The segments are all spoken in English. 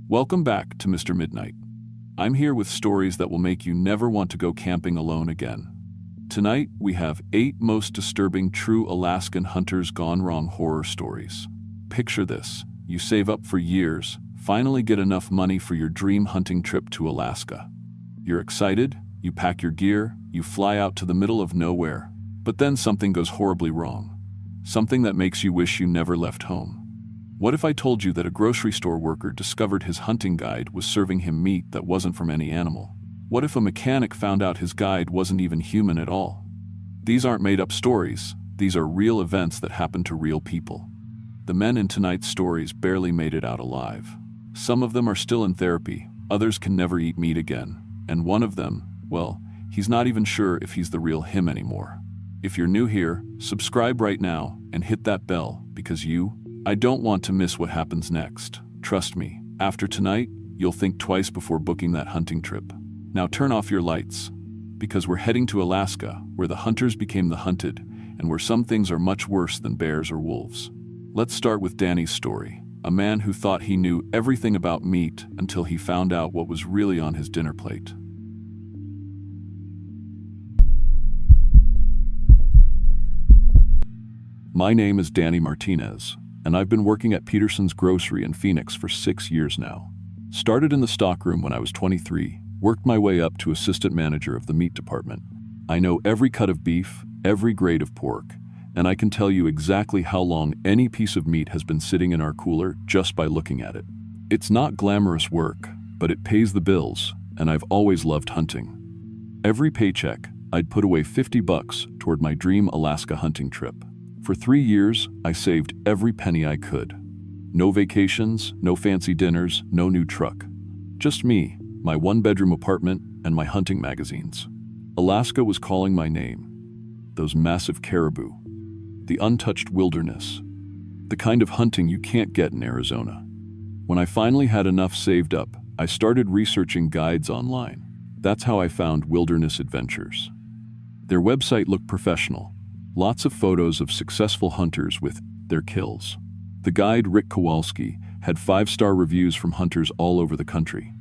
Welcome back to Mr. Midnight. I'm here with stories that will make you never want to go camping alone again. Tonight, we have 8 most disturbing true Alaskan hunters gone wrong horror stories. Picture this: you save up for years, finally get enough money for your dream hunting trip to Alaska. You're excited, you pack your gear, you fly out to the middle of nowhere, but then something goes horribly wrong. Something that makes you wish you never left home. What if I told you that a grocery store worker discovered his hunting guide was serving him meat that wasn't from any animal? What if a mechanic found out his guide wasn't even human at all? These aren't made-up stories. These are real events that happened to real people. The men in tonight's stories barely made it out alive. Some of them are still in therapy, others can never eat meat again, and one of them, well, he's not even sure if he's the real him anymore. If you're new here, subscribe right now and hit that bell, because I don't want to miss what happens next. Trust me, after tonight, you'll think twice before booking that hunting trip. Now turn off your lights, because we're heading to Alaska, where the hunters became the hunted, and where some things are much worse than bears or wolves. Let's start with Danny's story, a man who thought he knew everything about meat until he found out what was really on his dinner plate. My name is Danny Martinez, and I've been working at Peterson's Grocery in Phoenix for 6 years now. Started in the stockroom when I was 23, worked my way up to assistant manager of the meat department. I know every cut of beef, every grade of pork, and I can tell you exactly how long any piece of meat has been sitting in our cooler just by looking at it. It's not glamorous work, but it pays the bills, and I've always loved hunting. Every paycheck, I'd put away $50 toward my dream Alaska hunting trip. For 3 years, I saved every penny I could. No vacations, no fancy dinners, no new truck. Just me, my 1-bedroom apartment, and my hunting magazines. Alaska was calling my name. Those massive caribou. The untouched wilderness. The kind of hunting you can't get in Arizona. When I finally had enough saved up, I started researching guides online. That's how I found Wilderness Adventures. Their website looked professional. Lots of photos of successful hunters with their kills. The guide, Rick Kowalski, had 5-star reviews from hunters all over the country.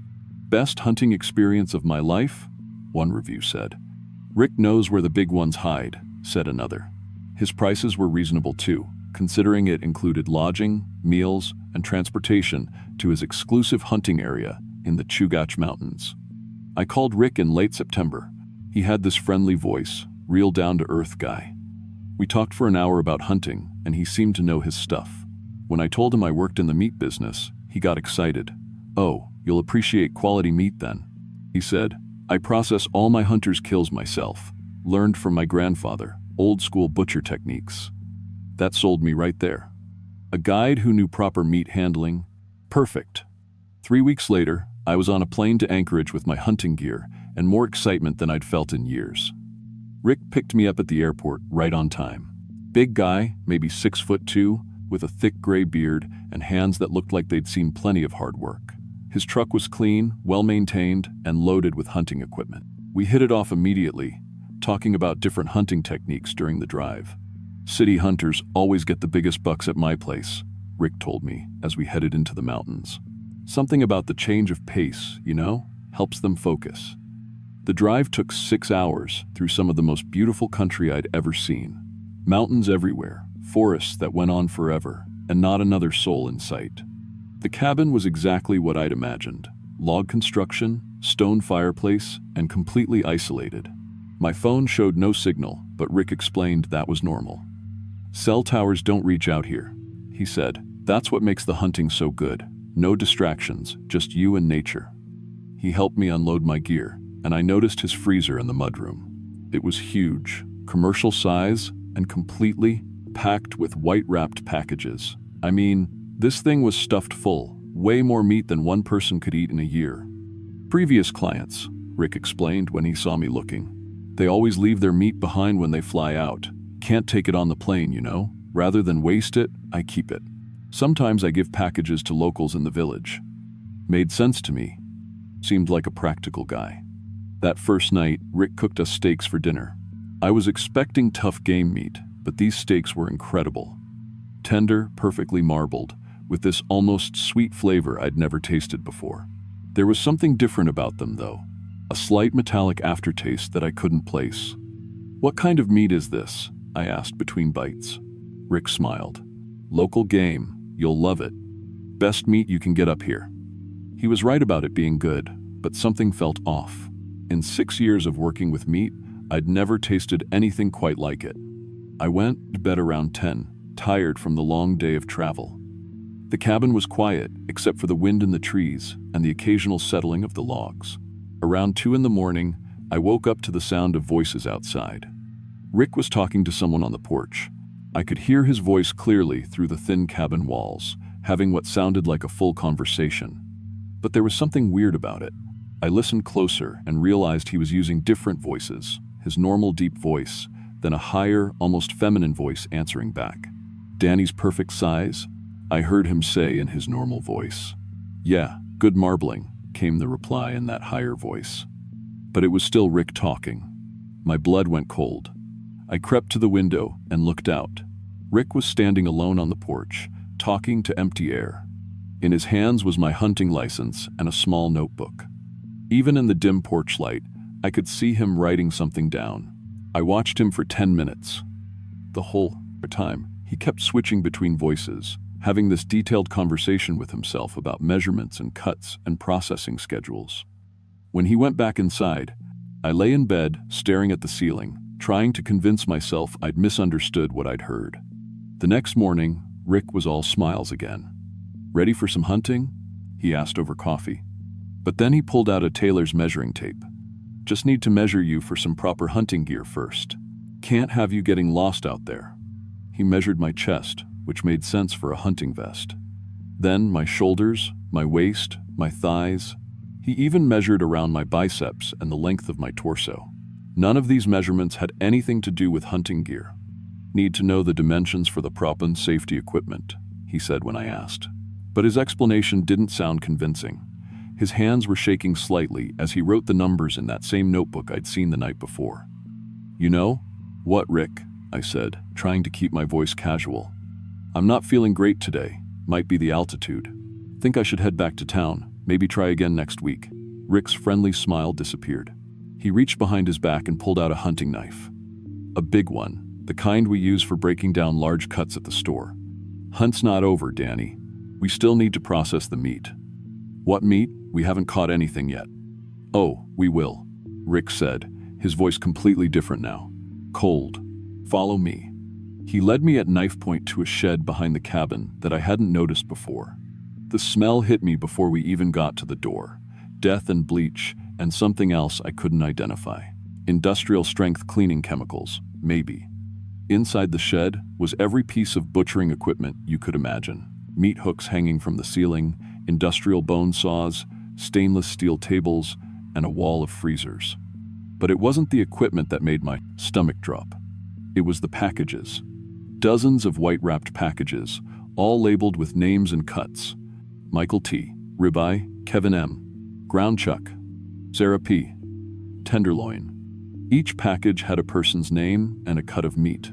Best hunting experience of my life? One review said. Rick knows where the big ones hide, said another. His prices were reasonable too, considering it included lodging, meals, and transportation to his exclusive hunting area in the Chugach Mountains. I called Rick in late September. He had this friendly voice, real down-to-earth guy. We talked for an hour about hunting, and he seemed to know his stuff. When I told him I worked in the meat business, he got excited. "Oh, you'll appreciate quality meat then," he said. "I process all my hunters' kills myself, learned from my grandfather, old-school butcher techniques." That sold me right there. A guide who knew proper meat handling? Perfect. 3 weeks later, I was on a plane to Anchorage with my hunting gear and more excitement than I'd felt in years. Rick picked me up at the airport right on time. Big guy, maybe 6'2", with a thick gray beard and hands that looked like they'd seen plenty of hard work. His truck was clean, well-maintained, and loaded with hunting equipment. We hit it off immediately, talking about different hunting techniques during the drive. "City hunters always get the biggest bucks at my place," Rick told me as we headed into the mountains. "Something about the change of pace, helps them focus." The drive took 6 hours through some of the most beautiful country I'd ever seen. Mountains everywhere, forests that went on forever, and not another soul in sight. The cabin was exactly what I'd imagined. Log construction, stone fireplace, and completely isolated. My phone showed no signal, but Rick explained that was normal. "Cell towers don't reach out here," he said. "That's what makes the hunting so good. No distractions, just you and nature." He helped me unload my gear, and I noticed his freezer in the mudroom. It was huge, commercial size, and completely packed with white-wrapped packages. I mean, this thing was stuffed full, way more meat than one person could eat in a year. "Previous clients," Rick explained when he saw me looking. "They always leave their meat behind when they fly out. Can't take it on the plane, Rather than waste it, I keep it. Sometimes I give packages to locals in the village." Made sense to me. Seemed like a practical guy. That first night, Rick cooked us steaks for dinner. I was expecting tough game meat, but these steaks were incredible. Tender, perfectly marbled, with this almost sweet flavor I'd never tasted before. There was something different about them, though, a slight metallic aftertaste that I couldn't place. "What kind of meat is this?" I asked between bites. Rick smiled. "Local game. You'll love it. Best meat you can get up here." He was right about it being good, but something felt off. In 6 years of working with meat, I'd never tasted anything quite like it. I went to bed around 10, tired from the long day of travel. The cabin was quiet, except for the wind in the trees and the occasional settling of the logs. Around 2 in the morning, I woke up to the sound of voices outside. Rick was talking to someone on the porch. I could hear his voice clearly through the thin cabin walls, having what sounded like a full conversation. But there was something weird about it. I listened closer and realized he was using different voices, his normal deep voice, then a higher, almost feminine voice answering back. "Danny's perfect size?" I heard him say in his normal voice. "Yeah, good marbling," came the reply in that higher voice. But it was still Rick talking. My blood went cold. I crept to the window and looked out. Rick was standing alone on the porch, talking to empty air. In his hands was my hunting license and a small notebook. Even in the dim porch light, I could see him writing something down. I watched him for 10 minutes. The whole time, he kept switching between voices, having this detailed conversation with himself about measurements and cuts and processing schedules. When he went back inside, I lay in bed, staring at the ceiling, trying to convince myself I'd misunderstood what I'd heard. The next morning, Rick was all smiles again. "Ready for some hunting?" he asked over coffee. But then he pulled out a tailor's measuring tape. "Just need to measure you for some proper hunting gear first. Can't have you getting lost out there." He measured my chest, which made sense for a hunting vest. Then my shoulders, my waist, my thighs. He even measured around my biceps and the length of my torso. None of these measurements had anything to do with hunting gear. "Need to know the dimensions for the prop and safety equipment," he said when I asked. But his explanation didn't sound convincing. His hands were shaking slightly as he wrote the numbers in that same notebook I'd seen the night before. "You know?" "What, Rick?" I said, trying to keep my voice casual. "I'm not feeling great today. Might be the altitude. Think I should head back to town, maybe try again next week." Rick's friendly smile disappeared. He reached behind his back and pulled out a hunting knife. A big one, the kind we use for breaking down large cuts at the store. "Hunt's not over, Danny. We still need to process the meat." "What meat? We haven't caught anything yet." "Oh, we will," Rick said, his voice completely different now. "Cold. Follow me." He led me at knife point to a shed behind the cabin that I hadn't noticed before. The smell hit me before we even got to the door. Death and bleach, and something else I couldn't identify. Industrial-strength cleaning chemicals, maybe. Inside the shed was every piece of butchering equipment you could imagine. Meat hooks hanging from the ceiling, industrial bone saws, stainless steel tables, and a wall of freezers. But it wasn't the equipment that made my stomach drop. It was the packages. Dozens of white-wrapped packages, all labeled with names and cuts. Michael T., ribeye, Kevin M., ground chuck, Sarah P., tenderloin. Each package had a person's name and a cut of meat.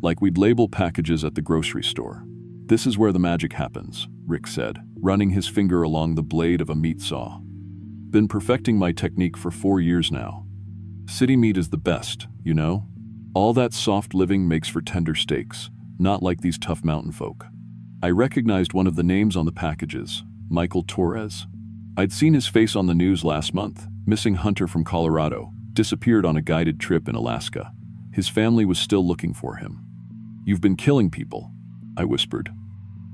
Like we'd label packages at the grocery store. "This is where the magic happens," Rick said, running his finger along the blade of a meat saw. "Been perfecting my technique for 4 years now. City meat is the best, you know? All that soft living makes for tender steaks, not like these tough mountain folk." I recognized one of the names on the packages, Michael Torres. I'd seen his face on the news last month, missing hunter from Colorado, disappeared on a guided trip in Alaska. His family was still looking for him. "You've been killing people," I whispered.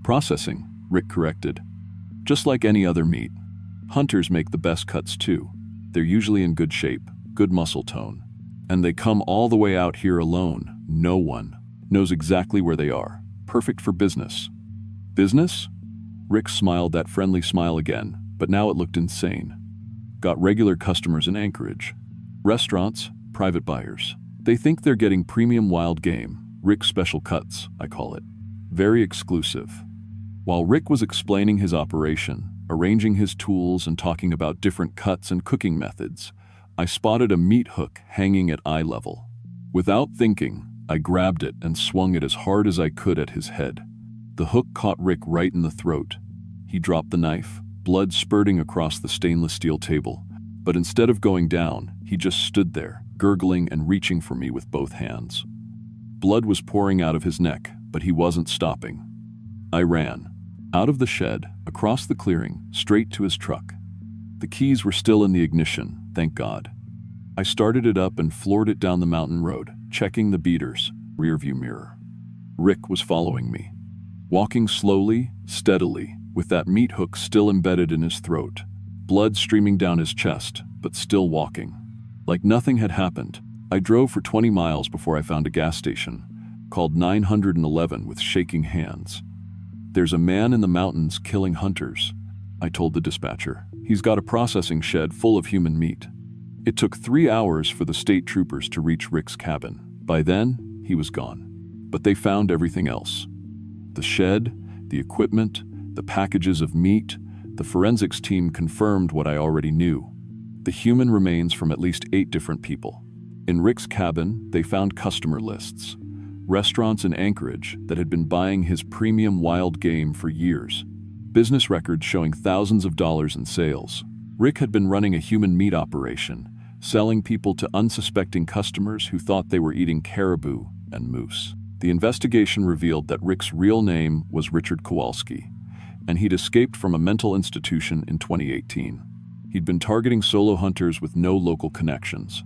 "Processing," Rick corrected. "Just like any other meat. Hunters make the best cuts too. They're usually in good shape, good muscle tone. And they come all the way out here alone. No one knows exactly where they are. Perfect for business." "Business?" Rick smiled that friendly smile again, but now it looked insane. "Got regular customers in Anchorage. Restaurants, private buyers. They think they're getting premium wild game. Rick's special cuts, I call it. Very exclusive." While Rick was explaining his operation, arranging his tools and talking about different cuts and cooking methods, I spotted a meat hook hanging at eye level. Without thinking, I grabbed it and swung it as hard as I could at his head. The hook caught Rick right in the throat. He dropped the knife, blood spurting across the stainless steel table. But instead of going down, he just stood there, gurgling and reaching for me with both hands. Blood was pouring out of his neck, but he wasn't stopping. I ran. Out of the shed, across the clearing, straight to his truck. The keys were still in the ignition, thank God. I started it up and floored it down the mountain road, checking the beater's rearview mirror. Rick was following me, walking slowly, steadily, with that meat hook still embedded in his throat, blood streaming down his chest, but still walking. Like nothing had happened, I drove for 20 miles before I found a gas station, called 911 with shaking hands. "There's a man in the mountains killing hunters," I told the dispatcher. "He's got a processing shed full of human meat." It took 3 hours for the state troopers to reach Rick's cabin. By then, he was gone. But they found everything else. The shed, the equipment, the packages of meat. The forensics team confirmed what I already knew. The human remains from at least 8 different people. In Rick's cabin, they found customer lists. Restaurants in Anchorage that had been buying his premium wild game for years. Business records showing thousands of dollars in sales. Rick had been running a human meat operation, selling people to unsuspecting customers who thought they were eating caribou and moose. The investigation revealed that Rick's real name was Richard Kowalski, and he'd escaped from a mental institution in 2018. He'd been targeting solo hunters with no local connections.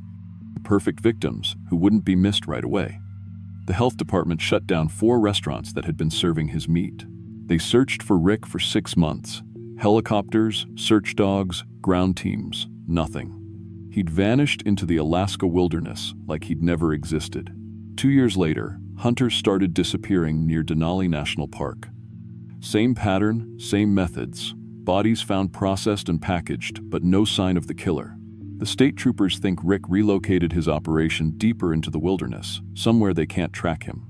Perfect victims who wouldn't be missed right away. The health department shut down 4 restaurants that had been serving his meat. They searched for Rick for 6 months. Helicopters, search dogs, ground teams, nothing. He'd vanished into the Alaska wilderness like he'd never existed. 2 years later, hunters started disappearing near Denali National Park. Same pattern, same methods. Bodies found processed and packaged, but no sign of the killer. The state troopers think Rick relocated his operation deeper into the wilderness, somewhere they can't track him.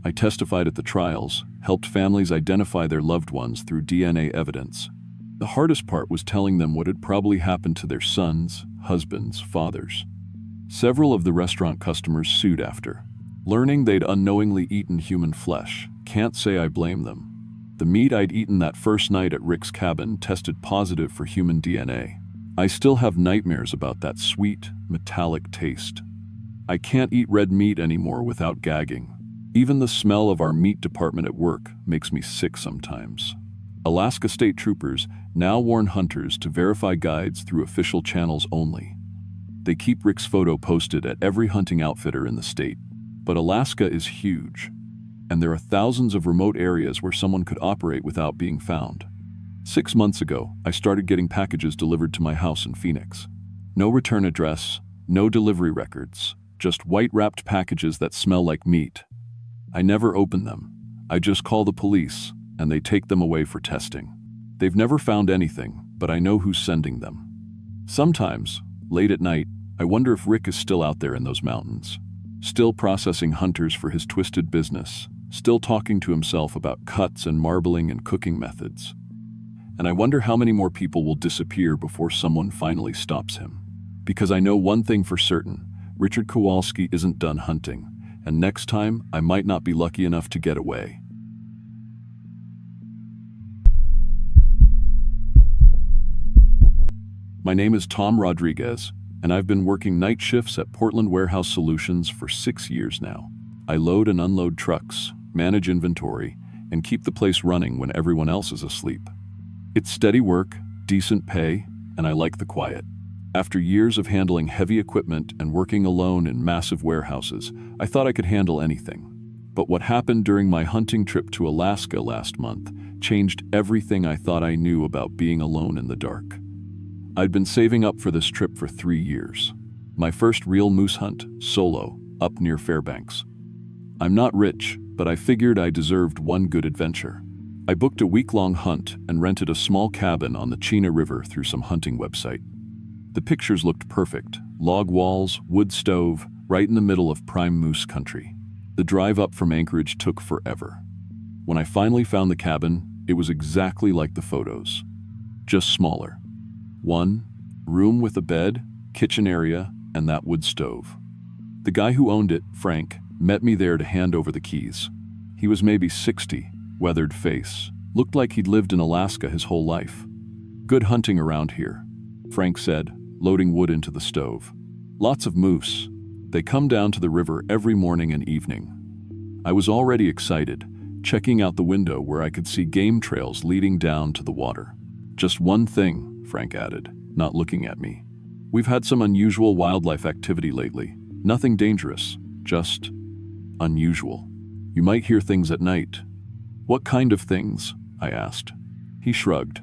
I testified at the trials, helped families identify their loved ones through DNA evidence. The hardest part was telling them what had probably happened to their sons, husbands, fathers. Several of the restaurant customers sued after. Learning they'd unknowingly eaten human flesh, can't say I blame them. The meat I'd eaten that first night at Rick's cabin tested positive for human DNA. I still have nightmares about that sweet, metallic taste. I can't eat red meat anymore without gagging. Even the smell of our meat department at work makes me sick sometimes. Alaska state troopers now warn hunters to verify guides through official channels only. They keep Rick's photo posted at every hunting outfitter in the state. But Alaska is huge, and there are thousands of remote areas where someone could operate without being found. 6 months ago, I started getting packages delivered to my house in Phoenix. No return address, no delivery records, just white-wrapped packages that smell like meat. I never open them. I just call the police, and they take them away for testing. They've never found anything, but I know who's sending them. Sometimes, late at night, I wonder if Rick is still out there in those mountains. Still processing hunters for his twisted business, still talking to himself about cuts and marbling and cooking methods. And I wonder how many more people will disappear before someone finally stops him. Because I know one thing for certain, Richard Kowalski isn't done hunting, and next time I might not be lucky enough to get away. My name is Tom Rodriguez, and I've been working night shifts at Portland Warehouse Solutions for 6 years now. I load and unload trucks, manage inventory, and keep the place running when everyone else is asleep. It's steady work, decent pay, and I like the quiet. After years of handling heavy equipment and working alone in massive warehouses, I thought I could handle anything. But what happened during my hunting trip to Alaska last month changed everything I thought I knew about being alone in the dark. I'd been saving up for this trip for 3 years. My first real moose hunt, solo, up near Fairbanks. I'm not rich, but I figured I deserved one good adventure. I booked a week-long hunt and rented a small cabin on the Chena River through some hunting website. The pictures looked perfect. Log walls, wood stove, right in the middle of prime moose country. The drive up from Anchorage took forever. When I finally found the cabin, it was exactly like the photos, just smaller. One room with a bed, kitchen area, and that wood stove. The guy who owned it, Frank, met me there to hand over the keys. He was maybe 60, weathered face. Looked like he'd lived in Alaska his whole life. "Good hunting around here," Frank said, loading wood into the stove. "Lots of moose. They come down to the river every morning and evening." I was already excited, checking out the window where I could see game trails leading down to the water. "Just one thing," Frank added, not looking at me. "We've had some unusual wildlife activity lately. Nothing dangerous, just unusual. You might hear things at night." "What kind of things?" I asked. He shrugged.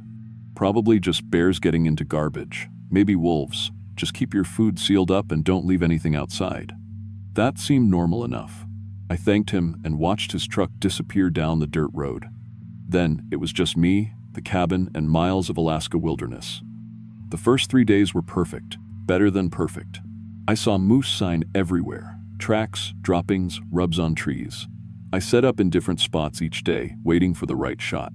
"Probably just bears getting into garbage. Maybe wolves. Just keep your food sealed up and don't leave anything outside." That seemed normal enough. I thanked him and watched his truck disappear down the dirt road. Then it was just me, the cabin, and miles of Alaska wilderness. The first 3 days were perfect, better than perfect. I saw moose sign everywhere, tracks, droppings, rubs on trees. I set up in different spots each day, waiting for the right shot.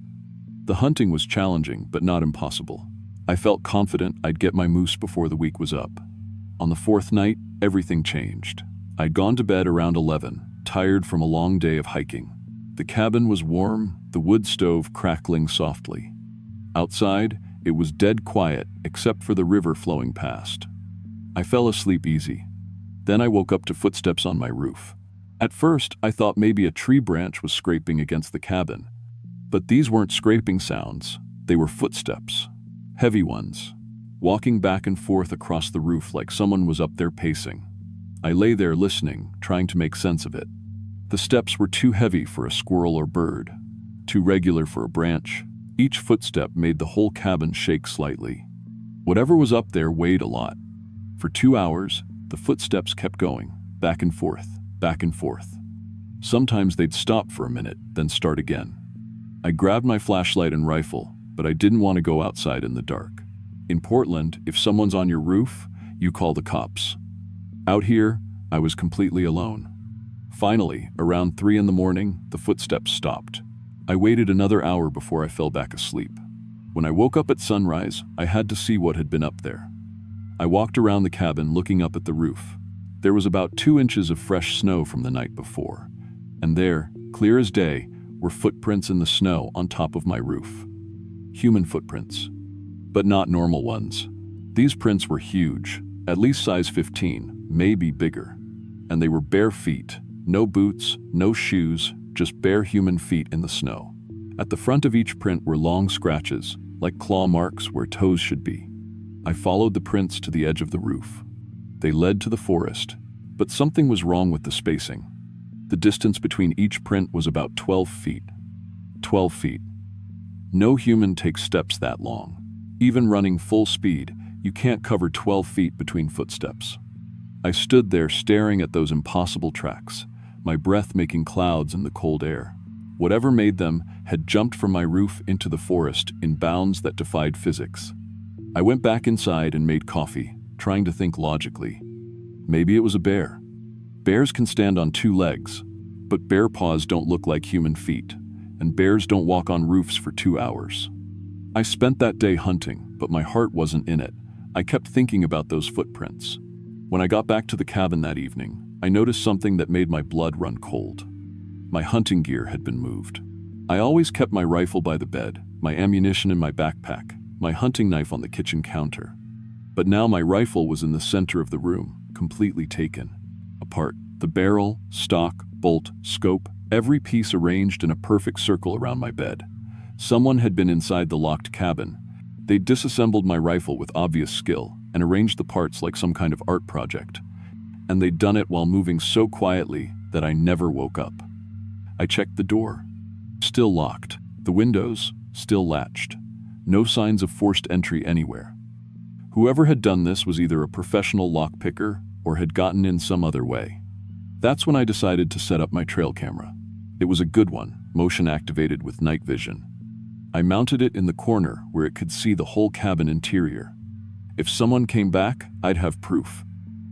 The hunting was challenging, but not impossible. I felt confident I'd get my moose before the week was up. On the 4th night, everything changed. I'd gone to bed around 11, tired from a long day of hiking. The cabin was warm, the wood stove crackling softly. Outside, it was dead quiet except for the river flowing past. I fell asleep easy. Then I woke up to footsteps on my roof. At first, I thought maybe a tree branch was scraping against the cabin. But these weren't scraping sounds, they were footsteps. Heavy ones, walking back and forth across the roof like someone was up there pacing. I lay there listening, trying to make sense of it. The steps were too heavy for a squirrel or bird, too regular for a branch. Each footstep made the whole cabin shake slightly. Whatever was up there weighed a lot. For 2 hours, the footsteps kept going, back and forth, back and forth. Sometimes they'd stop for a minute, then start again. I grabbed my flashlight and rifle, but I didn't want to go outside in the dark. In Portland, if someone's on your roof, you call the cops. Out here, I was completely alone. Finally, around 3 in the morning, the footsteps stopped. I waited another hour before I fell back asleep. When I woke up at sunrise, I had to see what had been up there. I walked around the cabin looking up at the roof. There was about 2 inches of fresh snow from the night before. And there, clear as day, were footprints in the snow on top of my roof. Human footprints. But not normal ones. These prints were huge, at least size 15, maybe bigger. And they were bare feet, no boots, no shoes, just bare human feet in the snow. At the front of each print were long scratches, like claw marks where toes should be. I followed the prints to the edge of the roof. They led to the forest, but something was wrong with the spacing. The distance between each print was about 12 feet. 12 feet. No human takes steps that long. Even running full speed, you can't cover 12 feet between footsteps. I stood there staring at those impossible tracks, my breath making clouds in the cold air. Whatever made them had jumped from my roof into the forest in bounds that defied physics. I went back inside and made coffee, trying to think logically. Maybe it was a bear. Bears can stand on 2 legs, but bear paws don't look like human feet, and bears don't walk on roofs for 2 hours. I spent that day hunting, but my heart wasn't in it. I kept thinking about those footprints. When I got back to the cabin that evening, I noticed something that made my blood run cold. My hunting gear had been moved. I always kept my rifle by the bed, my ammunition in my backpack, my hunting knife on the kitchen counter. But now my rifle was in the center of the room, completely taken apart. The barrel, stock, bolt, scope, every piece arranged in a perfect circle around my bed. Someone had been inside the locked cabin. They'd disassembled my rifle with obvious skill and arranged the parts like some kind of art project. And they'd done it while moving so quietly that I never woke up. I checked the door. Still locked. The windows, still latched. No signs of forced entry anywhere. Whoever had done this was either a professional lockpicker or had gotten in some other way. That's when I decided to set up my trail camera. It was a good one, motion activated with night vision. I mounted it in the corner where it could see the whole cabin interior. If someone came back, I'd have proof.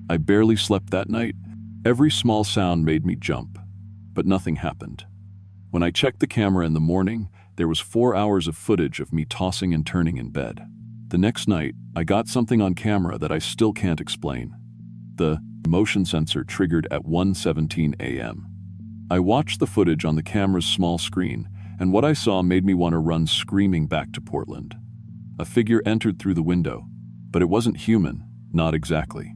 I barely slept that night. Every small sound made me jump, but nothing happened. When I checked the camera in the morning, there was 4 hours of footage of me tossing and turning in bed. The next night, I got something on camera that I still can't explain. The motion sensor triggered at 1:17 a.m. I watched the footage on the camera's small screen, and what I saw made me want to run screaming back to Portland. A figure entered through the window, but it wasn't human, not exactly.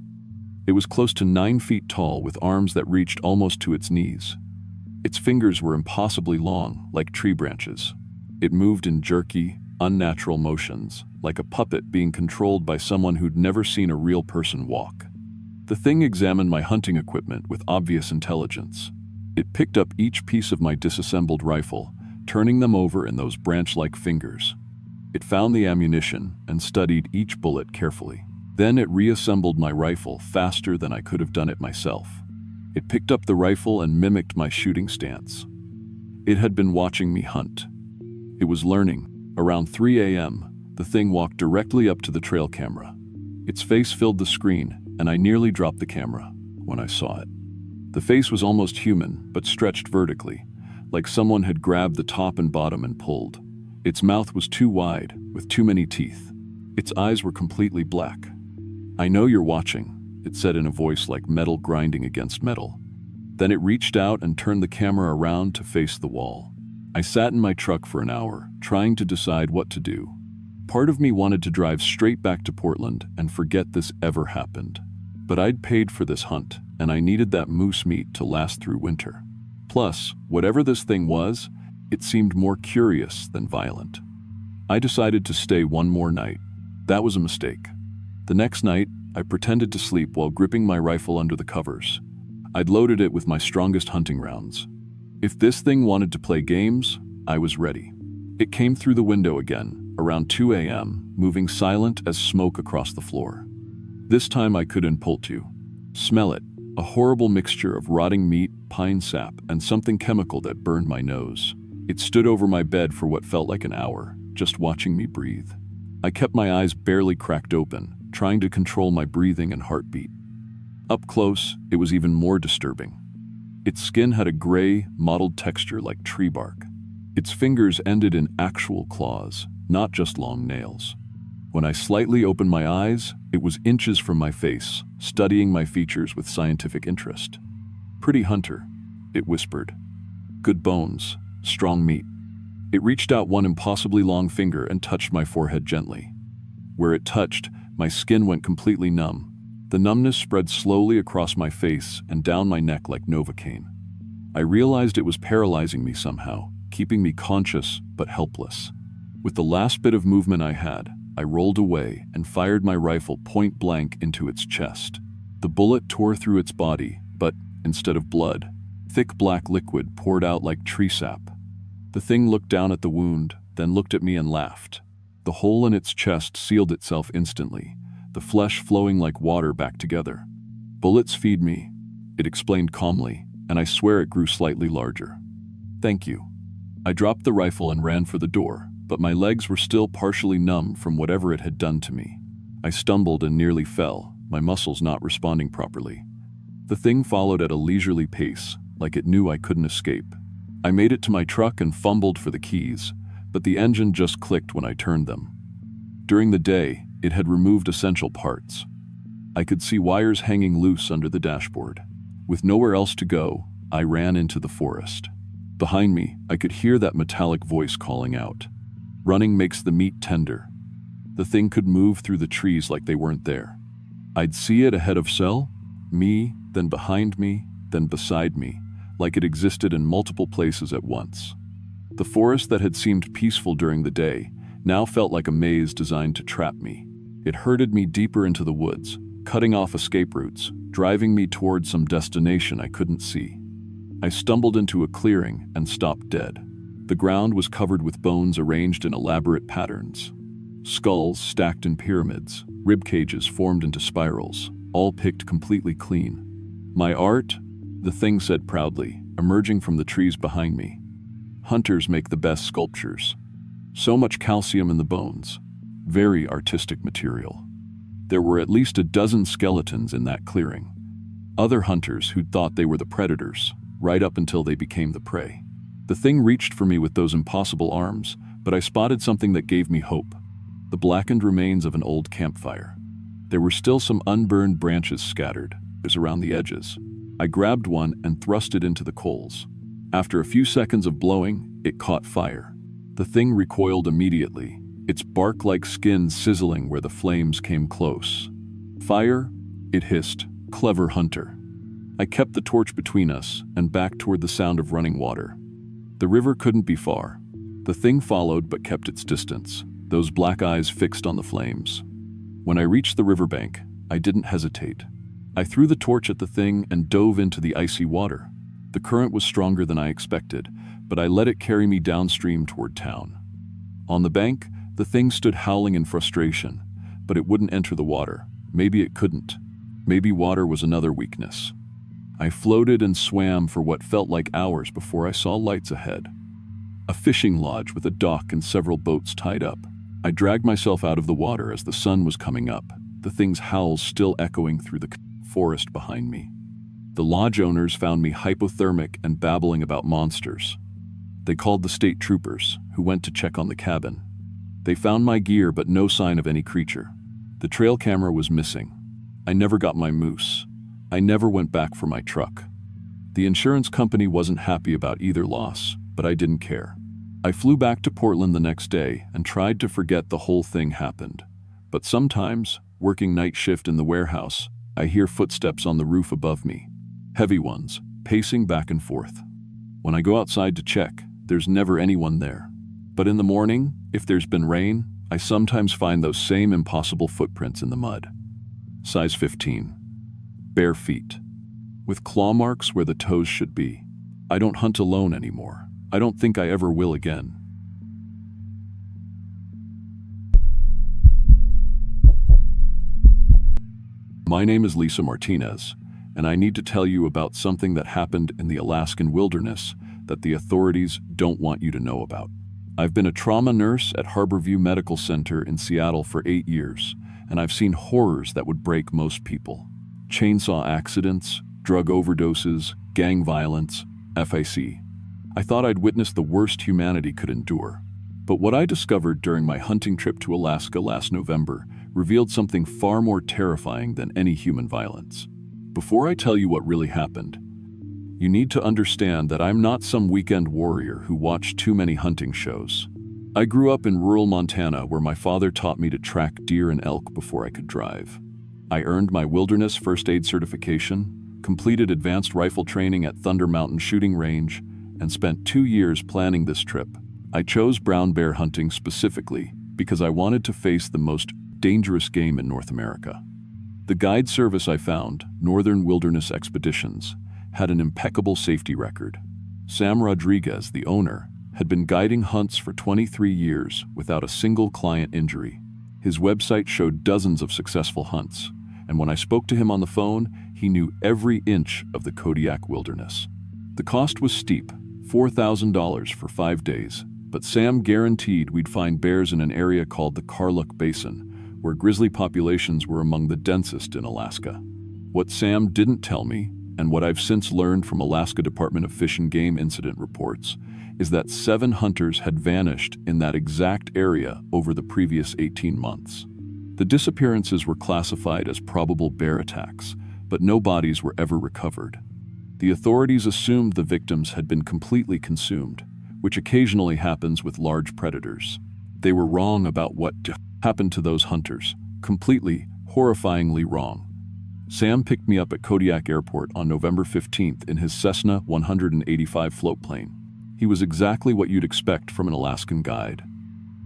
It was close to 9 feet tall with arms that reached almost to its knees. Its fingers were impossibly long, like tree branches. It moved in jerky, unnatural motions, like a puppet being controlled by someone who'd never seen a real person walk. The thing examined my hunting equipment with obvious intelligence. It picked up each piece of my disassembled rifle, turning them over in those branch-like fingers. It found the ammunition and studied each bullet carefully. Then it reassembled my rifle faster than I could have done it myself. It picked up the rifle and mimicked my shooting stance. It had been watching me hunt. It was learning. Around 3 a.m., the thing walked directly up to the trail camera. Its face filled the screen, and I nearly dropped the camera when I saw it. The face was almost human, but stretched vertically, like someone had grabbed the top and bottom and pulled. Its mouth was too wide, with too many teeth. Its eyes were completely black. "I know you're watching," it said in a voice like metal grinding against metal. Then it reached out and turned the camera around to face the wall. I sat in my truck for an hour, trying to decide what to do. Part of me wanted to drive straight back to Portland and forget this ever happened. But I'd paid for this hunt, and I needed that moose meat to last through winter. Plus, whatever this thing was, it seemed more curious than violent. I decided to stay one more night. That was a mistake. The next night, I pretended to sleep while gripping my rifle under the covers. I'd loaded it with my strongest hunting rounds. If this thing wanted to play games, I was ready. It came through the window again, around 2 a.m., moving silent as smoke across the floor. This time I couldn't pull to. Smell it, a horrible mixture of rotting meat, pine sap, and something chemical that burned my nose. It stood over my bed for what felt like an hour, just watching me breathe. I kept my eyes barely cracked open, trying to control my breathing and heartbeat. Up close, it was even more disturbing. Its skin had a gray, mottled texture like tree bark. Its fingers ended in actual claws, not just long nails. When I slightly opened my eyes, it was inches from my face, studying my features with scientific interest. "Pretty hunter," it whispered. "Good bones, strong meat." It reached out one impossibly long finger and touched my forehead gently. Where it touched, my skin went completely numb. The numbness spread slowly across my face and down my neck like Novocaine. I realized it was paralyzing me somehow, keeping me conscious but helpless. With the last bit of movement I had, I rolled away and fired my rifle point blank into its chest. The bullet tore through its body, but instead of blood, thick black liquid poured out like tree sap. The thing looked down at the wound, then looked at me and laughed. The hole in its chest sealed itself instantly, the flesh flowing like water back together. "Bullets feed me," it explained calmly, and I swear it grew slightly larger. "Thank you." I dropped the rifle and ran for the door, but my legs were still partially numb from whatever it had done to me. I stumbled and nearly fell, my muscles not responding properly. The thing followed at a leisurely pace, like it knew I couldn't escape. I made it to my truck and fumbled for the keys, but the engine just clicked when I turned them. During the day, it had removed essential parts. I could see wires hanging loose under the dashboard. With nowhere else to go, I ran into the forest. Behind me, I could hear that metallic voice calling out. "Running makes the meat tender." The thing could move through the trees like they weren't there. I'd see it ahead of Cell, me, then behind me, then beside me, like it existed in multiple places at once. The forest that had seemed peaceful during the day now felt like a maze designed to trap me. It herded me deeper into the woods, cutting off escape routes, driving me toward some destination I couldn't see. I stumbled into a clearing and stopped dead. The ground was covered with bones arranged in elaborate patterns. Skulls stacked in pyramids, rib cages formed into spirals, all picked completely clean. "My art," the thing said proudly, emerging from the trees behind me. "Hunters make the best sculptures. So much calcium in the bones. Very artistic material." There were at least a dozen skeletons in that clearing. Other hunters who'd thought they were the predators, right up until they became the prey. The thing reached for me with those impossible arms, but I spotted something that gave me hope. The blackened remains of an old campfire. There were still some unburned branches scattered around the edges. I grabbed one and thrust it into the coals. After a few seconds of blowing, it caught fire. The thing recoiled immediately, its bark-like skin sizzling where the flames came close. "Fire?" it hissed. "Clever hunter." I kept the torch between us and backed toward the sound of running water. The river couldn't be far. The thing followed but kept its distance, those black eyes fixed on the flames. When I reached the riverbank, I didn't hesitate. I threw the torch at the thing and dove into the icy water. The current was stronger than I expected, but I let it carry me downstream toward town. On the bank, the thing stood howling in frustration, but it wouldn't enter the water. Maybe it couldn't. Maybe water was another weakness. I floated and swam for what felt like hours before I saw lights ahead. A fishing lodge with a dock and several boats tied up. I dragged myself out of the water as the sun was coming up, the thing's howls still echoing through the forest behind me. The lodge owners found me hypothermic and babbling about monsters. They called the state troopers, who went to check on the cabin. They found my gear but no sign of any creature. The trail camera was missing. I never got my moose. I never went back for my truck. The insurance company wasn't happy about either loss, but I didn't care. I flew back to Portland the next day and tried to forget the whole thing happened. But sometimes, working night shift in the warehouse, I hear footsteps on the roof above me. Heavy ones, pacing back and forth. When I go outside to check, there's never anyone there. But in the morning, if there's been rain, I sometimes find those same impossible footprints in the mud. Size 15. Bare feet. With claw marks where the toes should be. I don't hunt alone anymore. I don't think I ever will again. My name is Lisa Martinez, and I need to tell you about something that happened in the Alaskan wilderness that the authorities don't want you to know about. I've been a trauma nurse at Harborview Medical Center in Seattle for 8 years, and I've seen horrors that would break most people. Chainsaw accidents, drug overdoses, gang violence, FIC. I thought I'd witnessed the worst humanity could endure. But what I discovered during my hunting trip to Alaska last November revealed something far more terrifying than any human violence. Before I tell you what really happened, you need to understand that I'm not some weekend warrior who watched too many hunting shows. I grew up in rural Montana where my father taught me to track deer and elk before I could drive. I earned my wilderness first aid certification, completed advanced rifle training at Thunder Mountain Shooting Range, and spent 2 years planning this trip. I chose brown bear hunting specifically because I wanted to face the most dangerous game in North America. The guide service I found, Northern Wilderness Expeditions, had an impeccable safety record. Sam Rodriguez, the owner, had been guiding hunts for 23 years without a single client injury. His website showed dozens of successful hunts, and when I spoke to him on the phone, he knew every inch of the Kodiak wilderness. The cost was steep, $4,000 for 5 days, but Sam guaranteed we'd find bears in an area called the Karluk Basin, where grizzly populations were among the densest in Alaska. What Sam didn't tell me, and what I've since learned from Alaska Department of Fish and Game incident reports, is that 7 hunters had vanished in that exact area over the previous 18 months. The disappearances were classified as probable bear attacks, but no bodies were ever recovered. The authorities assumed the victims had been completely consumed, which occasionally happens with large predators. They were wrong about what happened to those hunters, completely, horrifyingly wrong. Sam picked me up at Kodiak Airport on November 15th in his Cessna 185 floatplane. He was exactly what you'd expect from an Alaskan guide.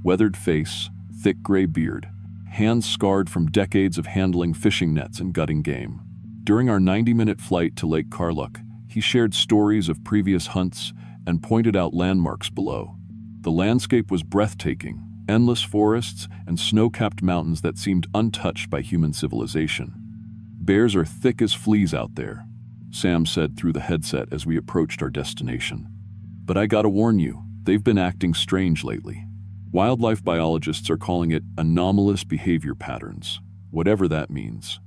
Weathered face, thick gray beard, hands scarred from decades of handling fishing nets and gutting game. During our 90-minute flight to Lake Karluk, he shared stories of previous hunts and pointed out landmarks below. The landscape was breathtaking, endless forests and snow-capped mountains that seemed untouched by human civilization. "Bears are thick as fleas out there," Sam said through the headset as we approached our destination. "But I gotta warn you, they've been acting strange lately. Wildlife biologists are calling it anomalous behavior patterns, whatever that means."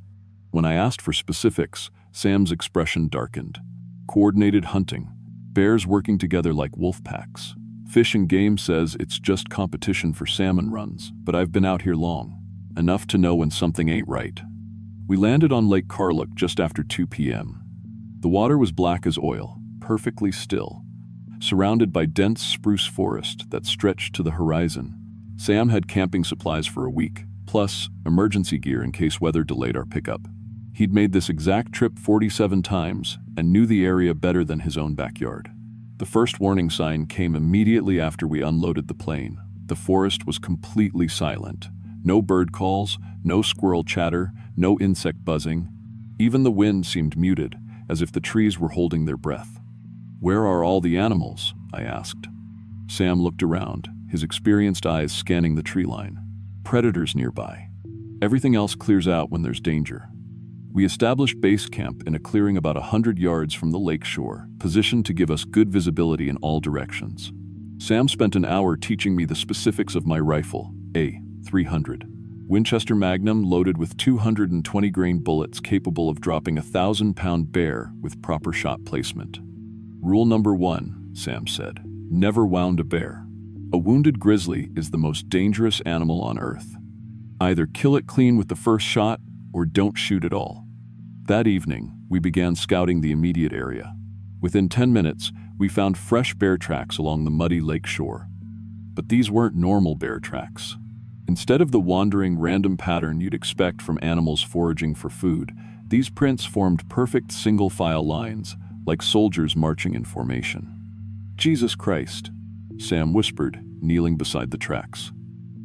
When I asked for specifics, Sam's expression darkened. "Coordinated hunting, bears working together like wolf packs. Fish and Game says it's just competition for salmon runs, but I've been out here long, enough to know when something ain't right." We landed on Lake Karluk just after 2 p.m. The water was black as oil, perfectly still. surrounded by dense spruce forest that stretched to the horizon. Sam had camping supplies for a week, plus emergency gear in case weather delayed our pickup. He'd made this exact trip 47 times and knew the area better than his own backyard. The first warning sign came immediately after we unloaded the plane. The forest was completely silent. No bird calls, no squirrel chatter, no insect buzzing. Even the wind seemed muted, as if the trees were holding their breath. "Where are all the animals?" I asked. Sam looked around, his experienced eyes scanning the tree line. "Predators nearby. Everything else clears out when there's danger." We established base camp in a clearing about 100 yards from the lake shore, positioned to give us good visibility in all directions. Sam spent an hour teaching me the specifics of my rifle, a .300 Winchester Magnum loaded with 220-grain bullets capable of dropping a 1,000-pound bear with proper shot placement. "Rule number 1, Sam said, never wound a bear. A wounded grizzly is the most dangerous animal on Earth. Either kill it clean with the first shot or don't shoot at all." That evening, we began scouting the immediate area. Within 10 minutes, we found fresh bear tracks along the muddy lake shore. But these weren't normal bear tracks. Instead of the wandering, random pattern you'd expect from animals foraging for food, these prints formed perfect single-file lines, like soldiers marching in formation. "Jesus Christ," Sam whispered, kneeling beside the tracks.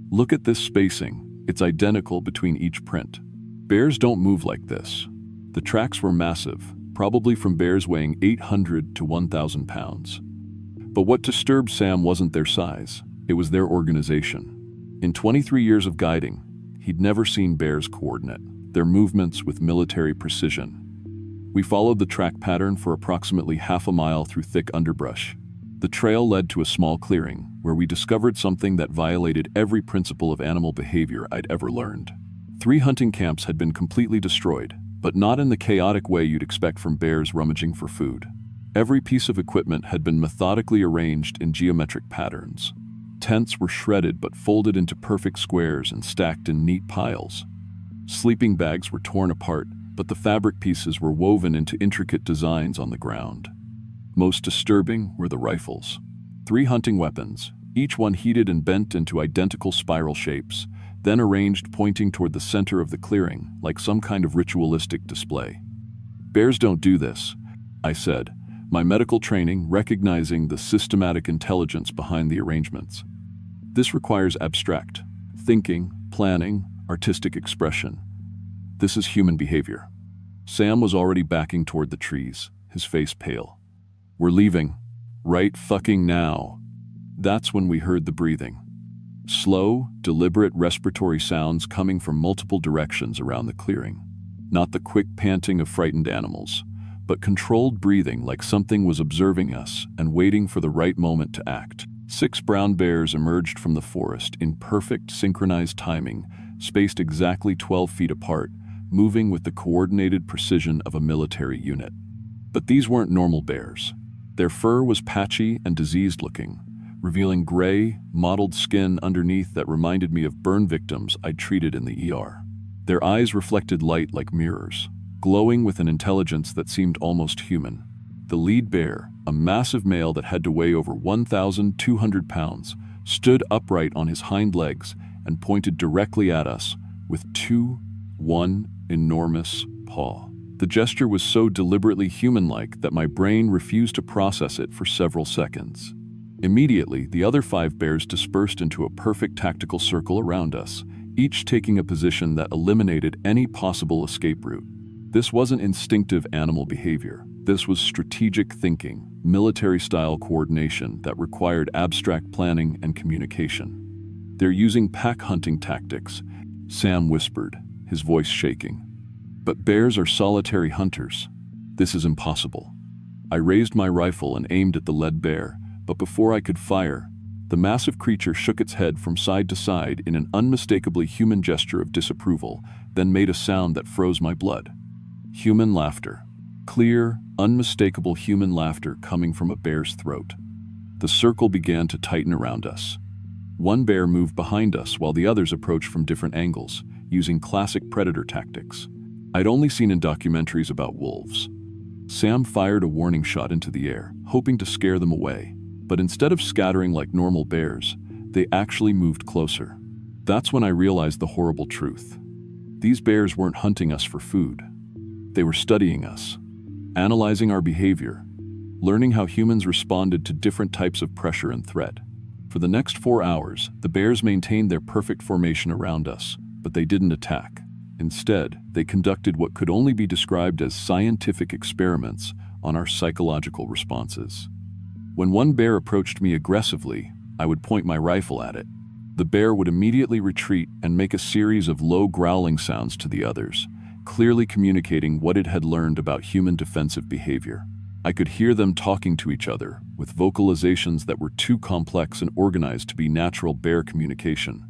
"Look at this spacing. It's identical between each print. Bears don't move like this." The tracks were massive, probably from bears weighing 800 to 1,000 pounds. But what disturbed Sam wasn't their size, it was their organization. In 23 years of guiding, he'd never seen bears coordinate their movements with military precision. We followed the track pattern for approximately half a mile through thick underbrush. The trail led to a small clearing, where we discovered something that violated every principle of animal behavior I'd ever learned. 3 hunting camps had been completely destroyed, but not in the chaotic way you'd expect from bears rummaging for food. Every piece of equipment had been methodically arranged in geometric patterns. Tents were shredded but folded into perfect squares and stacked in neat piles. Sleeping bags were torn apart, but the fabric pieces were woven into intricate designs on the ground. Most disturbing were the rifles. 3 hunting weapons, each one heated and bent into identical spiral shapes, then arranged pointing toward the center of the clearing, like some kind of ritualistic display. "Bears don't do this," I said, my medical training recognizing the systematic intelligence behind the arrangements. "This requires abstract thinking, planning, artistic expression. This is human behavior." Sam was already backing toward the trees, his face pale. "We're leaving. Right fucking now." That's when we heard the breathing. Slow, deliberate respiratory sounds coming from multiple directions around the clearing. Not the quick panting of frightened animals, but controlled breathing like something was observing us and waiting for the right moment to act. 6 brown bears emerged from the forest in perfect synchronized timing, spaced exactly 12 feet apart, moving with the coordinated precision of a military unit. But these weren't normal bears. Their fur was patchy and diseased-looking, revealing gray, mottled skin underneath that reminded me of burn victims I'd treated in the ER. Their eyes reflected light like mirrors, glowing with an intelligence that seemed almost human. The lead bear, a massive male that had to weigh over 1,200 pounds, stood upright on his hind legs and pointed directly at us with one enormous paw. The gesture was so deliberately human-like that my brain refused to process it for several seconds. Immediately, the other 5 bears dispersed into a perfect tactical circle around us, each taking a position that eliminated any possible escape route. This wasn't instinctive animal behavior. This was strategic thinking, military-style coordination that required abstract planning and communication. "They're using pack hunting tactics," Sam whispered, his voice shaking. "But bears are solitary hunters. This is impossible." I raised my rifle and aimed at the lead bear, but before I could fire, the massive creature shook its head from side to side in an unmistakably human gesture of disapproval, then made a sound that froze my blood. Human laughter. Clear, unmistakable human laughter coming from a bear's throat. The circle began to tighten around us. One bear moved behind us while the others approached from different angles, using classic predator tactics I'd only seen in documentaries about wolves. Sam fired a warning shot into the air, hoping to scare them away. But instead of scattering like normal bears, they actually moved closer. That's when I realized the horrible truth. These bears weren't hunting us for food. They were studying us, analyzing our behavior, learning how humans responded to different types of pressure and threat. For the next 4 hours, the bears maintained their perfect formation around us, but they didn't attack. Instead, they conducted what could only be described as scientific experiments on our psychological responses. When one bear approached me aggressively, I would point my rifle at it. The bear would immediately retreat and make a series of low growling sounds to the others, clearly communicating what it had learned about human defensive behavior. I could hear them talking to each other, with vocalizations that were too complex and organized to be natural bear communication.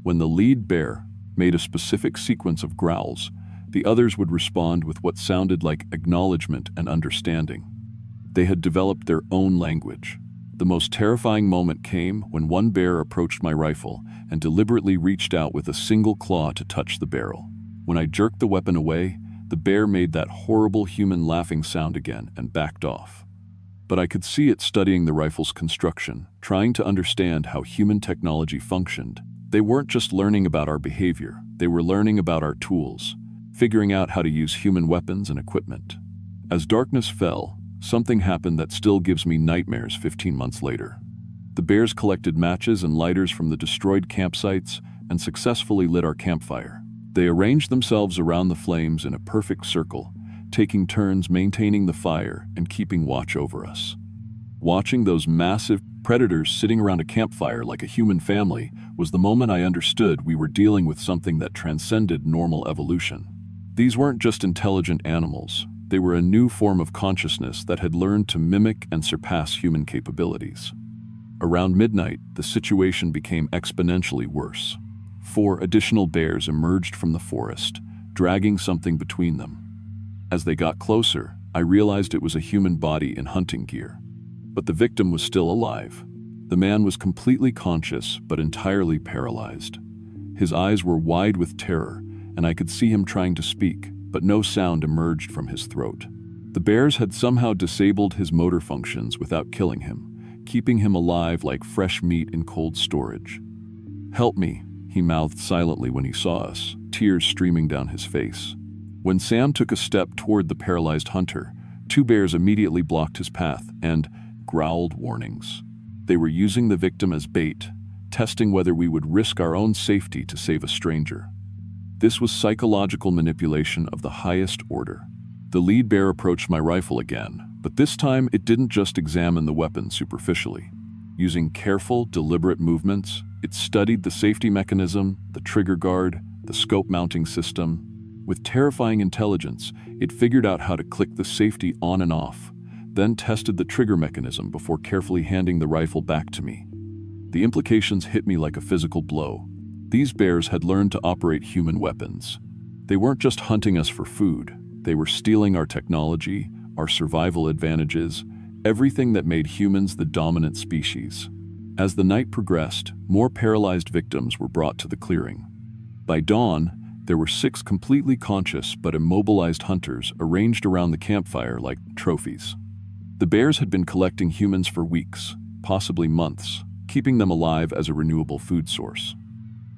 When the lead bear made a specific sequence of growls, the others would respond with what sounded like acknowledgement and understanding. They had developed their own language. The most terrifying moment came when one bear approached my rifle and deliberately reached out with a single claw to touch the barrel. When I jerked the weapon away, the bear made that horrible human laughing sound again and backed off. But I could see it studying the rifle's construction, trying to understand how human technology functioned. They weren't just learning about our behavior, they were learning about our tools, figuring out how to use human weapons and equipment. As darkness fell, something happened that still gives me nightmares 15 months later. The bears collected matches and lighters from the destroyed campsites and successfully lit our campfire. They arranged themselves around the flames in a perfect circle, taking turns maintaining the fire and keeping watch over us. Watching those massive predators sitting around a campfire like a human family was the moment I understood we were dealing with something that transcended normal evolution. These weren't just intelligent animals, they were a new form of consciousness that had learned to mimic and surpass human capabilities. Around midnight, the situation became exponentially worse. 4 additional bears emerged from the forest, dragging something between them. As they got closer, I realized it was a human body in hunting gear. But the victim was still alive. The man was completely conscious but entirely paralyzed. His eyes were wide with terror, and I could see him trying to speak, but no sound emerged from his throat. The bears had somehow disabled his motor functions without killing him, keeping him alive like fresh meat in cold storage. "Help me," he mouthed silently when he saw us, tears streaming down his face. When Sam took a step toward the paralyzed hunter, 2 bears immediately blocked his path and growled warnings. They were using the victim as bait, testing whether we would risk our own safety to save a stranger. This was psychological manipulation of the highest order. The lead bear approached my rifle again, but this time it didn't just examine the weapon superficially. Using careful, deliberate movements, it studied the safety mechanism, the trigger guard, the scope mounting system. With terrifying intelligence, it figured out how to click the safety on and off, then tested the trigger mechanism before carefully handing the rifle back to me. The implications hit me like a physical blow. These bears had learned to operate human weapons. They weren't just hunting us for food, they were stealing our technology, our survival advantages, everything that made humans the dominant species. As the night progressed, more paralyzed victims were brought to the clearing. By dawn, there were 6 completely conscious but immobilized hunters arranged around the campfire like trophies. The bears had been collecting humans for weeks, possibly months, keeping them alive as a renewable food source.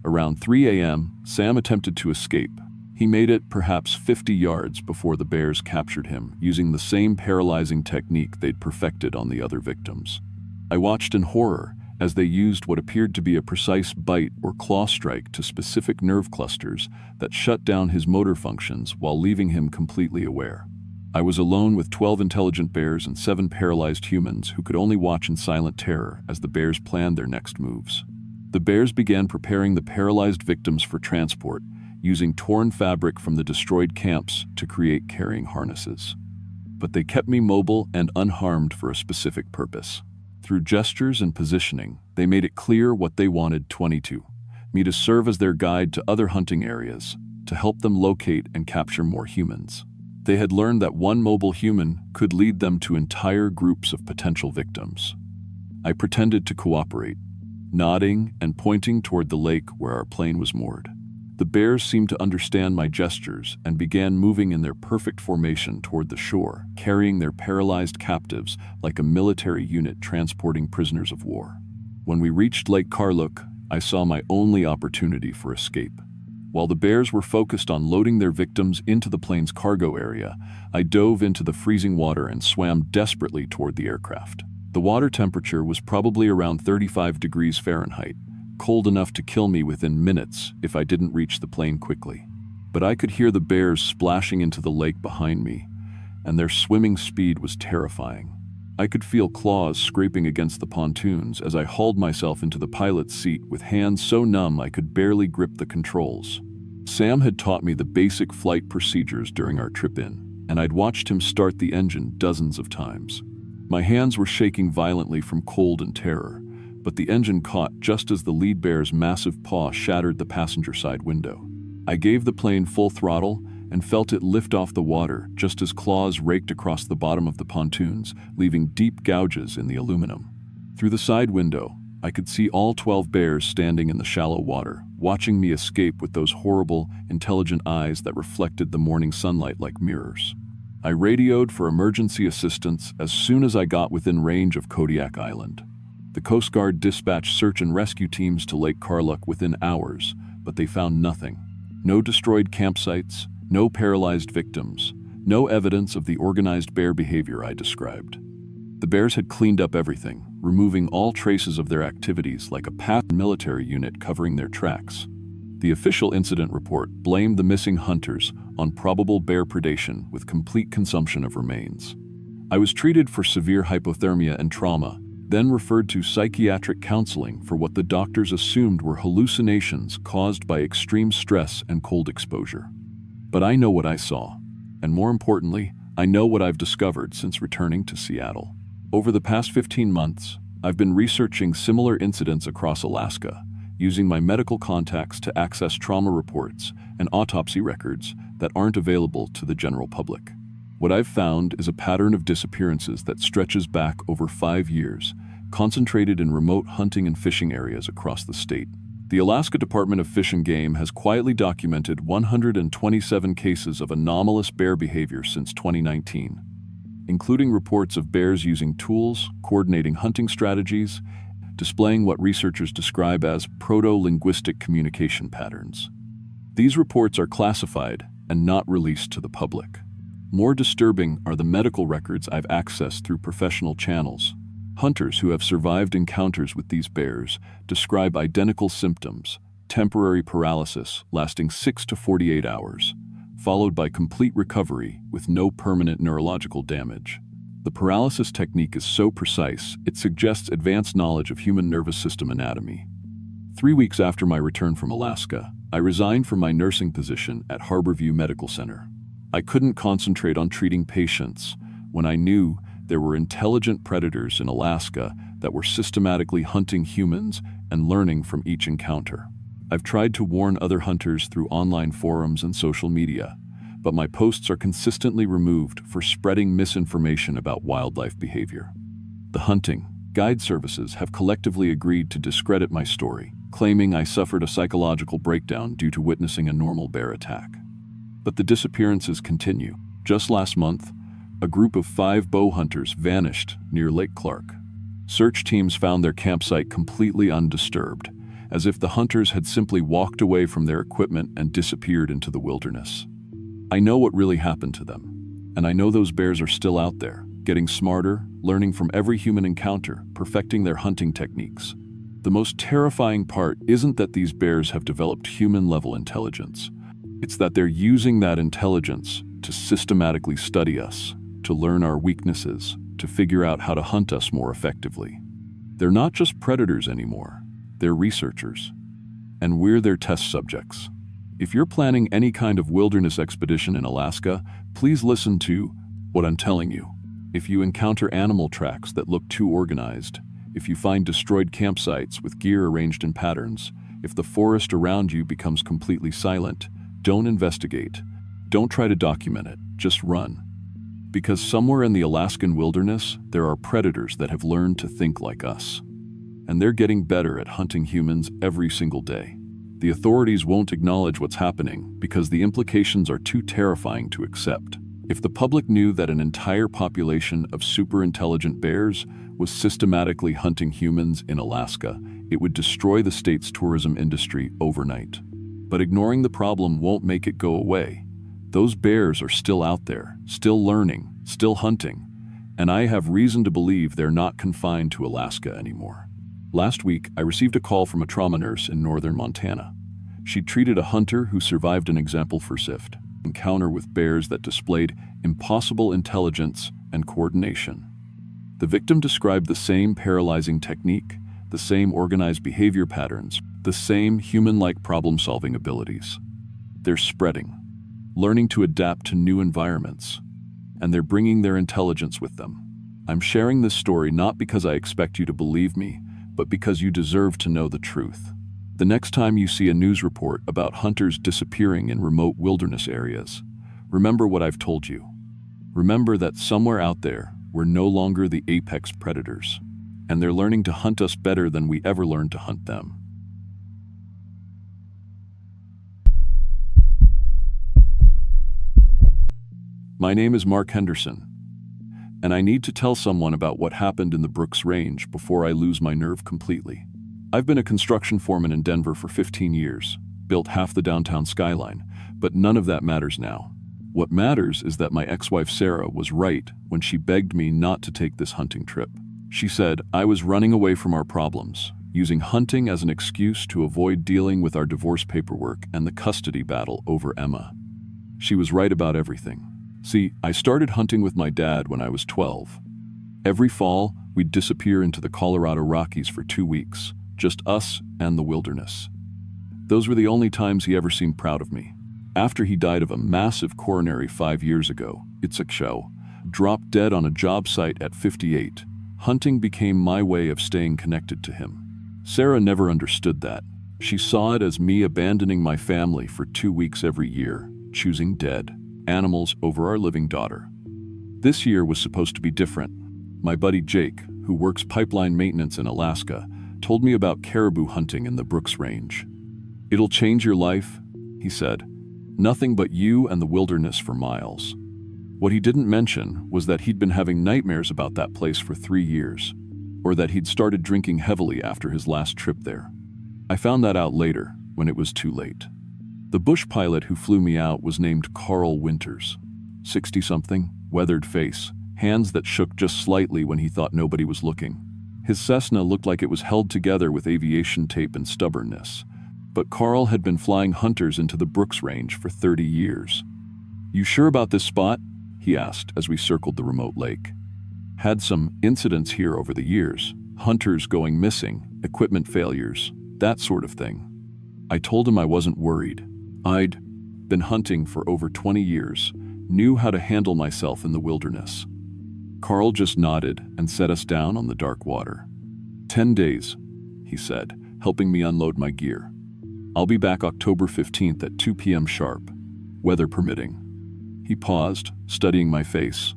Around 3 a.m., Sam attempted to escape. He made it perhaps 50 yards before the bears captured him, using the same paralyzing technique they'd perfected on the other victims. I watched in horror as they used what appeared to be a precise bite or claw strike to specific nerve clusters that shut down his motor functions while leaving him completely aware. I was alone with 12 intelligent bears and 7 paralyzed humans who could only watch in silent terror as the bears planned their next moves. The bears began preparing the paralyzed victims for transport, using torn fabric from the destroyed camps to create carrying harnesses. But they kept me mobile and unharmed for a specific purpose. Through gestures and positioning, they made it clear what they wanted me to serve as their guide to other hunting areas, to help them locate and capture more humans. They had learned that one mobile human could lead them to entire groups of potential victims. I pretended to cooperate, nodding and pointing toward the lake where our plane was moored. The bears seemed to understand my gestures and began moving in their perfect formation toward the shore, carrying their paralyzed captives like a military unit transporting prisoners of war. When we reached Lake Karluk, I saw my only opportunity for escape. While the bears were focused on loading their victims into the plane's cargo area, I dove into the freezing water and swam desperately toward the aircraft. The water temperature was probably around 35 degrees Fahrenheit, cold enough to kill me within minutes if I didn't reach the plane quickly. But I could hear the bears splashing into the lake behind me, and their swimming speed was terrifying. I could feel claws scraping against the pontoons as I hauled myself into the pilot's seat with hands so numb I could barely grip the controls. Sam had taught me the basic flight procedures during our trip in, and I'd watched him start the engine dozens of times. My hands were shaking violently from cold and terror, but the engine caught just as the lead bear's massive paw shattered the passenger side window. I gave the plane full throttle and felt it lift off the water just as claws raked across the bottom of the pontoons, leaving deep gouges in the aluminum. Through the side window, I could see all 12 bears standing in the shallow water, watching me escape with those horrible, intelligent eyes that reflected the morning sunlight like mirrors. I radioed for emergency assistance as soon as I got within range of Kodiak Island. The Coast Guard dispatched search and rescue teams to Lake Karluk within hours, but they found nothing. No destroyed campsites, no paralyzed victims, no evidence of the organized bear behavior I described. The bears had cleaned up everything, removing all traces of their activities like a patrol military unit covering their tracks. The official incident report blamed the missing hunters on probable bear predation with complete consumption of remains. I was treated for severe hypothermia and trauma, then referred to psychiatric counseling for what the doctors assumed were hallucinations caused by extreme stress and cold exposure. But I know what I saw, and more importantly, I know what I've discovered since returning to Seattle. Over the past 15 months, I've been researching similar incidents across Alaska, using my medical contacts to access trauma reports and autopsy records that aren't available to the general public. What I've found is a pattern of disappearances that stretches back over 5 years, concentrated in remote hunting and fishing areas across the state. The Alaska Department of Fish and Game has quietly documented 127 cases of anomalous bear behavior since 2019, including reports of bears using tools, coordinating hunting strategies, displaying what researchers describe as proto-linguistic communication patterns. These reports are classified and not released to the public. More disturbing are the medical records I've accessed through professional channels. Hunters who have survived encounters with these bears describe identical symptoms: temporary paralysis lasting 6 to 48 hours, followed by complete recovery with no permanent neurological damage. The paralysis technique is so precise, it suggests advanced knowledge of human nervous system anatomy. 3 weeks after my return from Alaska, I resigned from my nursing position at Harborview Medical Center. I couldn't concentrate on treating patients when I knew there were intelligent predators in Alaska that were systematically hunting humans and learning from each encounter. I've tried to warn other hunters through online forums and social media, but my posts are consistently removed for spreading misinformation about wildlife behavior. The hunting guide services have collectively agreed to discredit my story, claiming I suffered a psychological breakdown due to witnessing a normal bear attack. But the disappearances continue. Just last month, a group of 5 bow hunters vanished near Lake Clark. Search teams found their campsite completely undisturbed, as if the hunters had simply walked away from their equipment and disappeared into the wilderness. I know what really happened to them, and I know those bears are still out there, getting smarter, learning from every human encounter, perfecting their hunting techniques. The most terrifying part isn't that these bears have developed human-level intelligence. It's that they're using that intelligence to systematically study us, to learn our weaknesses, to figure out how to hunt us more effectively. They're not just predators anymore, they're researchers, and we're their test subjects. If you're planning any kind of wilderness expedition in Alaska, please listen to what I'm telling you. If you encounter animal tracks that look too organized, if you find destroyed campsites with gear arranged in patterns, if the forest around you becomes completely silent, don't investigate. Don't try to document it, just run. Because somewhere in the Alaskan wilderness, there are predators that have learned to think like us. And they're getting better at hunting humans every single day. The authorities won't acknowledge what's happening because the implications are too terrifying to accept. If the public knew that an entire population of super-intelligent bears was systematically hunting humans in Alaska, it would destroy the state's tourism industry overnight. But ignoring the problem won't make it go away. Those bears are still out there, still learning, still hunting, and I have reason to believe they're not confined to Alaska anymore. Last week, I received a call from a trauma nurse in northern Montana. She'd treated a hunter who survived an example for SIFT encounter with bears that displayed impossible intelligence and coordination. The victim described the same paralyzing technique, the same organized behavior patterns, the same human-like problem-solving abilities. They're spreading, learning to adapt to new environments, and they're bringing their intelligence with them. I'm sharing this story not because I expect you to believe me, but because you deserve to know the truth. The next time you see a news report about hunters disappearing in remote wilderness areas, remember what I've told you. Remember that somewhere out there, we're no longer the apex predators, and they're learning to hunt us better than we ever learned to hunt them. My name is Mark Henderson, and I need to tell someone about what happened in the Brooks Range before I lose my nerve completely. I've been a construction foreman in Denver for 15 years, built half the downtown skyline, but none of that matters now. What matters is that my ex-wife Sarah was right when she begged me not to take this hunting trip. She said I was running away from our problems, using hunting as an excuse to avoid dealing with our divorce paperwork and the custody battle over Emma. She was right about everything. See, I started hunting with my dad when I was 12. Every fall, we'd disappear into the Colorado Rockies for 2 weeks, just us and the wilderness. Those were the only times he ever seemed proud of me. After he died of a massive coronary 5 years ago, Itzhak dropped dead on a job site at 58, hunting became my way of staying connected to him. Sarah never understood that. She saw it as me abandoning my family for 2 weeks every year, choosing dead animals over our living daughter. This year was supposed to be different. My buddy Jake, who works pipeline maintenance in Alaska, told me about caribou hunting in the Brooks Range. "It'll change your life," he said. "Nothing but you and the wilderness for miles." What he didn't mention was that he'd been having nightmares about that place for 3 years, or that he'd started drinking heavily after his last trip there. I found that out later, when it was too late. The bush pilot who flew me out was named Carl Winters. 60-something, weathered face, hands that shook just slightly when he thought nobody was looking. His Cessna looked like it was held together with aviation tape and stubbornness. But Carl had been flying hunters into the Brooks Range for 30 years. "You sure about this spot?" he asked as we circled the remote lake. "Had some incidents here over the years, hunters going missing, equipment failures, that sort of thing." I told him I wasn't worried. I'd been hunting for over 20 years, knew how to handle myself in the wilderness. Carl just nodded and set us down on the dark water. 10 days, he said, helping me unload my gear. "I'll be back October 15th at 2 p.m. sharp, weather permitting." He paused, studying my face.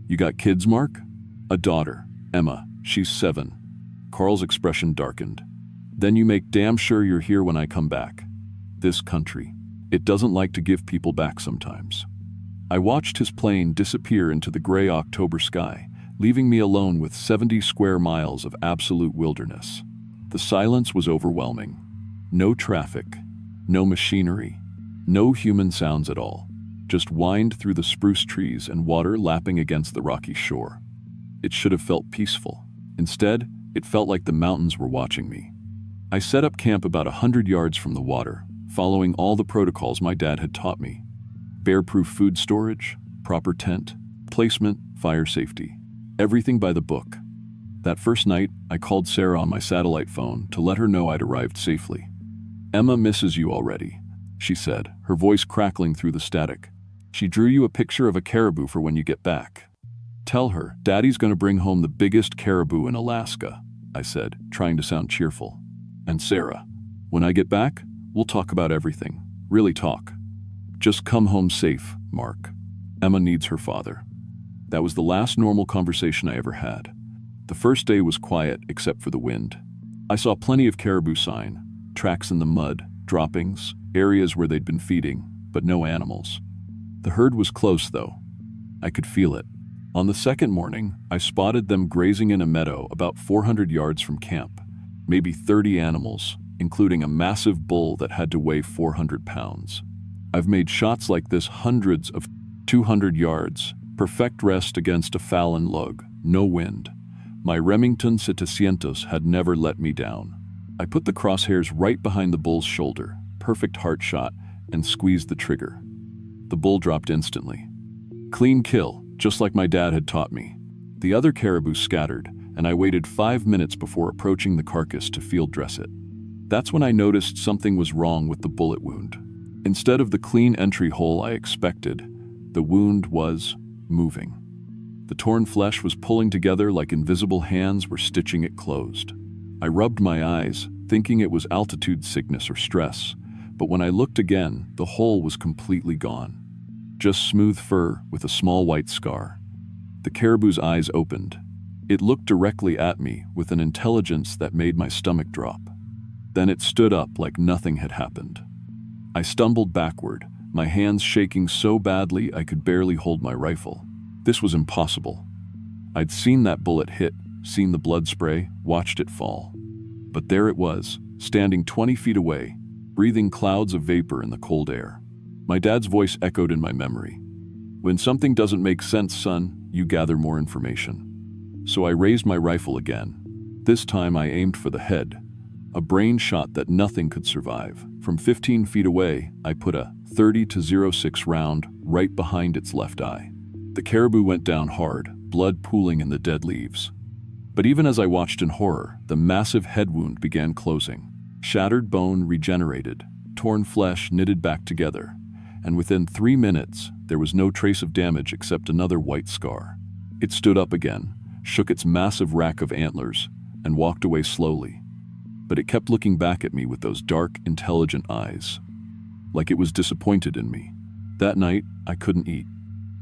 "You got kids, Mark?" "A daughter, Emma. She's 7. Carl's expression darkened. "Then you make damn sure you're here when I come back. This country, it doesn't like to give people back sometimes." I watched his plane disappear into the gray October sky, leaving me alone with 70 square miles of absolute wilderness. The silence was overwhelming. No traffic, no machinery, no human sounds at all. Just whined through the spruce trees and water lapping against the rocky shore. It should have felt peaceful. Instead, it felt like the mountains were watching me. I set up camp about 100 yards from the water, following all the protocols my dad had taught me. Bear-proof food storage, proper tent, placement, fire safety. Everything by the book. That first night, I called Sarah on my satellite phone to let her know I'd arrived safely. "Emma misses you already," she said, her voice crackling through the static. "She drew you a picture of a caribou for when you get back. Tell her, Daddy's going to bring home the biggest caribou in Alaska," I said, trying to sound cheerful. "And Sarah, when I get back, we'll talk about everything. Really talk. Just come home safe, Mark. Emma needs her father." That was the last normal conversation I ever had. The first day was quiet except for the wind. I saw plenty of caribou sign, tracks in the mud, droppings, areas where they'd been feeding, but no animals. The herd was close, though. I could feel it. On the second morning, I spotted them grazing in a meadow about 400 yards from camp. Maybe 30 animals, including a massive bull that had to weigh 400 pounds. I've made shots like this hundreds of 200 yards, perfect rest against a Fallon lug, no wind. My Remington 700 had never let me down. I put the crosshairs right behind the bull's shoulder, perfect heart shot, and squeezed the trigger. The bull dropped instantly. Clean kill, just like my dad had taught me. The other caribou scattered, and I waited 5 minutes before approaching the carcass to field dress it. That's when I noticed something was wrong with the bullet wound. Instead of the clean entry hole I expected, the wound was moving. The torn flesh was pulling together like invisible hands were stitching it closed. I rubbed my eyes, thinking it was altitude sickness or stress, but when I looked again, the hole was completely gone. Just smooth fur with a small white scar. The caribou's eyes opened. It looked directly at me with an intelligence that made my stomach drop. Then it stood up like nothing had happened. I stumbled backward, my hands shaking so badly I could barely hold my rifle. This was impossible. I'd seen that bullet hit, seen the blood spray, watched it fall. But there it was, standing 20 feet away, breathing clouds of vapor in the cold air. My dad's voice echoed in my memory. When something doesn't make sense, son, you gather more information. So I raised my rifle again. This time I aimed for the head. A brain shot that nothing could survive. From 15 feet away, I put a .30-06 round right behind its left eye. The caribou went down hard, blood pooling in the dead leaves. But even as I watched in horror, the massive head wound began closing. Shattered bone regenerated, torn flesh knitted back together, and within 3 minutes, there was no trace of damage except another white scar. It stood up again, shook its massive rack of antlers, and walked away slowly. But it kept looking back at me with those dark, intelligent eyes, like it was disappointed in me. That night, I couldn't eat,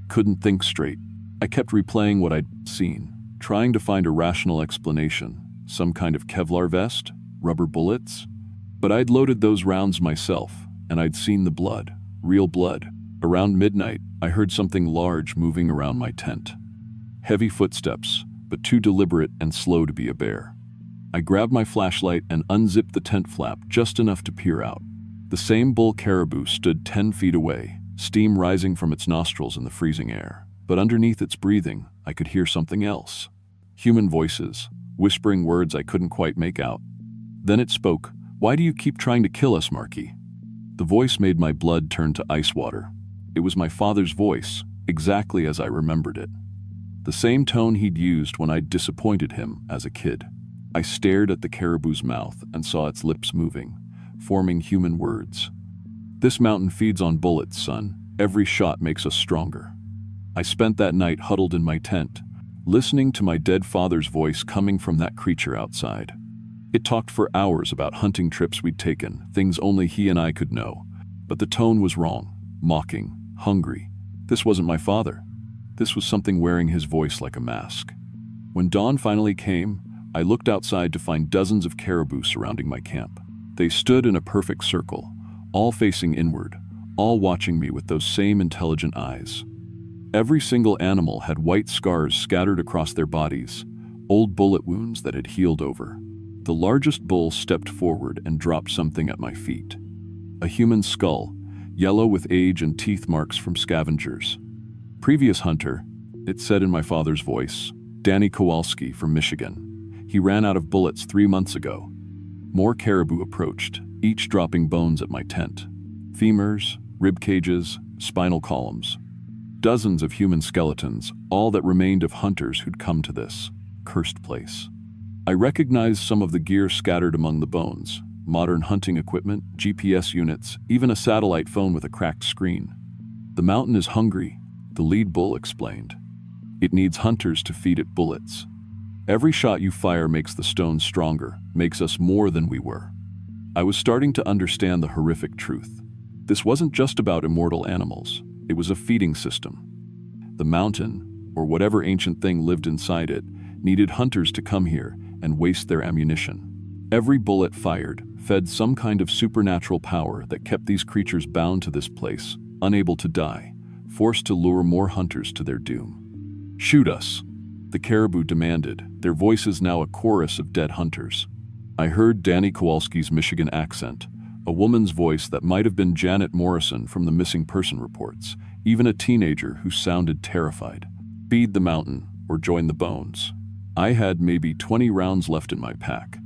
couldn't think straight. I kept replaying what I'd seen, trying to find a rational explanation, some kind of Kevlar vest, rubber bullets. But I'd loaded those rounds myself, and I'd seen the blood, real blood. Around midnight, I heard something large moving around my tent. Heavy footsteps, but too deliberate and slow to be a bear. I grabbed my flashlight and unzipped the tent flap just enough to peer out. The same bull caribou stood 10 feet away, steam rising from its nostrils in the freezing air. But underneath its breathing, I could hear something else. Human voices, whispering words I couldn't quite make out. Then it spoke. "Why do you keep trying to kill us, Marky?" The voice made my blood turn to ice water. It was my father's voice, exactly as I remembered it. The same tone he'd used when I'd disappointed him as a kid. I stared at the caribou's mouth and saw its lips moving, forming human words. "This mountain feeds on bullets, son. Every shot makes us stronger." I spent that night huddled in my tent, listening to my dead father's voice coming from that creature outside. It talked for hours about hunting trips we'd taken, things only he and I could know. But the tone was wrong, mocking, hungry. This wasn't my father. This was something wearing his voice like a mask. When dawn finally came, I looked outside to find dozens of caribou surrounding my camp. They stood in a perfect circle, all facing inward, all watching me with those same intelligent eyes. Every single animal had white scars scattered across their bodies, old bullet wounds that had healed over. The largest bull stepped forward and dropped something at my feet. A human skull, yellow with age and teeth marks from scavengers. Previous hunter, it said in my father's voice, Danny Kowalski from Michigan. He ran out of bullets 3 months ago. More caribou approached, each dropping bones at my tent. Femurs, rib cages, spinal columns. Dozens of human skeletons, all that remained of hunters who'd come to this cursed place. I recognized some of the gear scattered among the bones. Modern hunting equipment, GPS units, even a satellite phone with a cracked screen. "The mountain is hungry," the lead bull explained. "It needs hunters to feed it bullets. Every shot you fire makes the stones stronger, makes us more than we were." I was starting to understand the horrific truth. This wasn't just about immortal animals. It was a feeding system. The mountain, or whatever ancient thing lived inside it, needed hunters to come here and waste their ammunition. Every bullet fired fed some kind of supernatural power that kept these creatures bound to this place, unable to die, forced to lure more hunters to their doom. "Shoot us," the caribou demanded, their voices now a chorus of dead hunters. I heard Danny Kowalski's Michigan accent, a woman's voice that might have been Janet Morrison from the missing person reports, even a teenager who sounded terrified. "Feed the mountain or join the bones." I had maybe 20 rounds left in my pack.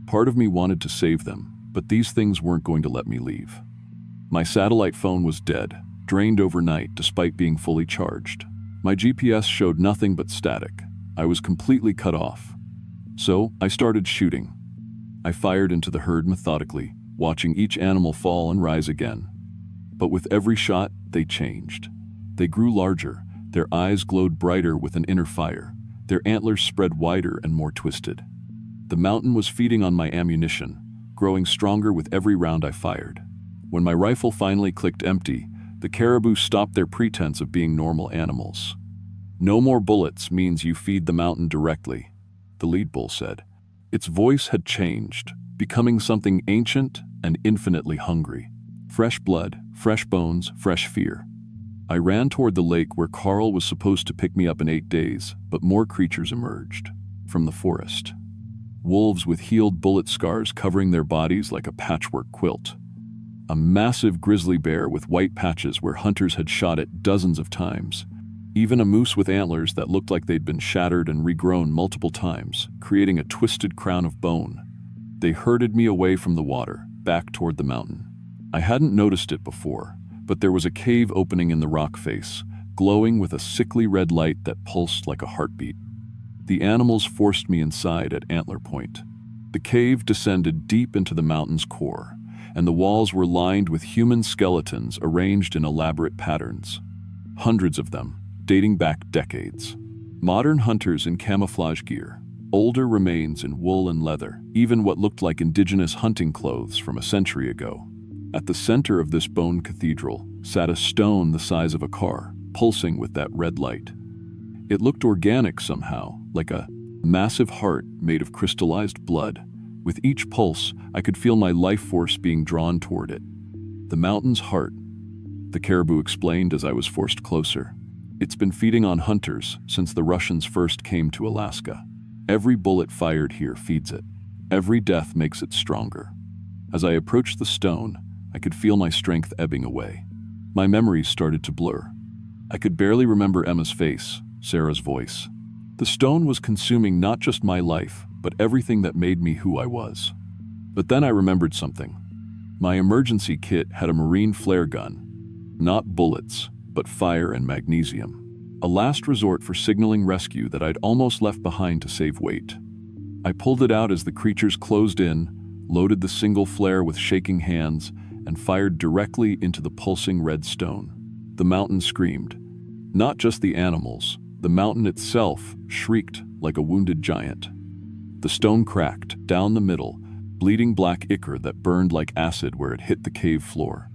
Part of me wanted to save them, but these things weren't going to let me leave. My satellite phone was dead, drained overnight despite being fully charged. My GPS showed nothing but static. I was completely cut off. So I started shooting. I fired into the herd methodically, watching each animal fall and rise again. But with every shot, they changed. They grew larger, their eyes glowed brighter with an inner fire, their antlers spread wider and more twisted. The mountain was feeding on my ammunition, growing stronger with every round I fired. When my rifle finally clicked empty, the caribou stopped their pretense of being normal animals. "No more bullets means you feed the mountain directly," the lead bull said. Its voice had changed, becoming something ancient and infinitely hungry. Fresh blood, fresh bones, fresh fear. I ran toward the lake where Carl was supposed to pick me up in 8 days, but more creatures emerged from the forest. Wolves with healed bullet scars covering their bodies like a patchwork quilt. A massive grizzly bear with white patches where hunters had shot it dozens of times. Even a moose with antlers that looked like they'd been shattered and regrown multiple times, creating a twisted crown of bone. They herded me away from the water, back toward the mountain. I hadn't noticed it before, but there was a cave opening in the rock face, glowing with a sickly red light that pulsed like a heartbeat. The animals forced me inside at antler point. The cave descended deep into the mountain's core, and the walls were lined with human skeletons arranged in elaborate patterns. Hundreds of them, dating back decades. Modern hunters in camouflage gear, older remains in wool and leather, even what looked like indigenous hunting clothes from a century ago. At the center of this bone cathedral sat a stone the size of a car, pulsing with that red light. It looked organic somehow, like a massive heart made of crystallized blood. With each pulse, I could feel my life force being drawn toward it. "The mountain's heart," the caribou explained as I was forced closer. "It's been feeding on hunters since the Russians first came to Alaska. Every bullet fired here feeds it. Every death makes it stronger." As I approached the stone, I could feel my strength ebbing away. My memories started to blur. I could barely remember Emma's face, Sarah's voice. The stone was consuming not just my life, but everything that made me who I was. But then I remembered something. My emergency kit had a marine flare gun. Not bullets, but fire and magnesium. A last resort for signaling rescue that I'd almost left behind to save weight. I pulled it out as the creatures closed in, loaded the single flare with shaking hands, and fired directly into the pulsing red stone. The mountain screamed. Not just the animals, the mountain itself shrieked like a wounded giant. The stone cracked down the middle, bleeding black ichor that burned like acid where it hit the cave floor.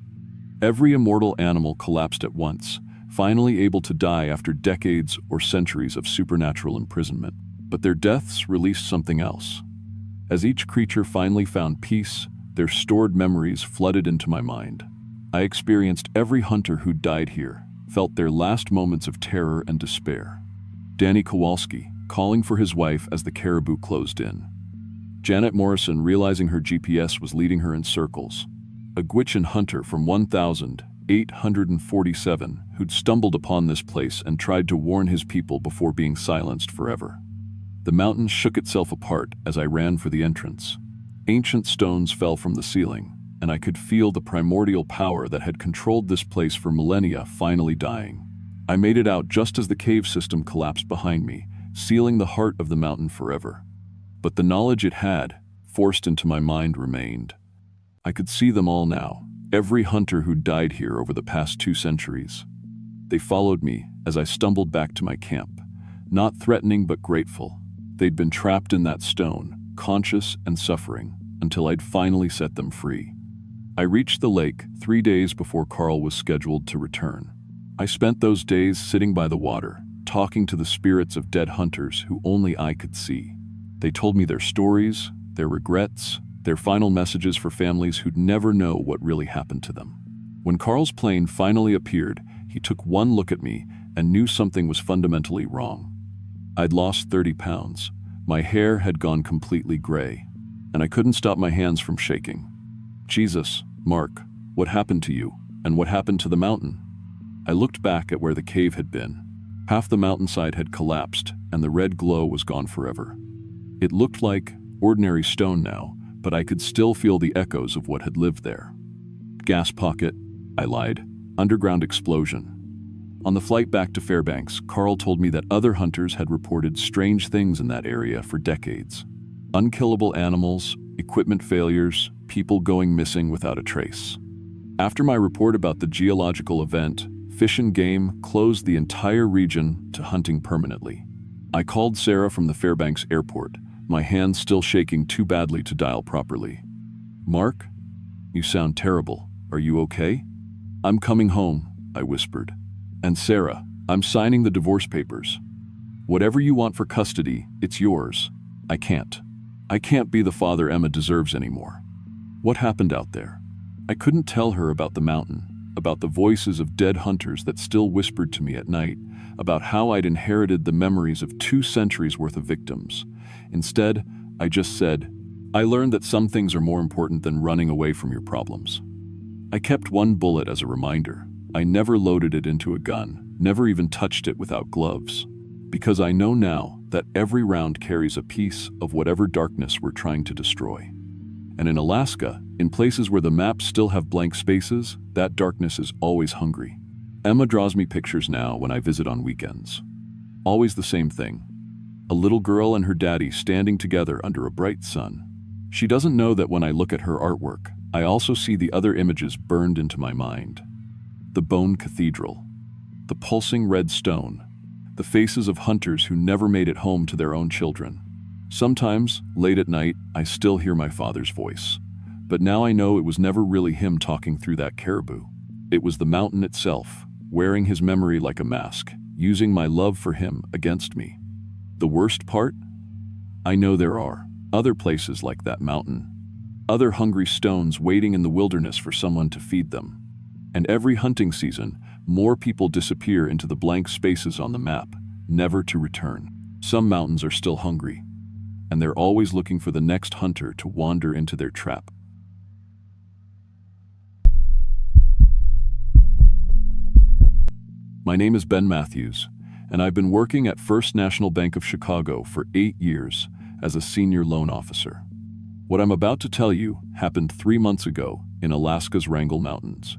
Every immortal animal collapsed at once, finally able to die after decades or centuries of supernatural imprisonment. But their deaths released something else. As each creature finally found peace, their stored memories flooded into my mind. I experienced every hunter who died here, felt their last moments of terror and despair. Danny Kowalski, calling for his wife as the caribou closed in. Janet Morrison realizing her GPS was leading her in circles. A Gwich'in hunter from 1847 who'd stumbled upon this place and tried to warn his people before being silenced forever. The mountain shook itself apart as I ran for the entrance. Ancient stones fell from the ceiling, and I could feel the primordial power that had controlled this place for millennia finally dying. I made it out just as the cave system collapsed behind me, sealing the heart of the mountain forever. But the knowledge it had, forced into my mind, remained. I could see them all now, every hunter who died here over the past 2 centuries. They followed me as I stumbled back to my camp, not threatening but grateful. They'd been trapped in that stone, conscious and suffering, until I'd finally set them free. I reached the lake 3 days before Carl was scheduled to return. I spent those days sitting by the water, talking to the spirits of dead hunters who only I could see. They told me their stories, their regrets, their final messages for families who'd never know what really happened to them. When Carl's plane finally appeared, he took one look at me and knew something was fundamentally wrong. I'd lost 30 pounds. My hair had gone completely gray, and I couldn't stop my hands from shaking. Jesus, Mark, what happened to you? And what happened to the mountain? I looked back at where the cave had been. Half the mountainside had collapsed, and the red glow was gone forever. It looked like ordinary stone now, but I could still feel the echoes of what had lived there. Gas pocket, I lied. Underground explosion. On the flight back to Fairbanks, Carl told me that other hunters had reported strange things in that area for decades. Unkillable animals, equipment failures, people going missing without a trace. After my report about the geological event, Fish and Game closed the entire region to hunting permanently. I called Sarah from the Fairbanks airport, my hands still shaking too badly to dial properly. Mark, you sound terrible. Are you okay? I'm coming home, I whispered. And Sarah, I'm signing the divorce papers. Whatever you want for custody, it's yours. I can't be the father Emma deserves anymore. What happened out there? I couldn't tell her about the mountain, about the voices of dead hunters that still whispered to me at night, about how I'd inherited the memories of 2 centuries worth of victims. Instead, I just said, I learned that some things are more important than running away from your problems. I kept one bullet as a reminder. I never loaded it into a gun, never even touched it without gloves. Because I know now that every round carries a piece of whatever darkness we're trying to destroy. And in Alaska, in places where the maps still have blank spaces, that darkness is always hungry. Emma draws me pictures now when I visit on weekends. Always the same thing. A little girl and her daddy standing together under a bright sun. She doesn't know that when I look at her artwork, I also see the other images burned into my mind. The bone cathedral, the pulsing red stone, the faces of hunters who never made it home to their own children. Sometimes, late at night, I still hear my father's voice. But now I know it was never really him talking through that caribou. It was the mountain itself, wearing his memory like a mask, using my love for him against me. The worst part? I know there are other places like that mountain. Other hungry stones waiting in the wilderness for someone to feed them. And every hunting season, more people disappear into the blank spaces on the map, never to return. Some mountains are still hungry, and they're always looking for the next hunter to wander into their trap. My name is Ben Matthews, and I've been working at First National Bank of Chicago for 8 years as a senior loan officer. What I'm about to tell you happened 3 months ago in Alaska's Wrangell Mountains.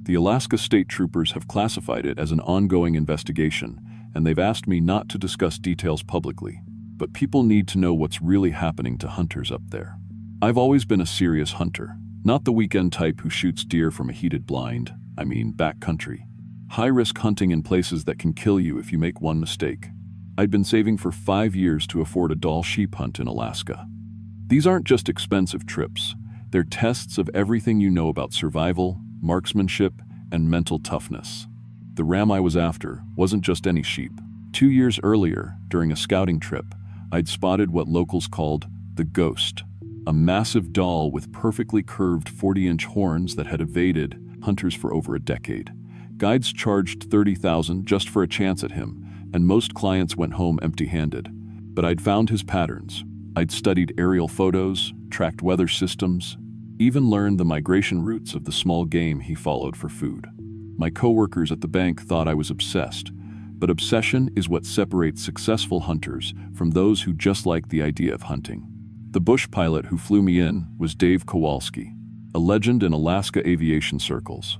The Alaska State Troopers have classified it as an ongoing investigation, and they've asked me not to discuss details publicly. But people need to know what's really happening to hunters up there. I've always been a serious hunter, not the weekend type who shoots deer from a heated blind, backcountry. High-risk hunting in places that can kill you if you make one mistake. I'd been saving for 5 years to afford a Dall sheep hunt in Alaska. These aren't just expensive trips. They're tests of everything you know about survival, marksmanship, and mental toughness. The ram I was after wasn't just any sheep. 2 years earlier, during a scouting trip, I'd spotted what locals called the ghost, a massive Dall with perfectly curved 40-inch horns that had evaded hunters for over a decade. Guides charged $30,000 just for a chance at him, and most clients went home empty-handed. But I'd found his patterns. I'd studied aerial photos, tracked weather systems, even learned the migration routes of the small game he followed for food. My coworkers at the bank thought I was obsessed, but obsession is what separates successful hunters from those who just like the idea of hunting. The bush pilot who flew me in was Dave Kowalski, a legend in Alaska aviation circles.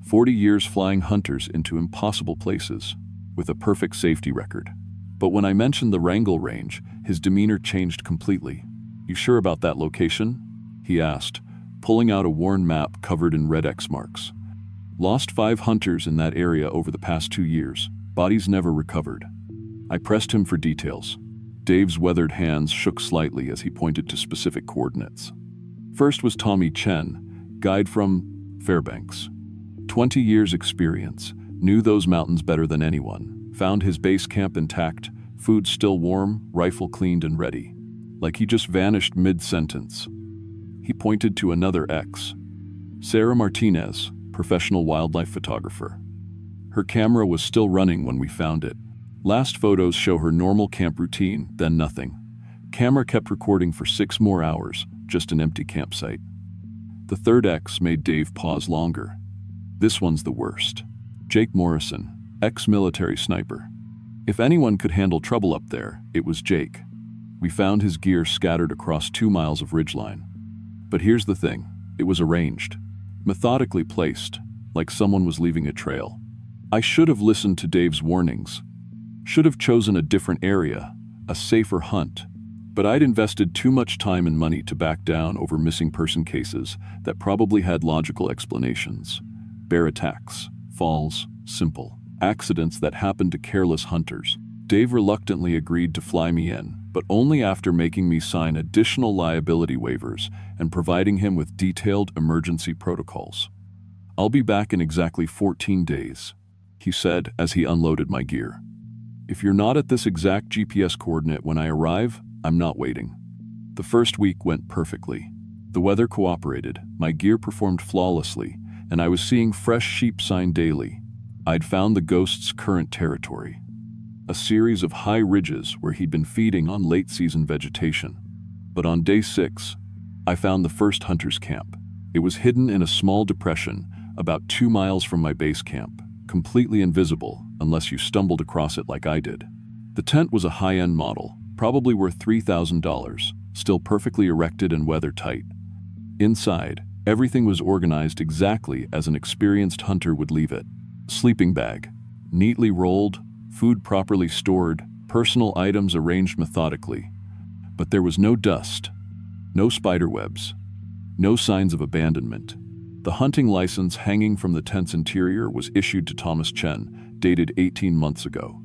40 years flying hunters into impossible places, with a perfect safety record. But when I mentioned the Wrangell Range, his demeanor changed completely. "You sure about that location?" he asked, pulling out a worn map covered in red X marks. "Lost 5 hunters in that area over the past 2 years. Bodies never recovered." I pressed him for details. Dave's weathered hands shook slightly as he pointed to specific coordinates. First was Tommy Chen, guide from Fairbanks. 20 years experience, knew those mountains better than anyone, found his base camp intact, food still warm, rifle cleaned and ready. like he just vanished mid-sentence. He pointed to another X. Sarah Martinez, professional wildlife photographer. Her camera was still running when we found it. Last photos show her normal camp routine, then nothing. Camera kept recording for 6 more hours, just an empty campsite. The third X made Dave pause longer. This one's the worst. Jake Morrison, ex-military sniper. If anyone could handle trouble up there, it was Jake. We found his gear scattered across 2 miles of ridgeline. But here's the thing, it was arranged, methodically placed, like someone was leaving a trail. I should have listened to Dave's warnings, should have chosen a different area, a safer hunt, but I'd invested too much time and money to back down over missing person cases that probably had logical explanations. Bear attacks, falls, simple accidents that happened to careless hunters. Dave reluctantly agreed to fly me in, but only after making me sign additional liability waivers and providing him with detailed emergency protocols. "I'll be back in exactly 14 days, he said as he unloaded my gear. "If you're not at this exact GPS coordinate when I arrive, I'm not waiting." The first week went perfectly. The weather cooperated, my gear performed flawlessly, and I was seeing fresh sheep sign daily. I'd found the ghost's current territory, a series of high ridges where he'd been feeding on late-season vegetation. But on day 6, I found the first hunter's camp. It was hidden in a small depression about 2 miles from my base camp, completely invisible unless you stumbled across it like I did. The tent was a high-end model, probably worth $3,000, still perfectly erected and weather-tight. Inside, everything was organized exactly as an experienced hunter would leave it. Sleeping bag, neatly rolled, food properly stored, personal items arranged methodically. But there was no dust, no spider webs, no signs of abandonment. The hunting license hanging from the tent's interior was issued to Thomas Chen, dated 18 months ago.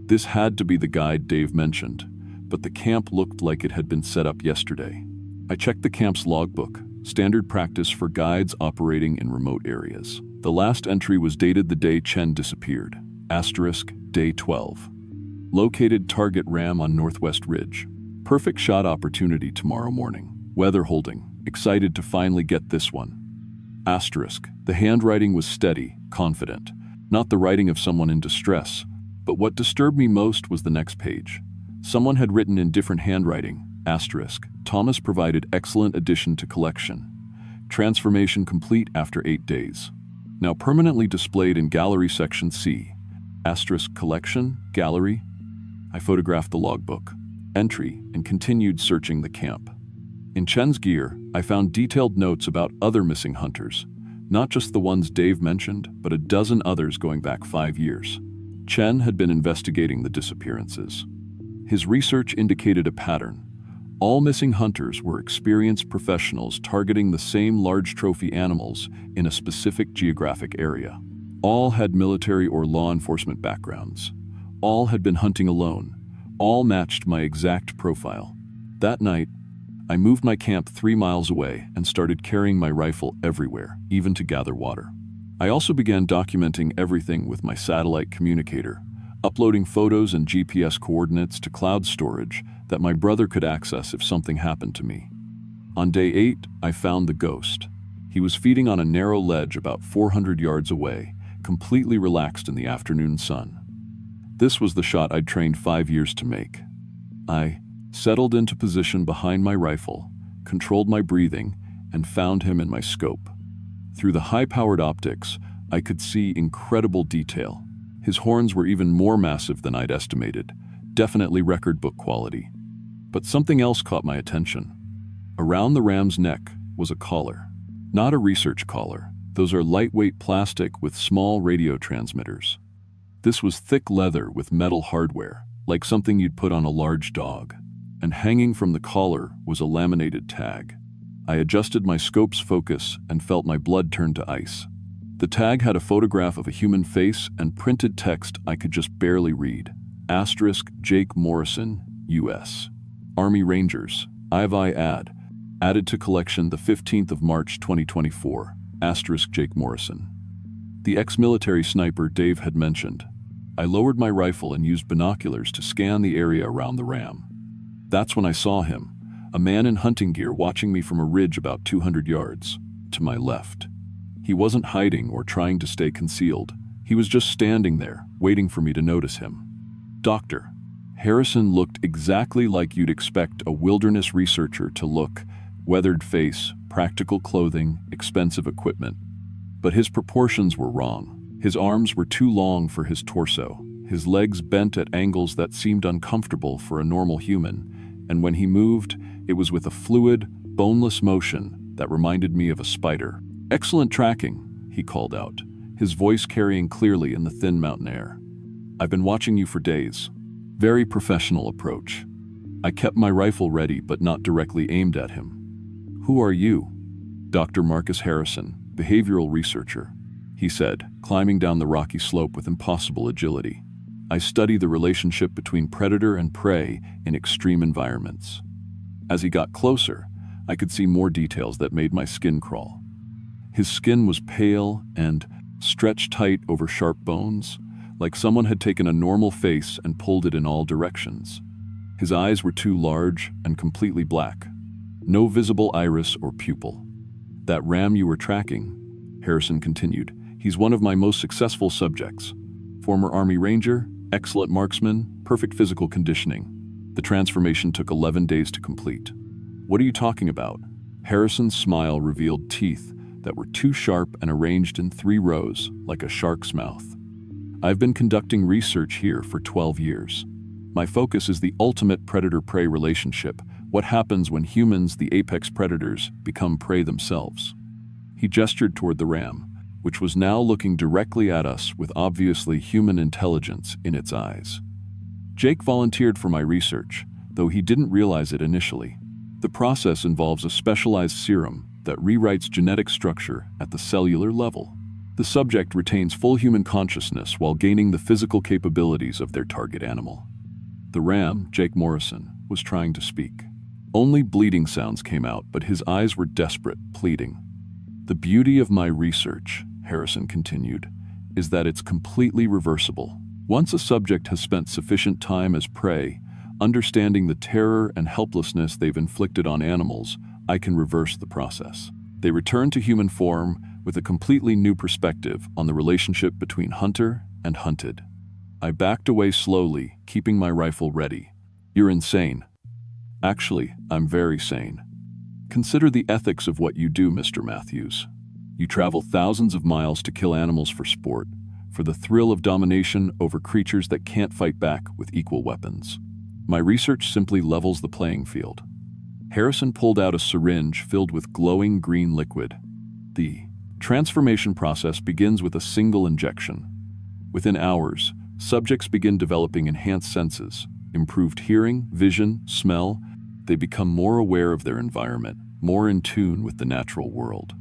This had to be the guide Dave mentioned, but the camp looked like it had been set up yesterday. I checked the camp's logbook, standard practice for guides operating in remote areas. The last entry was dated the day Chen disappeared, *day 12. Located target ram on Northwest Ridge. Perfect shot opportunity tomorrow morning. Weather holding, excited to finally get this one. The handwriting was steady, confident, not the writing of someone in distress, but what disturbed me most was the next page. Someone had written in different handwriting, Thomas provided excellent addition to collection. Transformation complete after 8 days. Now permanently displayed in Gallery Section C. Collection, Gallery. I photographed the logbook, entry, and continued searching the camp. In Chen's gear, I found detailed notes about other missing hunters, not just the ones Dave mentioned, but a dozen others going back 5 years. Chen had been investigating the disappearances. His research indicated a pattern. All missing hunters were experienced professionals targeting the same large trophy animals in a specific geographic area. All had military or law enforcement backgrounds. All had been hunting alone. All matched my exact profile. That night, I moved my camp 3 miles away and started carrying my rifle everywhere, even to gather water. I also began documenting everything with my satellite communicator, uploading photos and GPS coordinates to cloud storage that my brother could access if something happened to me. On day 8, I found the ghost. He was feeding on a narrow ledge about 400 yards away, completely relaxed in the afternoon sun. This was the shot I'd trained 5 years to make. I settled into position behind my rifle, controlled my breathing, and found him in my scope. Through the high-powered optics, I could see incredible detail. His horns were even more massive than I'd estimated, definitely record book quality. But something else caught my attention. Around the ram's neck was a collar. Not a research collar. Those are lightweight plastic with small radio transmitters. This was thick leather with metal hardware, like something you'd put on a large dog. And hanging from the collar was a laminated tag. I adjusted my scope's focus and felt my blood turn to ice. The tag had a photograph of a human face and printed text I could just barely read. Jake Morrison, U.S. Army Rangers, IV added to collection the 15th of March 2024, Jake Morrison. The ex-military sniper Dave had mentioned. I lowered my rifle and used binoculars to scan the area around the ram. That's when I saw him, a man in hunting gear watching me from a ridge about 200 yards to my left. He wasn't hiding or trying to stay concealed. He was just standing there, waiting for me to notice him. Doctor. Harrison looked exactly like you'd expect a wilderness researcher to look: weathered face, practical clothing, expensive equipment. But his proportions were wrong. His arms were too long for his torso, his legs bent at angles that seemed uncomfortable for a normal human, and when he moved, it was with a fluid, boneless motion that reminded me of a spider. "Excellent tracking," he called out, his voice carrying clearly in the thin mountain air. "I've been watching you for days." Very professional approach. I kept my rifle ready but not directly aimed at him. "Who are you?" "Dr. Marcus Harrison, behavioral researcher," he said, climbing down the rocky slope with impossible agility. "I study the relationship between predator and prey in extreme environments." As he got closer, I could see more details that made my skin crawl. His skin was pale and stretched tight over sharp bones, like someone had taken a normal face and pulled it in all directions. His eyes were too large and completely black. No visible iris or pupil. "That ram you were tracking," Harrison continued, "he's one of my most successful subjects. Former Army Ranger, excellent marksman, perfect physical conditioning. The transformation took 11 days to complete." "What are you talking about?" Harrison's smile revealed teeth that were too sharp and arranged in 3 rows, like a shark's mouth. "I've been conducting research here for 12 years. My focus is the ultimate predator-prey relationship, what happens when humans, the apex predators, become prey themselves." He gestured toward the ram, which was now looking directly at us with obviously human intelligence in its eyes. "Jake volunteered for my research, though he didn't realize it initially. The process involves a specialized serum that rewrites genetic structure at the cellular level. The subject retains full human consciousness while gaining the physical capabilities of their target animal." The ram, Jake Morrison, was trying to speak. Only bleeding sounds came out, but his eyes were desperate, pleading. "The beauty of my research," Harrison continued, "is that it's completely reversible. Once a subject has spent sufficient time as prey, understanding the terror and helplessness they've inflicted on animals, I can reverse the process. They return to human form with a completely new perspective on the relationship between hunter and hunted." I backed away slowly, keeping my rifle ready. "You're insane." "Actually, I'm very sane. Consider the ethics of what you do, Mr. Matthews. You travel thousands of miles to kill animals for sport, for the thrill of domination over creatures that can't fight back with equal weapons. My research simply levels the playing field." Harrison pulled out a syringe filled with glowing green liquid. "The transformation process begins with a single injection. Within hours, subjects begin developing enhanced senses, improved hearing, vision, smell. They become more aware of their environment, more in tune with the natural world.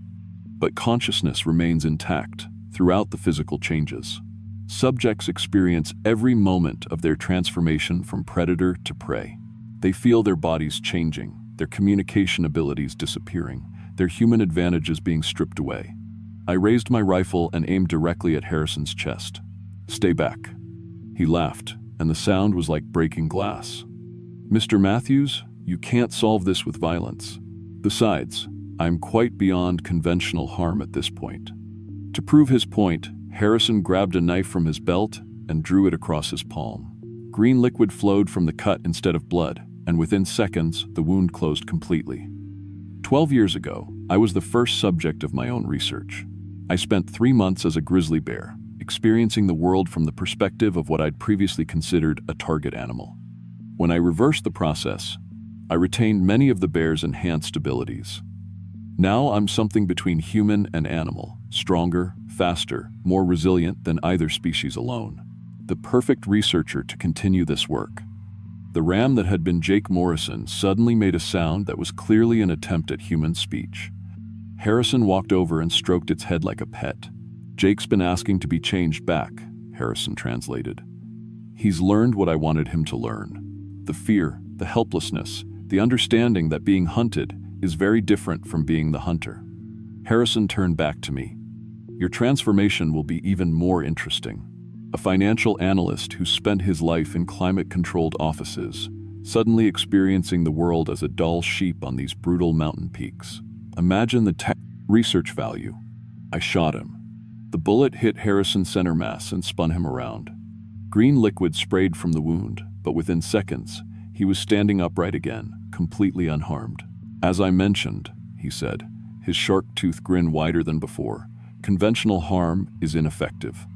But consciousness remains intact throughout the physical changes. Subjects experience every moment of their transformation from predator to prey. They feel their bodies changing, their communication abilities disappearing, their human advantages being stripped away." I raised my rifle and aimed directly at Harrison's chest. "Stay back." He laughed, and the sound was like breaking glass. "Mr. Matthews, you can't solve this with violence. Besides, I'm quite beyond conventional harm at this point." To prove his point, Harrison grabbed a knife from his belt and drew it across his palm. Green liquid flowed from the cut instead of blood, and within seconds, the wound closed completely. 12 years ago, I was the first subject of my own research. I spent 3 months as a grizzly bear, experiencing the world from the perspective of what I'd previously considered a target animal. When I reversed the process, I retained many of the bear's enhanced abilities. Now I'm something between human and animal, stronger, faster, more resilient than either species alone. The perfect researcher to continue this work. The ram that had been Jake Morrison suddenly made a sound that was clearly an attempt at human speech. Harrison walked over and stroked its head like a pet. "Jake's been asking to be changed back," Harrison translated. "He's learned what I wanted him to learn. The fear, the helplessness, the understanding that being hunted is very different from being the hunter." Harrison turned back to me. "Your transformation will be even more interesting. A financial analyst who spent his life in climate-controlled offices suddenly experiencing the world as a dull sheep on these brutal mountain peaks. Imagine the research value. I shot him. The bullet hit Harrison's center mass and spun him around. Green liquid sprayed from the wound, but within seconds, he was standing upright again, completely unharmed. "As I mentioned," he said, his shark tooth grin wider than before, "conventional harm is ineffective."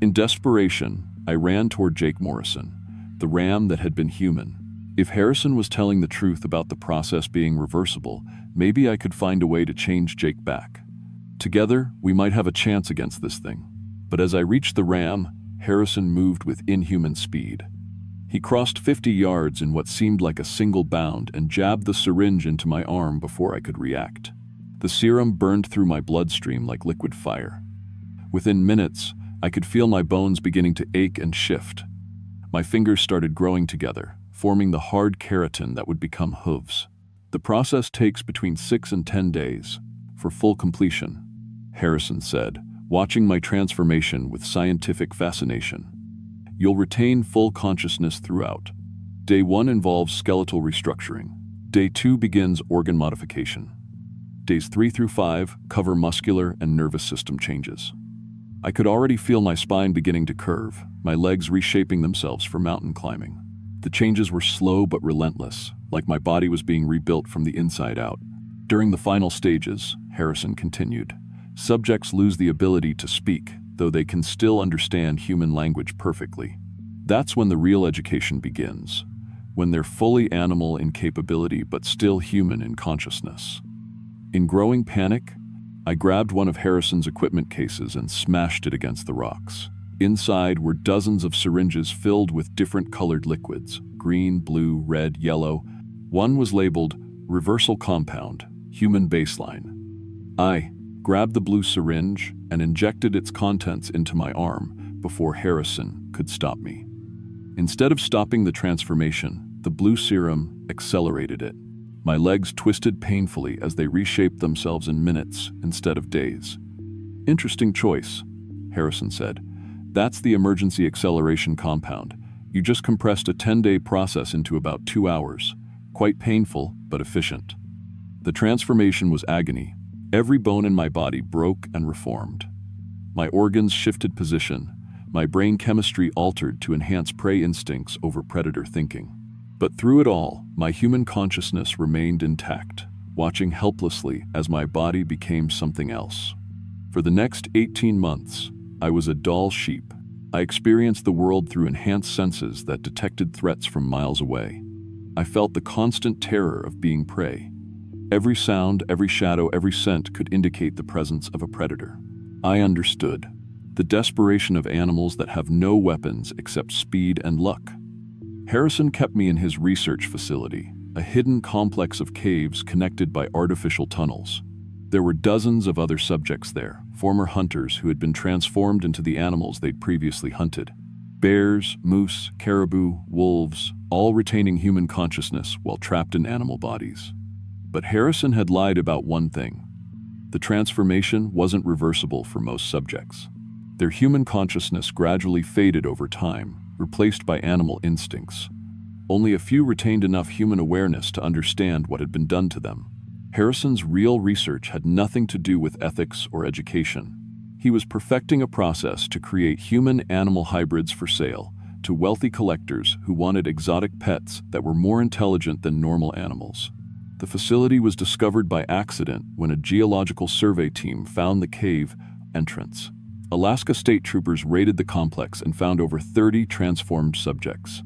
In desperation, I ran toward Jake Morrison, the ram that had been human. If Harrison was telling the truth about the process being reversible, maybe I could find a way to change Jake back. Together, we might have a chance against this thing. But as I reached the ram, Harrison moved with inhuman speed. He crossed 50 yards in what seemed like a single bound and jabbed the syringe into my arm before I could react. The serum burned through my bloodstream like liquid fire. Within minutes, I could feel my bones beginning to ache and shift. My fingers started growing together, forming the hard keratin that would become hooves. The process takes between 6 and 10 days for full completion, Harrison said, watching my transformation with scientific fascination. You'll retain full consciousness throughout. Day 1 involves skeletal restructuring. Day 2 begins organ modification. Days 3 through 5 cover muscular and nervous system changes. I could already feel my spine beginning to curve, my legs reshaping themselves for mountain climbing. The changes were slow but relentless, like my body was being rebuilt from the inside out. During the final stages, Harrison continued, subjects lose the ability to speak, though they can still understand human language perfectly. That's when the real education begins, when they're fully animal in capability but still human in consciousness. In growing panic, I grabbed one of Harrison's equipment cases and smashed it against the rocks. Inside were dozens of syringes filled with different colored liquids, green, blue, red, yellow. One was labeled reversal compound, human baseline. I grabbed the blue syringe and injected its contents into my arm before Harrison could stop me. Instead of stopping the transformation, the blue serum accelerated it. My legs twisted painfully as they reshaped themselves in minutes instead of days. Interesting choice, Harrison said. That's the emergency acceleration compound. You just compressed a 10-day process into about 2 hours. Quite painful, but efficient. The transformation was agony. Every bone in my body broke and reformed. My organs shifted position. My brain chemistry altered to enhance prey instincts over predator thinking. But through it all, my human consciousness remained intact, watching helplessly as my body became something else. For the next 18 months, I was a dull sheep. I experienced the world through enhanced senses that detected threats from miles away. I felt the constant terror of being prey. Every sound, every shadow, every scent could indicate the presence of a predator. I understood the desperation of animals that have no weapons except speed and luck. Harrison kept me in his research facility, a hidden complex of caves connected by artificial tunnels. There were dozens of other subjects there, former hunters who had been transformed into the animals they'd previously hunted. Bears, moose, caribou, wolves, all retaining human consciousness while trapped in animal bodies. But Harrison had lied about one thing. The transformation wasn't reversible for most subjects. Their human consciousness gradually faded over time, replaced by animal instincts. Only a few retained enough human awareness to understand what had been done to them. Harrison's real research had nothing to do with ethics or education. He was perfecting a process to create human-animal hybrids for sale to wealthy collectors who wanted exotic pets that were more intelligent than normal animals. The facility was discovered by accident when a geological survey team found the cave entrance. Alaska state troopers raided the complex and found over 30 transformed subjects.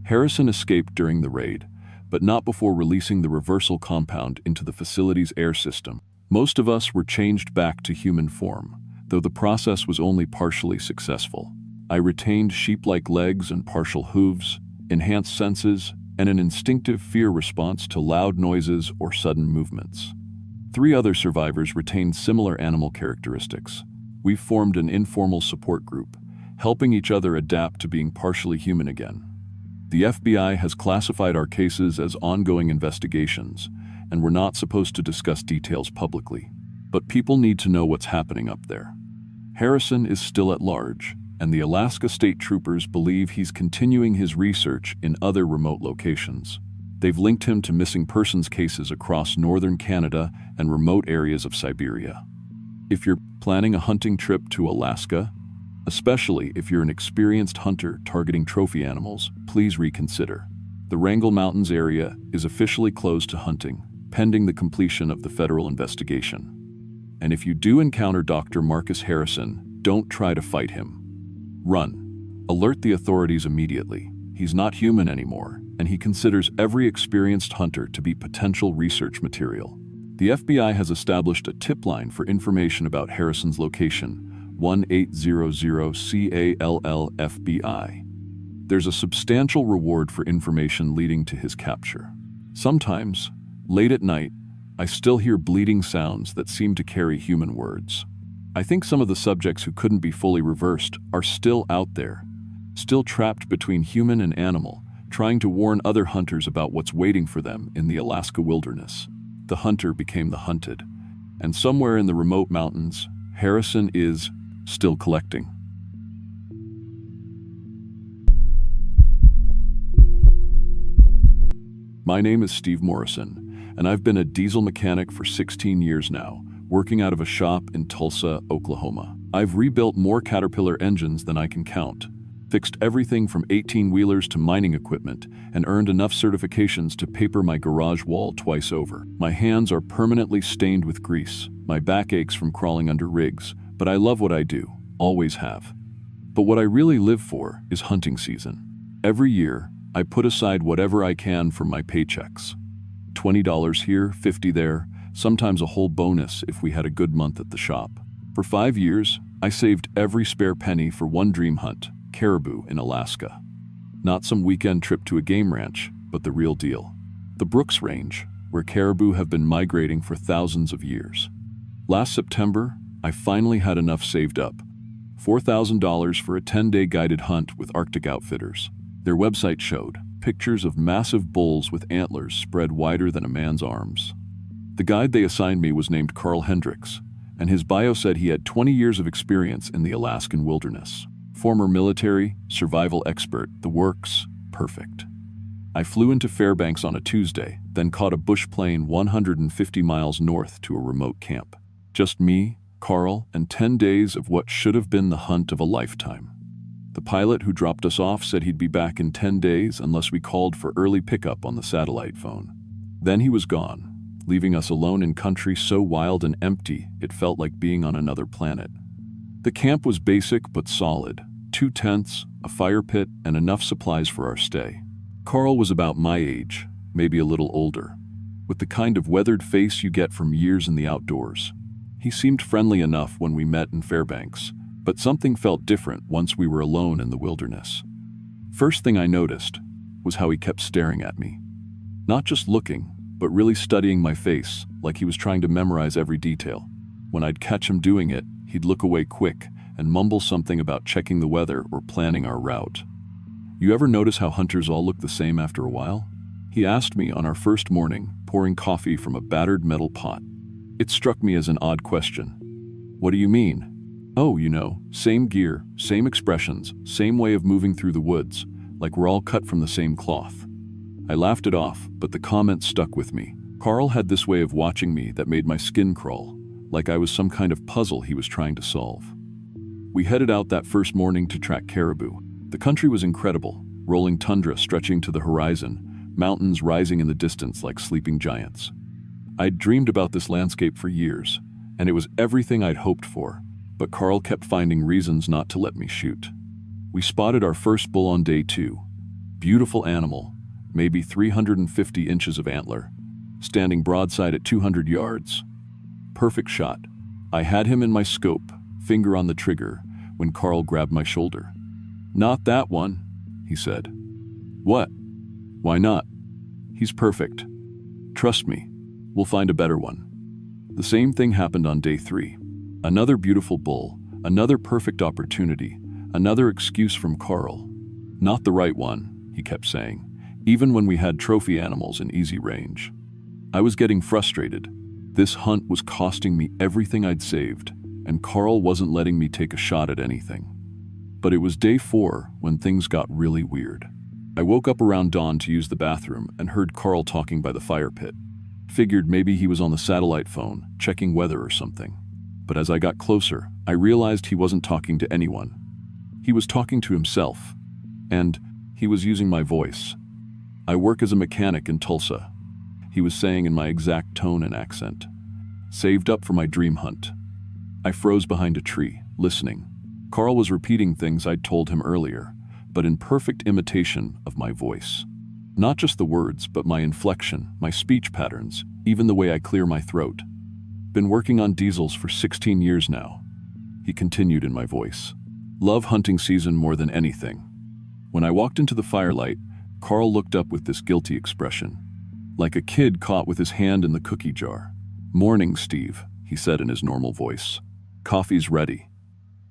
Harrison escaped during the raid, but not before releasing the reversal compound into the facility's air system. Most of us were changed back to human form, though the process was only partially successful. I retained sheep-like legs and partial hooves, enhanced senses, and an instinctive fear response to loud noises or sudden movements. 3 other survivors retained similar animal characteristics. We've formed an informal support group, helping each other adapt to being partially human again. The FBI has classified our cases as ongoing investigations, and we're not supposed to discuss details publicly. But people need to know what's happening up there. Harrison is still at large, and the Alaska State Troopers believe he's continuing his research in other remote locations. They've linked him to missing persons cases across northern Canada and remote areas of Siberia. If you're planning a hunting trip to Alaska, especially if you're an experienced hunter targeting trophy animals, please reconsider. The Wrangell Mountains area is officially closed to hunting, pending the completion of the federal investigation. And if you do encounter Dr. Marcus Harrison, don't try to fight him. Run. Alert the authorities immediately. He's not human anymore, and he considers every experienced hunter to be potential research material. The FBI has established a tip line for information about Harrison's location, 1-800-CALL-FBI. There's a substantial reward for information leading to his capture. Sometimes, late at night, I still hear bleeding sounds that seem to carry human words. I think some of the subjects who couldn't be fully reversed are still out there, still trapped between human and animal, trying to warn other hunters about what's waiting for them in the Alaska wilderness. The hunter became the hunted, and somewhere in the remote mountains, Harrison is still collecting. My name is Steve Morrison, and I've been a diesel mechanic for 16 years now, working out of a shop in Tulsa, Oklahoma. I've rebuilt more Caterpillar engines than I can count, fixed everything from 18-wheelers to mining equipment, and earned enough certifications to paper my garage wall twice over. My hands are permanently stained with grease. My back aches from crawling under rigs, but I love what I do, always have. But what I really live for is hunting season. Every year, I put aside whatever I can from my paychecks. $20 here, $50 there, sometimes a whole bonus if we had a good month at the shop. For 5 years, I saved every spare penny for one dream hunt, caribou in Alaska. Not some weekend trip to a game ranch, but the real deal. The Brooks Range, where caribou have been migrating for thousands of years. Last September, I finally had enough saved up. $4,000 for a 10-day guided hunt with Arctic Outfitters. Their website showed pictures of massive bulls with antlers spread wider than a man's arms. The guide they assigned me was named Carl Hendricks, and his bio said he had 20 years of experience in the Alaskan wilderness. Former military, survival expert, the works, perfect. I flew into Fairbanks on a Tuesday, then caught a bush plane 150 miles north to a remote camp. Just me, Carl, and 10 days of what should have been the hunt of a lifetime. The pilot who dropped us off said he'd be back in 10 days unless we called for early pickup on the satellite phone. Then he was gone, leaving us alone in country so wild and empty it felt like being on another planet. The camp was basic but solid. 2 tents, a fire pit, and enough supplies for our stay. Carl was about my age, maybe a little older, with the kind of weathered face you get from years in the outdoors. He seemed friendly enough when we met in Fairbanks, but something felt different once we were alone in the wilderness. First thing I noticed was how he kept staring at me. Not just looking, but really studying my face, like he was trying to memorize every detail. When I'd catch him doing it, he'd look away quick and mumble something about checking the weather or planning our route. You ever notice how hunters all look the same after a while? He asked me on our first morning, pouring coffee from a battered metal pot. It struck me as an odd question. What do you mean? Oh, same gear, same expressions, same way of moving through the woods, like we're all cut from the same cloth. I laughed it off, but the comment stuck with me. Carl had this way of watching me that made my skin crawl, like I was some kind of puzzle he was trying to solve. We headed out that first morning to track caribou. The country was incredible, rolling tundra stretching to the horizon, mountains rising in the distance like sleeping giants. I'd dreamed about this landscape for years, and it was everything I'd hoped for, but Carl kept finding reasons not to let me shoot. We spotted our first bull on day 2. Beautiful animal, maybe 350 inches of antler, standing broadside at 200 yards. Perfect shot. I had him in my scope, finger on the trigger, when Carl grabbed my shoulder. "Not that one," he said. "What? Why not?" "He's perfect. Trust me, we'll find a better one." The same thing happened on day 3. Another beautiful bull, another perfect opportunity, another excuse from Carl. "Not the right one," he kept saying, even when we had trophy animals in easy range. I was getting frustrated. This hunt was costing me everything I'd saved, and Carl wasn't letting me take a shot at anything. But it was day 4 when things got really weird. I woke up around dawn to use the bathroom and heard Carl talking by the fire pit. Figured maybe he was on the satellite phone, checking weather or something. But as I got closer, I realized he wasn't talking to anyone. He was talking to himself. And he was using my voice. "I work as a mechanic in Tulsa," he was saying in my exact tone and accent. "Saved up for my dream hunt." I froze behind a tree, listening. Carl was repeating things I'd told him earlier, but in perfect imitation of my voice. Not just the words, but my inflection, my speech patterns, even the way I clear my throat. "Been working on diesels for 16 years now," he continued in my voice. "Love hunting season more than anything." When I walked into the firelight, Carl looked up with this guilty expression, like a kid caught with his hand in the cookie jar. "Morning, Steve," he said in his normal voice. "Coffee's ready."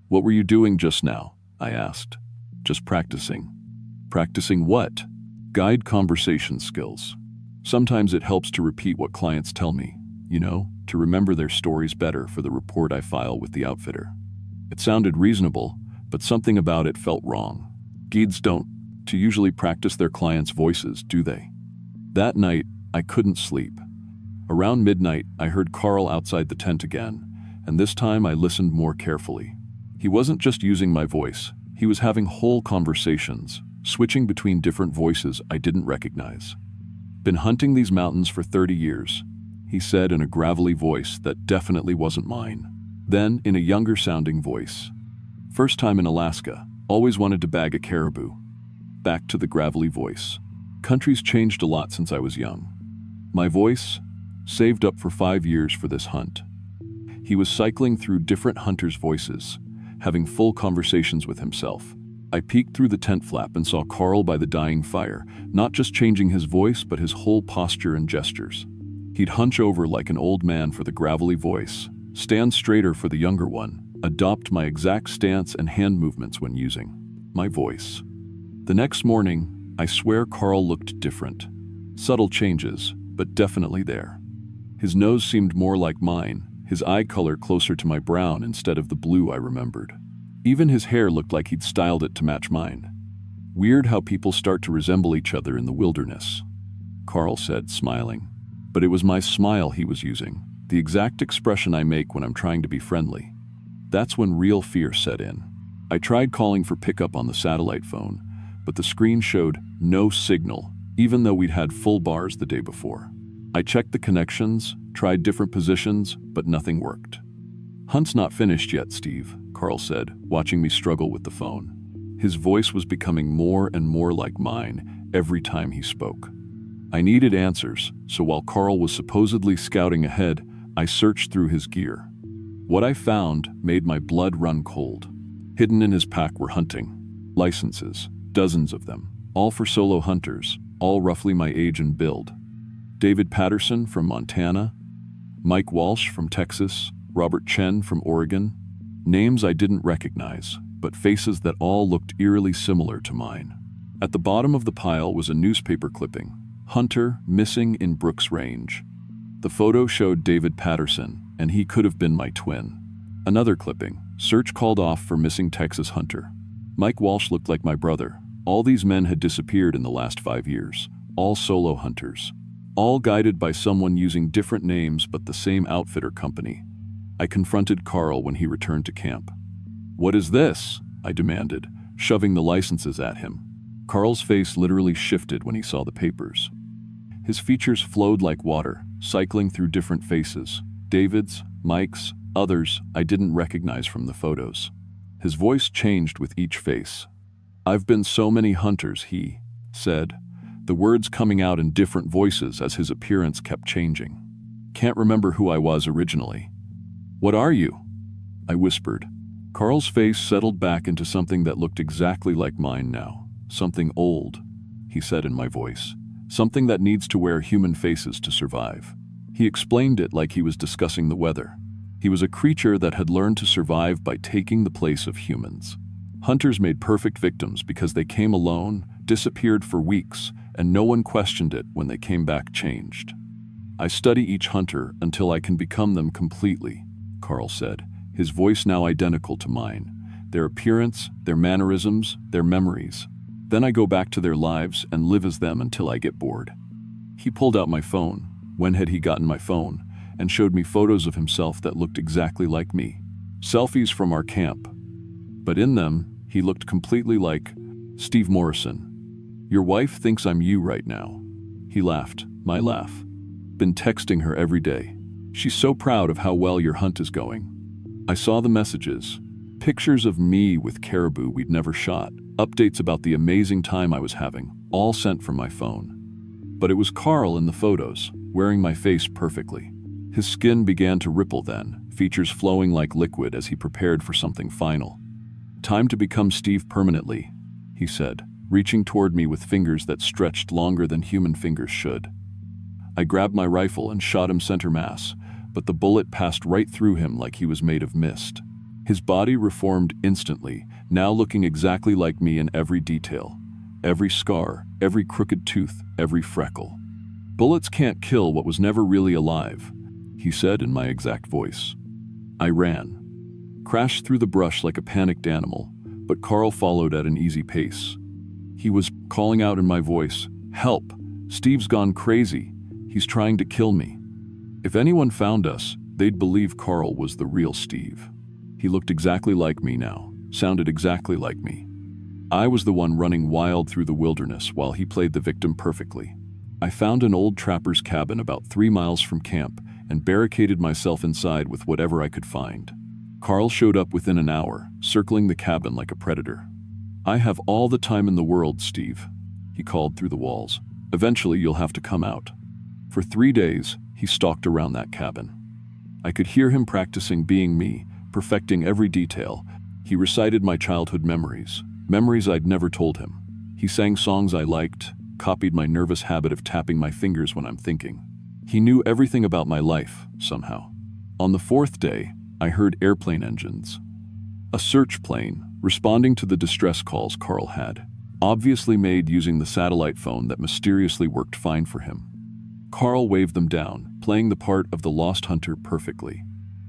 "What were you doing just now?" I asked. "Just practicing." "Practicing what?" "Guide conversation skills. Sometimes it helps to repeat what clients tell me, to remember their stories better for the report I file with the outfitter." It sounded reasonable, but something about it felt wrong. Guides don't to usually practice their clients' voices, do they? That night, I couldn't sleep. Around midnight, I heard Carl outside the tent again, and this time I listened more carefully. He wasn't just using my voice, he was having whole conversations, switching between different voices I didn't recognize. "Been hunting these mountains for 30 years, he said in a gravelly voice that definitely wasn't mine. Then, in a younger-sounding voice, "First time in Alaska, always wanted to bag a caribou." Back to the gravelly voice. "Country's changed a lot since I was young." My voice, "Saved up for 5 years for this hunt." He was cycling through different hunters' voices, having full conversations with himself. I peeked through the tent flap and saw Carl by the dying fire, not just changing his voice but his whole posture and gestures. He'd hunch over like an old man for the gravelly voice, stand straighter for the younger one, adopt my exact stance and hand movements when using my voice. The next morning, I swear Carl looked different. Subtle changes, but definitely there. His nose seemed more like mine, his eye color closer to my brown instead of the blue I remembered. Even his hair looked like he'd styled it to match mine. "Weird how people start to resemble each other in the wilderness," Carl said, smiling. But it was my smile he was using, the exact expression I make when I'm trying to be friendly. That's when real fear set in. I tried calling for pickup on the satellite phone, but the screen showed no signal, even though we'd had full bars the day before. I checked the connections, tried different positions, but nothing worked. "Hunt's not finished yet, Steve," Carl said, watching me struggle with the phone. His voice was becoming more and more like mine every time he spoke. I needed answers, so while Carl was supposedly scouting ahead, I searched through his gear. What I found made my blood run cold. Hidden in his pack were hunting licenses, dozens of them, all for solo hunters, all roughly my age and build. David Patterson from Montana, Mike Walsh from Texas, Robert Chen from Oregon. Names I didn't recognize, but faces that all looked eerily similar to mine. At the bottom of the pile was a newspaper clipping, "Hunter missing in Brooks Range." The photo showed David Patterson, and he could have been my twin. Another clipping, "Search called off for missing Texas hunter." Mike Walsh looked like my brother. All these men had disappeared in the last 5 years, all solo hunters. All guided by someone using different names but the same outfitter company. I confronted Carl when he returned to camp. "What is this?" I demanded, shoving the licenses at him. Carl's face literally shifted when he saw the papers. His features flowed like water, cycling through different faces. David's, Mike's, others I didn't recognize from the photos. His voice changed with each face. "I've been so many hunters," he said, the words coming out in different voices as his appearance kept changing. "Can't remember who I was originally." "What are you?" I whispered. Carl's face settled back into something that looked exactly like mine now. "Something old," he said in my voice. "Something that needs to wear human faces to survive." He explained it like he was discussing the weather. He was a creature that had learned to survive by taking the place of humans. Hunters made perfect victims because they came alone, disappeared for weeks, and no one questioned it when they came back changed. "I study each hunter until I can become them completely," Carl said, his voice now identical to mine. their appearance, their mannerisms, their memories. Then I go back to their lives and live as them until I get bored. He pulled out my phone. When had he gotten my phone? And showed me photos of himself that looked exactly like me. Selfies from our camp. But in them, he looked completely like Steve Morrison. Your wife thinks I'm you right now. He laughed, my laugh. Been texting her every day. She's so proud of how well your hunt is going. I saw the messages. Pictures of me with caribou we'd never shot. Updates about the amazing time I was having, all sent from my phone. But it was Carl in the photos, wearing my face perfectly. His skin began to ripple then, features flowing like liquid as he prepared for something final. Time to become Steve permanently, he said, reaching toward me with fingers that stretched longer than human fingers should. I grabbed my rifle and shot him center mass, but the bullet passed right through him like he was made of mist. His body reformed instantly, now looking exactly like me in every detail. Every scar, every crooked tooth, every freckle. Bullets can't kill what was never really alive, he said in my exact voice. I ran. Crashed through the brush like a panicked animal, but Carl followed at an easy pace. He was calling out in my voice, "Help! Steve's gone crazy. He's trying to kill me." If anyone found us, they'd believe Carl was the real Steve. He looked exactly like me now, sounded exactly like me. I was the one running wild through the wilderness while he played the victim perfectly. I found an old trapper's cabin about 3 miles from camp and barricaded myself inside with whatever I could find. Carl showed up within an hour, circling the cabin like a predator. "I have all the time in the world, Steve," he called through the walls. "Eventually you'll have to come out." For 3 days, he stalked around that cabin. I could hear him practicing being me, perfecting every detail. He recited my childhood memories, memories I'd never told him. He sang songs I liked, copied my nervous habit of tapping my fingers when I'm thinking. He knew everything about my life, somehow. On the 4th day, I heard airplane engines. A search plane, responding to the distress calls Carl had, obviously made using the satellite phone that mysteriously worked fine for him. Carl waved them down, playing the part of the lost hunter perfectly.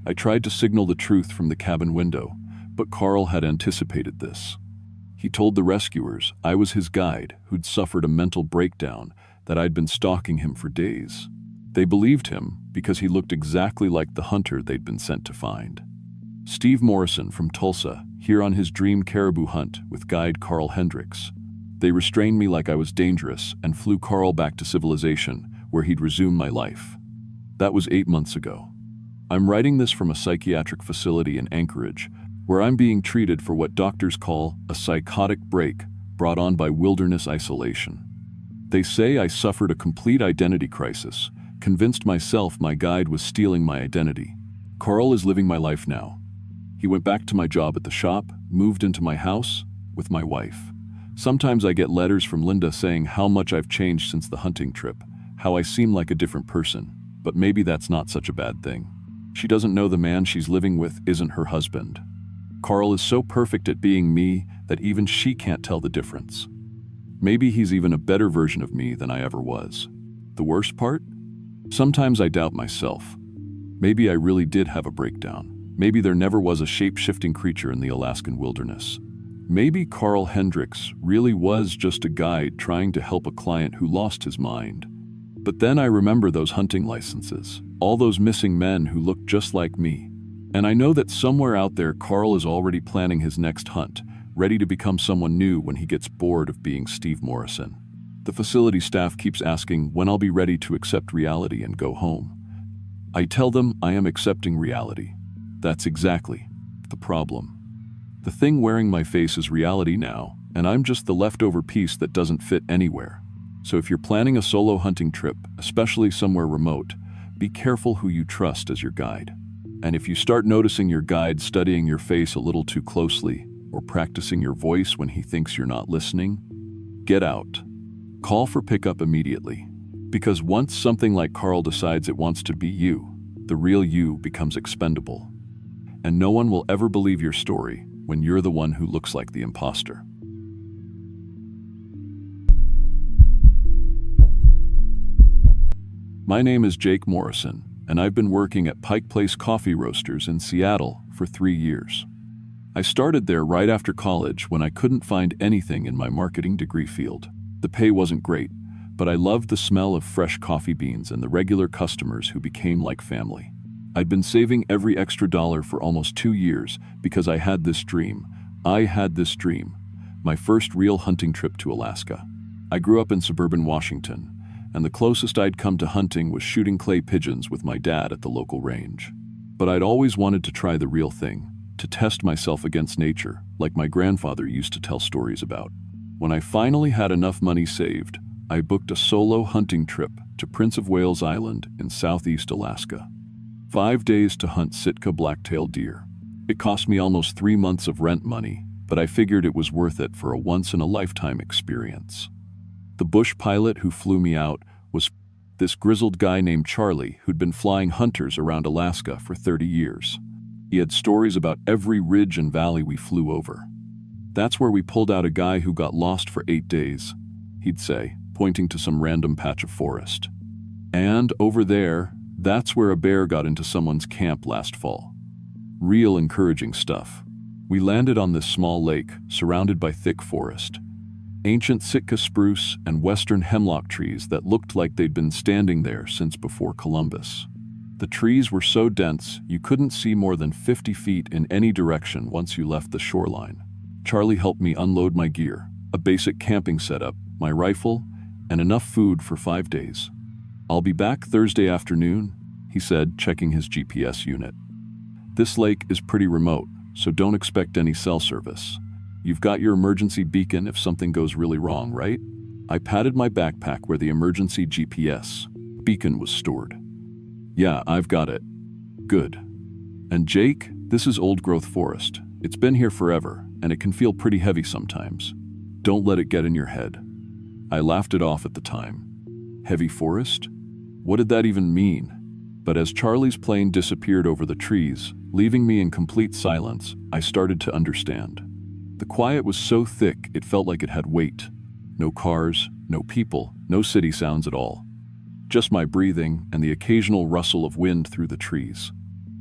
I tried to signal the truth from the cabin window, but Carl had anticipated this. He told the rescuers I was his guide who'd suffered a mental breakdown, that I'd been stalking him for days. They believed him because he looked exactly like the hunter they'd been sent to find. Steve Morrison from Tulsa, here on his dream caribou hunt with guide Carl Hendricks. They restrained me like I was dangerous and flew Carl back to civilization, where he'd resume my life. That was 8 months ago. I'm writing this from a psychiatric facility in Anchorage, where I'm being treated for what doctors call a psychotic break brought on by wilderness isolation. They say I suffered a complete identity crisis, convinced myself my guide was stealing my identity. Carl is living my life now. He went back to my job at the shop, moved into my house with my wife. Sometimes I get letters from Linda saying how much I've changed since the hunting trip, how I seem like a different person, but maybe that's not such a bad thing. She doesn't know the man she's living with isn't her husband. Carl is so perfect at being me that even she can't tell the difference. Maybe he's even a better version of me than I ever was. The worst part? Sometimes I doubt myself. Maybe I really did have a breakdown. Maybe there never was a shape-shifting creature in the Alaskan wilderness. Maybe Carl Hendricks really was just a guide trying to help a client who lost his mind. But then I remember those hunting licenses, all those missing men who looked just like me. And I know that somewhere out there Carl is already planning his next hunt, ready to become someone new when he gets bored of being Steve Morrison. The facility staff keeps asking when I'll be ready to accept reality and go home. I tell them I am accepting reality. That's exactly the problem. The thing wearing my face is reality now, and I'm just the leftover piece that doesn't fit anywhere. So if you're planning a solo hunting trip, especially somewhere remote, be careful who you trust as your guide. And if you start noticing your guide studying your face a little too closely, or practicing your voice when he thinks you're not listening, get out. Call for pickup immediately. Because once something like Carl decides it wants to be you, the real you becomes expendable. And no one will ever believe your story when you're the one who looks like the imposter. My name is Jake Morrison, and I've been working at Pike Place Coffee Roasters in Seattle for 3 years. I started there right after college when I couldn't find anything in my marketing degree field. The pay wasn't great, but I loved the smell of fresh coffee beans and the regular customers who became like family. I'd been saving every extra dollar for almost 2 years because I had this dream. My first real hunting trip to Alaska. I grew up in suburban Washington, and the closest I'd come to hunting was shooting clay pigeons with my dad at the local range. But I'd always wanted to try the real thing, to test myself against nature, like my grandfather used to tell stories about. When I finally had enough money saved, I booked a solo hunting trip to Prince of Wales Island in southeast Alaska. 5 days to hunt Sitka black-tailed deer. It cost me almost 3 months of rent money, but I figured it was worth it for a once-in-a-lifetime experience. The bush pilot who flew me out was this grizzled guy named Charlie who'd been flying hunters around Alaska for 30 years. He had stories about every ridge and valley we flew over. "That's where we pulled out a guy who got lost for 8 days, he'd say, pointing to some random patch of forest. "And over there, that's where a bear got into someone's camp last fall." Real encouraging stuff. We landed on this small lake, surrounded by thick forest. Ancient Sitka spruce and western hemlock trees that looked like they'd been standing there since before Columbus. The trees were so dense you couldn't see more than 50 feet in any direction once you left the shoreline. Charlie helped me unload my gear, a basic camping setup, my rifle, and enough food for 5 days. "I'll be back Thursday afternoon," he said, checking his GPS unit. "This lake is pretty remote, so don't expect any cell service. You've got your emergency beacon if something goes really wrong, right?" I patted my backpack where the emergency GPS beacon was stored. "Yeah, I've got it." "Good. And Jake, this is old-growth forest. It's been here forever, and it can feel pretty heavy sometimes. Don't let it get in your head." I laughed it off at the time. Heavy forest? What did that even mean? But as Charlie's plane disappeared over the trees, leaving me in complete silence, I started to understand. The quiet was so thick it felt like it had weight. No cars, no people, no city sounds at all. Just my breathing and the occasional rustle of wind through the trees.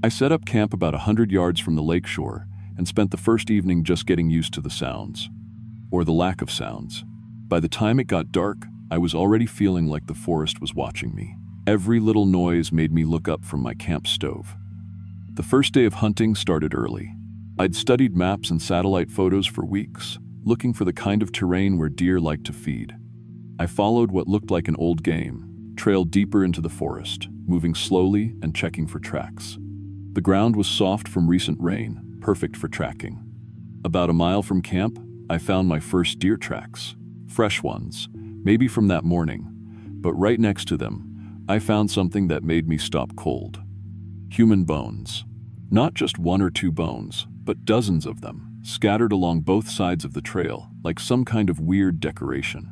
I set up camp about 100 yards from the lakeshore and spent the first evening just getting used to the sounds. Or the lack of sounds. By the time it got dark, I was already feeling like the forest was watching me. Every little noise made me look up from my camp stove. The first day of hunting started early. I'd studied maps and satellite photos for weeks, looking for the kind of terrain where deer like to feed. I followed what looked like an old game, trailed deeper into the forest, moving slowly and checking for tracks. The ground was soft from recent rain, perfect for tracking. About a mile from camp, I found my first deer tracks. Fresh ones, maybe from that morning, but right next to them, I found something that made me stop cold. Human bones. Not just 1 or 2 bones, but dozens of them, scattered along both sides of the trail, like some kind of weird decoration.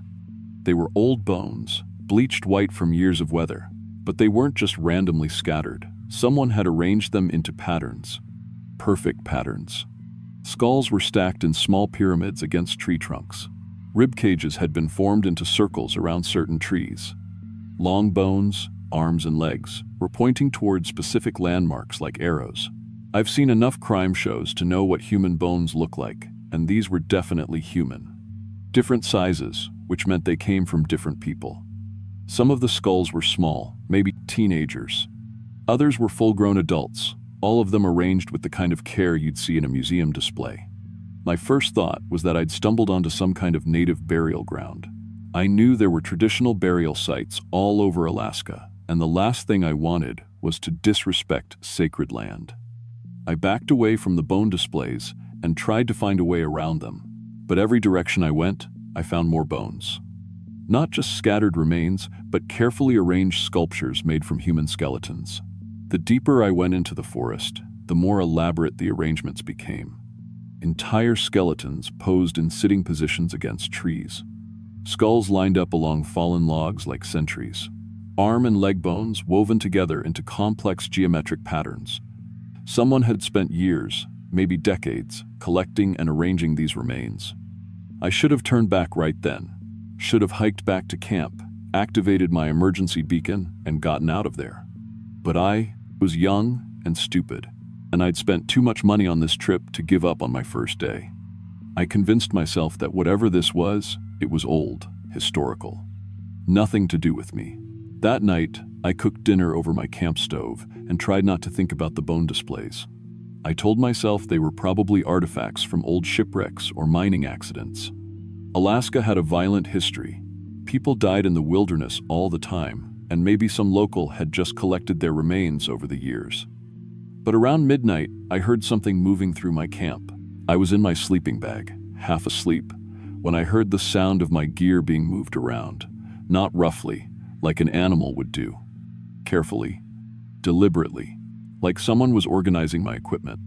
They were old bones, bleached white from years of weather, but they weren't just randomly scattered. Someone had arranged them into patterns. Perfect patterns. Skulls were stacked in small pyramids against tree trunks. Rib cages had been formed into circles around certain trees. Long bones, arms and legs, were pointing toward specific landmarks like arrows. I've seen enough crime shows to know what human bones look like, and these were definitely human. Different sizes, which meant they came from different people. Some of the skulls were small, maybe teenagers. Others were full-grown adults, all of them arranged with the kind of care you'd see in a museum display. My first thought was that I'd stumbled onto some kind of native burial ground. I knew there were traditional burial sites all over Alaska, and the last thing I wanted was to disrespect sacred land. I backed away from the bone displays and tried to find a way around them, but every direction I went, I found more bones. Not just scattered remains, but carefully arranged sculptures made from human skeletons. The deeper I went into the forest, the more elaborate the arrangements became. Entire skeletons posed in sitting positions against trees. Skulls lined up along fallen logs like sentries. Arm and leg bones woven together into complex geometric patterns. Someone had spent years, maybe decades, collecting and arranging these remains. I should have turned back right then. Should have hiked back to camp, activated my emergency beacon, and gotten out of there. But I was young and stupid, and I'd spent too much money on this trip to give up on my first day. I convinced myself that whatever this was, it was old, historical. Nothing to do with me. That night, I cooked dinner over my camp stove and tried not to think about the bone displays. I told myself they were probably artifacts from old shipwrecks or mining accidents. Alaska had a violent history. People died in the wilderness all the time, and maybe some local had just collected their remains over the years. But around midnight, I heard something moving through my camp. I was in my sleeping bag, half asleep, when I heard the sound of my gear being moved around, not roughly, like an animal would do. Carefully, deliberately, like someone was organizing my equipment.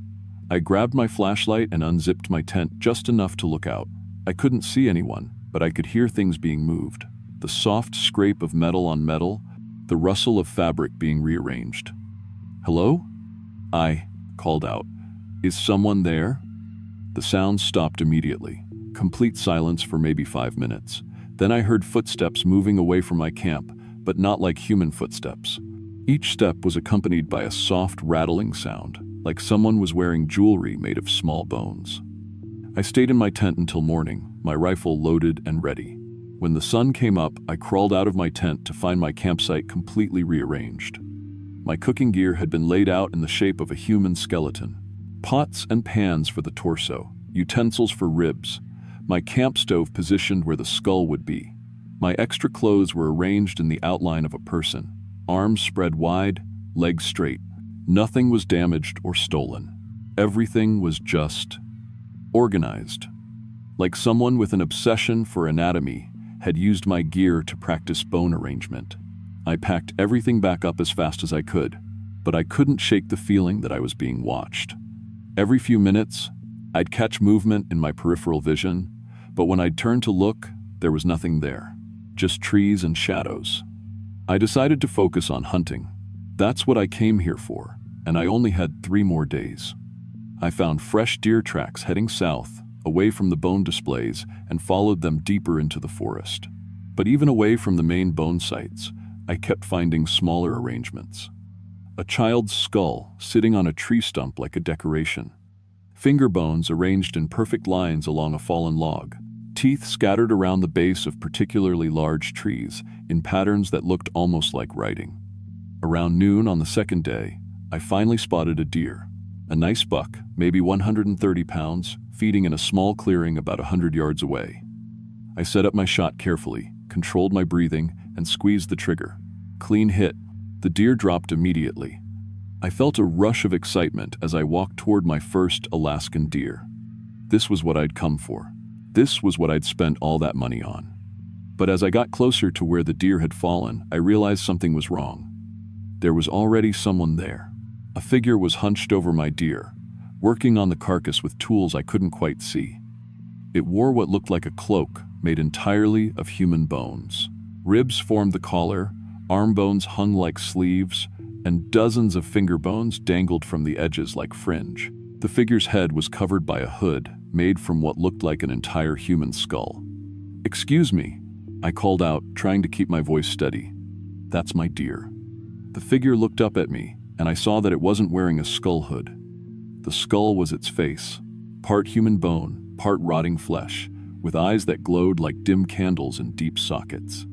I grabbed my flashlight and unzipped my tent just enough to look out. I couldn't see anyone, but I could hear things being moved. The soft scrape of metal on metal, the rustle of fabric being rearranged. "Hello?" I called out. "Is someone there?" The sound stopped immediately. Complete silence for maybe 5 minutes. Then I heard footsteps moving away from my camp, but not like human footsteps. Each step was accompanied by a soft rattling sound, like someone was wearing jewelry made of small bones. I stayed in my tent until morning, my rifle loaded and ready. When the sun came up, I crawled out of my tent to find my campsite completely rearranged. My cooking gear had been laid out in the shape of a human skeleton. Pots and pans for the torso, utensils for ribs, my camp stove positioned where the skull would be. My extra clothes were arranged in the outline of a person, arms spread wide, legs straight. Nothing was damaged or stolen. Everything was just organized. Like someone with an obsession for anatomy had used my gear to practice bone arrangement. I packed everything back up as fast as I could, but I couldn't shake the feeling that I was being watched. Every few minutes, I'd catch movement in my peripheral vision, but when I'd turn to look, there was nothing there, just trees and shadows. I decided to focus on hunting. That's what I came here for, and I only had 3 more days. I found fresh deer tracks heading south, away from the bone displays, and followed them deeper into the forest. But even away from the main bone sites, I kept finding smaller arrangements. A child's skull sitting on a tree stump like a decoration. Finger bones arranged in perfect lines along a fallen log. Teeth scattered around the base of particularly large trees in patterns that looked almost like writing. Around noon on the second day, I finally spotted a deer. A nice buck, maybe 130 pounds, feeding in a small clearing about 100 yards away. I set up my shot carefully, controlled my breathing, and squeezed the trigger. Clean hit. The deer dropped immediately. I felt a rush of excitement as I walked toward my first Alaskan deer. This was what I'd come for. This was what I'd spent all that money on. But as I got closer to where the deer had fallen, I realized something was wrong. There was already someone there. A figure was hunched over my deer, working on the carcass with tools I couldn't quite see. It wore what looked like a cloak made entirely of human bones. Ribs formed the collar, arm bones hung like sleeves, and dozens of finger bones dangled from the edges like fringe. The figure's head was covered by a hood made from what looked like an entire human skull. "Excuse me," I called out, trying to keep my voice steady. "That's my deer." The figure looked up at me, and I saw that it wasn't wearing a skull hood. The skull was its face, part human bone, part rotting flesh, with eyes that glowed like dim candles in deep sockets.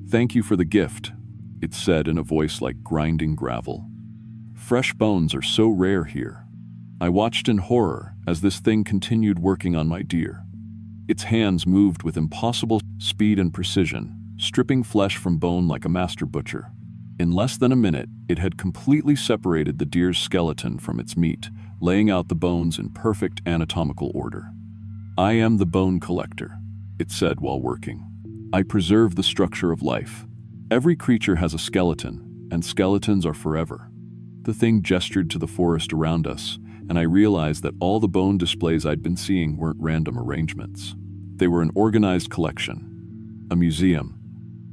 "Thank you for the gift," it said in a voice like grinding gravel. "Fresh bones are so rare here." I watched in horror as this thing continued working on my deer. Its hands moved with impossible speed and precision, stripping flesh from bone like a master butcher. In less than a minute, it had completely separated the deer's skeleton from its meat, laying out the bones in perfect anatomical order. "I am the bone collector," it said while working. "I preserve the structure of life. Every creature has a skeleton, and skeletons are forever." The thing gestured to the forest around us, and I realized that all the bone displays I'd been seeing weren't random arrangements. They were an organized collection, a museum.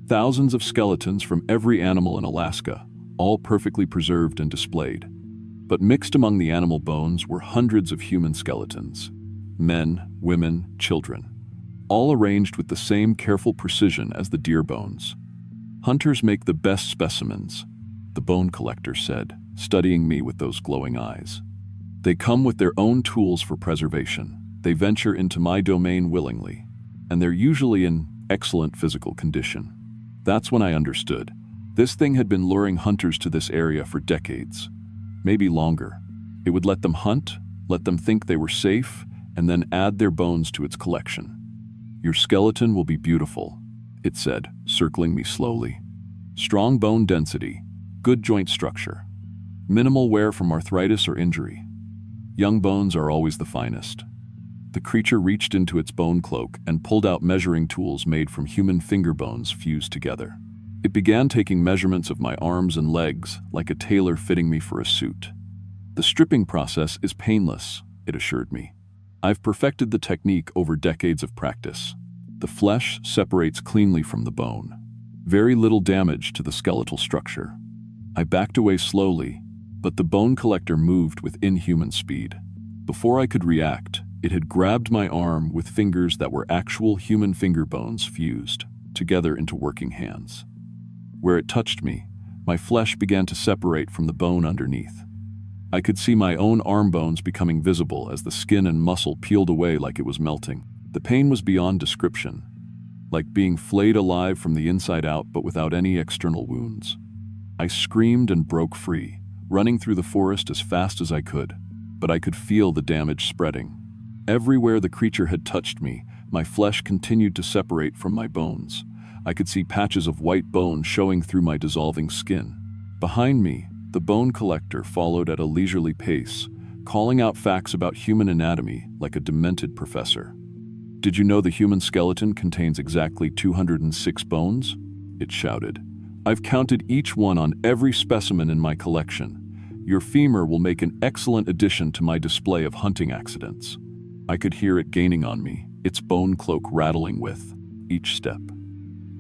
Thousands of skeletons from every animal in Alaska, all perfectly preserved and displayed. But mixed among the animal bones were hundreds of human skeletons. Men, women, children. All arranged with the same careful precision as the deer bones. "Hunters make the best specimens," the bone collector said, studying me with those glowing eyes. They come with their own tools for preservation. They venture into my domain willingly, and they're usually in excellent physical condition. That's when I understood. This thing had been luring hunters to this area for decades, maybe longer. It would let them hunt, let them think they were safe, and then add their bones to its collection. "Your skeleton will be beautiful," it said, circling me slowly. "Strong bone density, good joint structure, minimal wear from arthritis or injury. Young bones are always the finest." The creature reached into its bone cloak and pulled out measuring tools made from human finger bones fused together. It began taking measurements of my arms and legs, like a tailor fitting me for a suit. "The stripping process is painless," it assured me. "I've perfected the technique over decades of practice. The flesh separates cleanly from the bone. Very little damage to the skeletal structure." I backed away slowly, but the bone collector moved with inhuman speed. Before I could react, it had grabbed my arm with fingers that were actual human finger bones fused together into working hands. Where it touched me, my flesh began to separate from the bone underneath. I could see my own arm bones becoming visible as the skin and muscle peeled away like it was melting. The pain was beyond description, like being flayed alive from the inside out but without any external wounds. I screamed and broke free, running through the forest as fast as I could, but I could feel the damage spreading. Everywhere the creature had touched me, my flesh continued to separate from my bones. I could see patches of white bone showing through my dissolving skin. Behind me, the bone collector followed at a leisurely pace, calling out facts about human anatomy like a demented professor. "Did you know the human skeleton contains exactly 206 bones?" it shouted. "I've counted each one on every specimen in my collection. Your femur will make an excellent addition to my display of hunting accidents." I could hear it gaining on me, its bone cloak rattling with each step.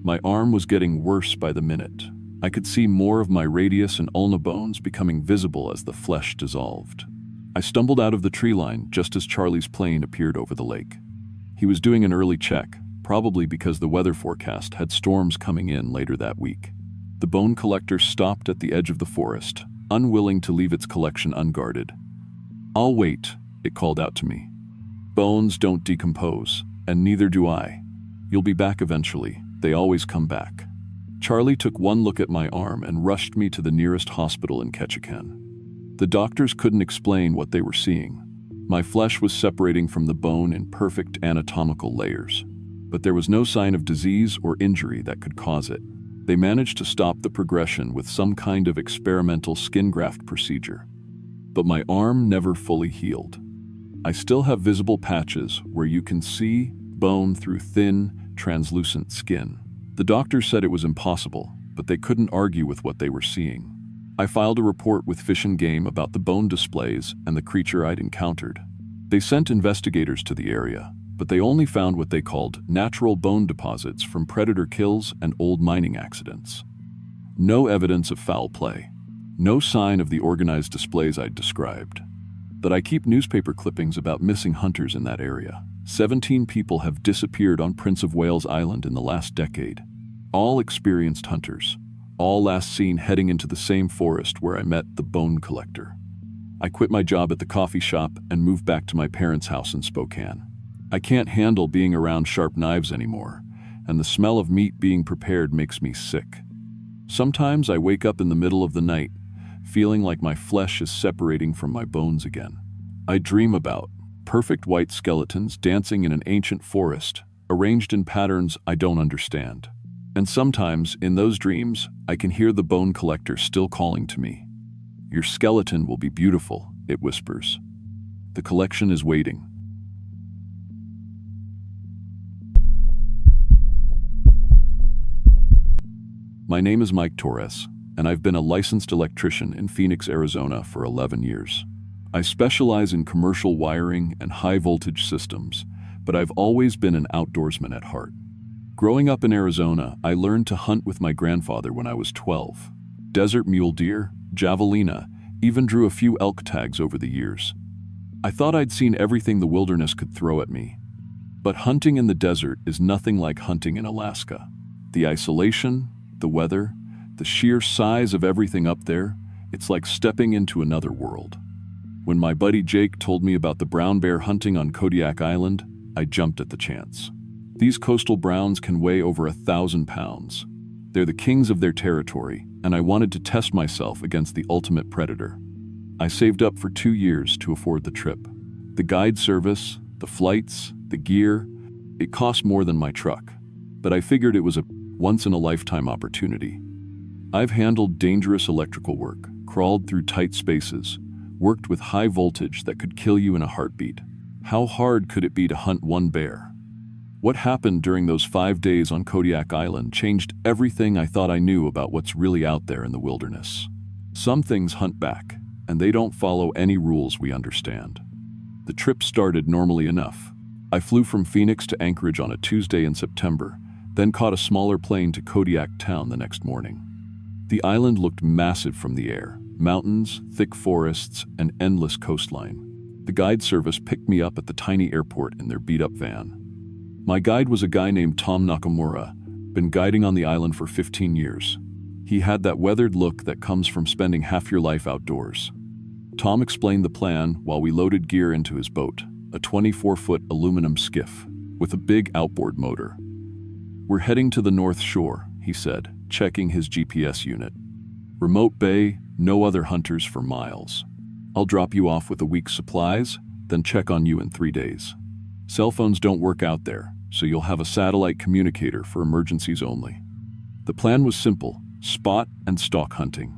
My arm was getting worse by the minute. I could see more of my radius and ulna bones becoming visible as the flesh dissolved. I stumbled out of the tree line just as Charlie's plane appeared over the lake. He was doing an early check, probably because the weather forecast had storms coming in later that week. The bone collector stopped at the edge of the forest, unwilling to leave its collection unguarded. "I'll wait," it called out to me. "Bones don't decompose, and neither do I. You'll be back eventually. They always come back." Charlie took one look at my arm and rushed me to the nearest hospital in Ketchikan. The doctors couldn't explain what they were seeing. My flesh was separating from the bone in perfect anatomical layers, but there was no sign of disease or injury that could cause it. They managed to stop the progression with some kind of experimental skin graft procedure. But my arm never fully healed. I still have visible patches where you can see bone through thin, translucent skin. The doctors said it was impossible, but they couldn't argue with what they were seeing. I filed a report with Fish and Game about the bone displays and the creature I'd encountered. They sent investigators to the area, but they only found what they called natural bone deposits from predator kills and old mining accidents. No evidence of foul play. No sign of the organized displays I'd described. But I keep newspaper clippings about missing hunters in that area. 17 people have disappeared on Prince of Wales Island in the last decade. All experienced hunters. All last seen heading into the same forest where I met the bone collector. I quit my job at the coffee shop and moved back to my parents' house in Spokane. I can't handle being around sharp knives anymore, and the smell of meat being prepared makes me sick. Sometimes I wake up in the middle of the night, feeling like my flesh is separating from my bones again. I dream about perfect white skeletons dancing in an ancient forest, arranged in patterns I don't understand. And sometimes, in those dreams, I can hear the bone collector still calling to me. "Your skeleton will be beautiful," it whispers. "The collection is waiting." My name is Mike Torres, and I've been a licensed electrician in Phoenix, Arizona for 11 years. I specialize in commercial wiring and high-voltage systems, but I've always been an outdoorsman at heart. Growing up in Arizona, I learned to hunt with my grandfather when I was 12. Desert mule deer, javelina, even drew a few elk tags over the years. I thought I'd seen everything the wilderness could throw at me. But hunting in the desert is nothing like hunting in Alaska. The isolation, the weather, the sheer size of everything up there, it's like stepping into another world. When my buddy Jake told me about the brown bear hunting on Kodiak Island, I jumped at the chance. These coastal browns can weigh over 1,000 pounds. They're the kings of their territory, and I wanted to test myself against the ultimate predator. I saved up for 2 years to afford the trip. The guide service, the flights, the gear, it cost more than my truck, but I figured it was a once-in-a-lifetime opportunity. I've handled dangerous electrical work, crawled through tight spaces, worked with high voltage that could kill you in a heartbeat. How hard could it be to hunt one bear? What happened during those 5 days on Kodiak Island changed everything I thought I knew about what's really out there in the wilderness. Some things hunt back, and they don't follow any rules we understand. The trip started normally enough. I flew from Phoenix to Anchorage on a Tuesday in September, then caught a smaller plane to Kodiak town the next morning. The island looked massive from the air. Mountains, thick forests, and endless coastline. The guide service picked me up at the tiny airport in their beat-up van. My guide was a guy named Tom Nakamura, been guiding on the island for 15 years. He had that weathered look that comes from spending half your life outdoors. Tom explained the plan while we loaded gear into his boat, a 24-foot aluminum skiff with a big outboard motor. "We're heading to the North Shore," he said, checking his GPS unit. "Remote bay, no other hunters for miles. I'll drop you off with a week's supplies, then check on you in 3 days. Cell phones don't work out there, so you'll have a satellite communicator for emergencies only." The plan was simple: spot and stalk hunting.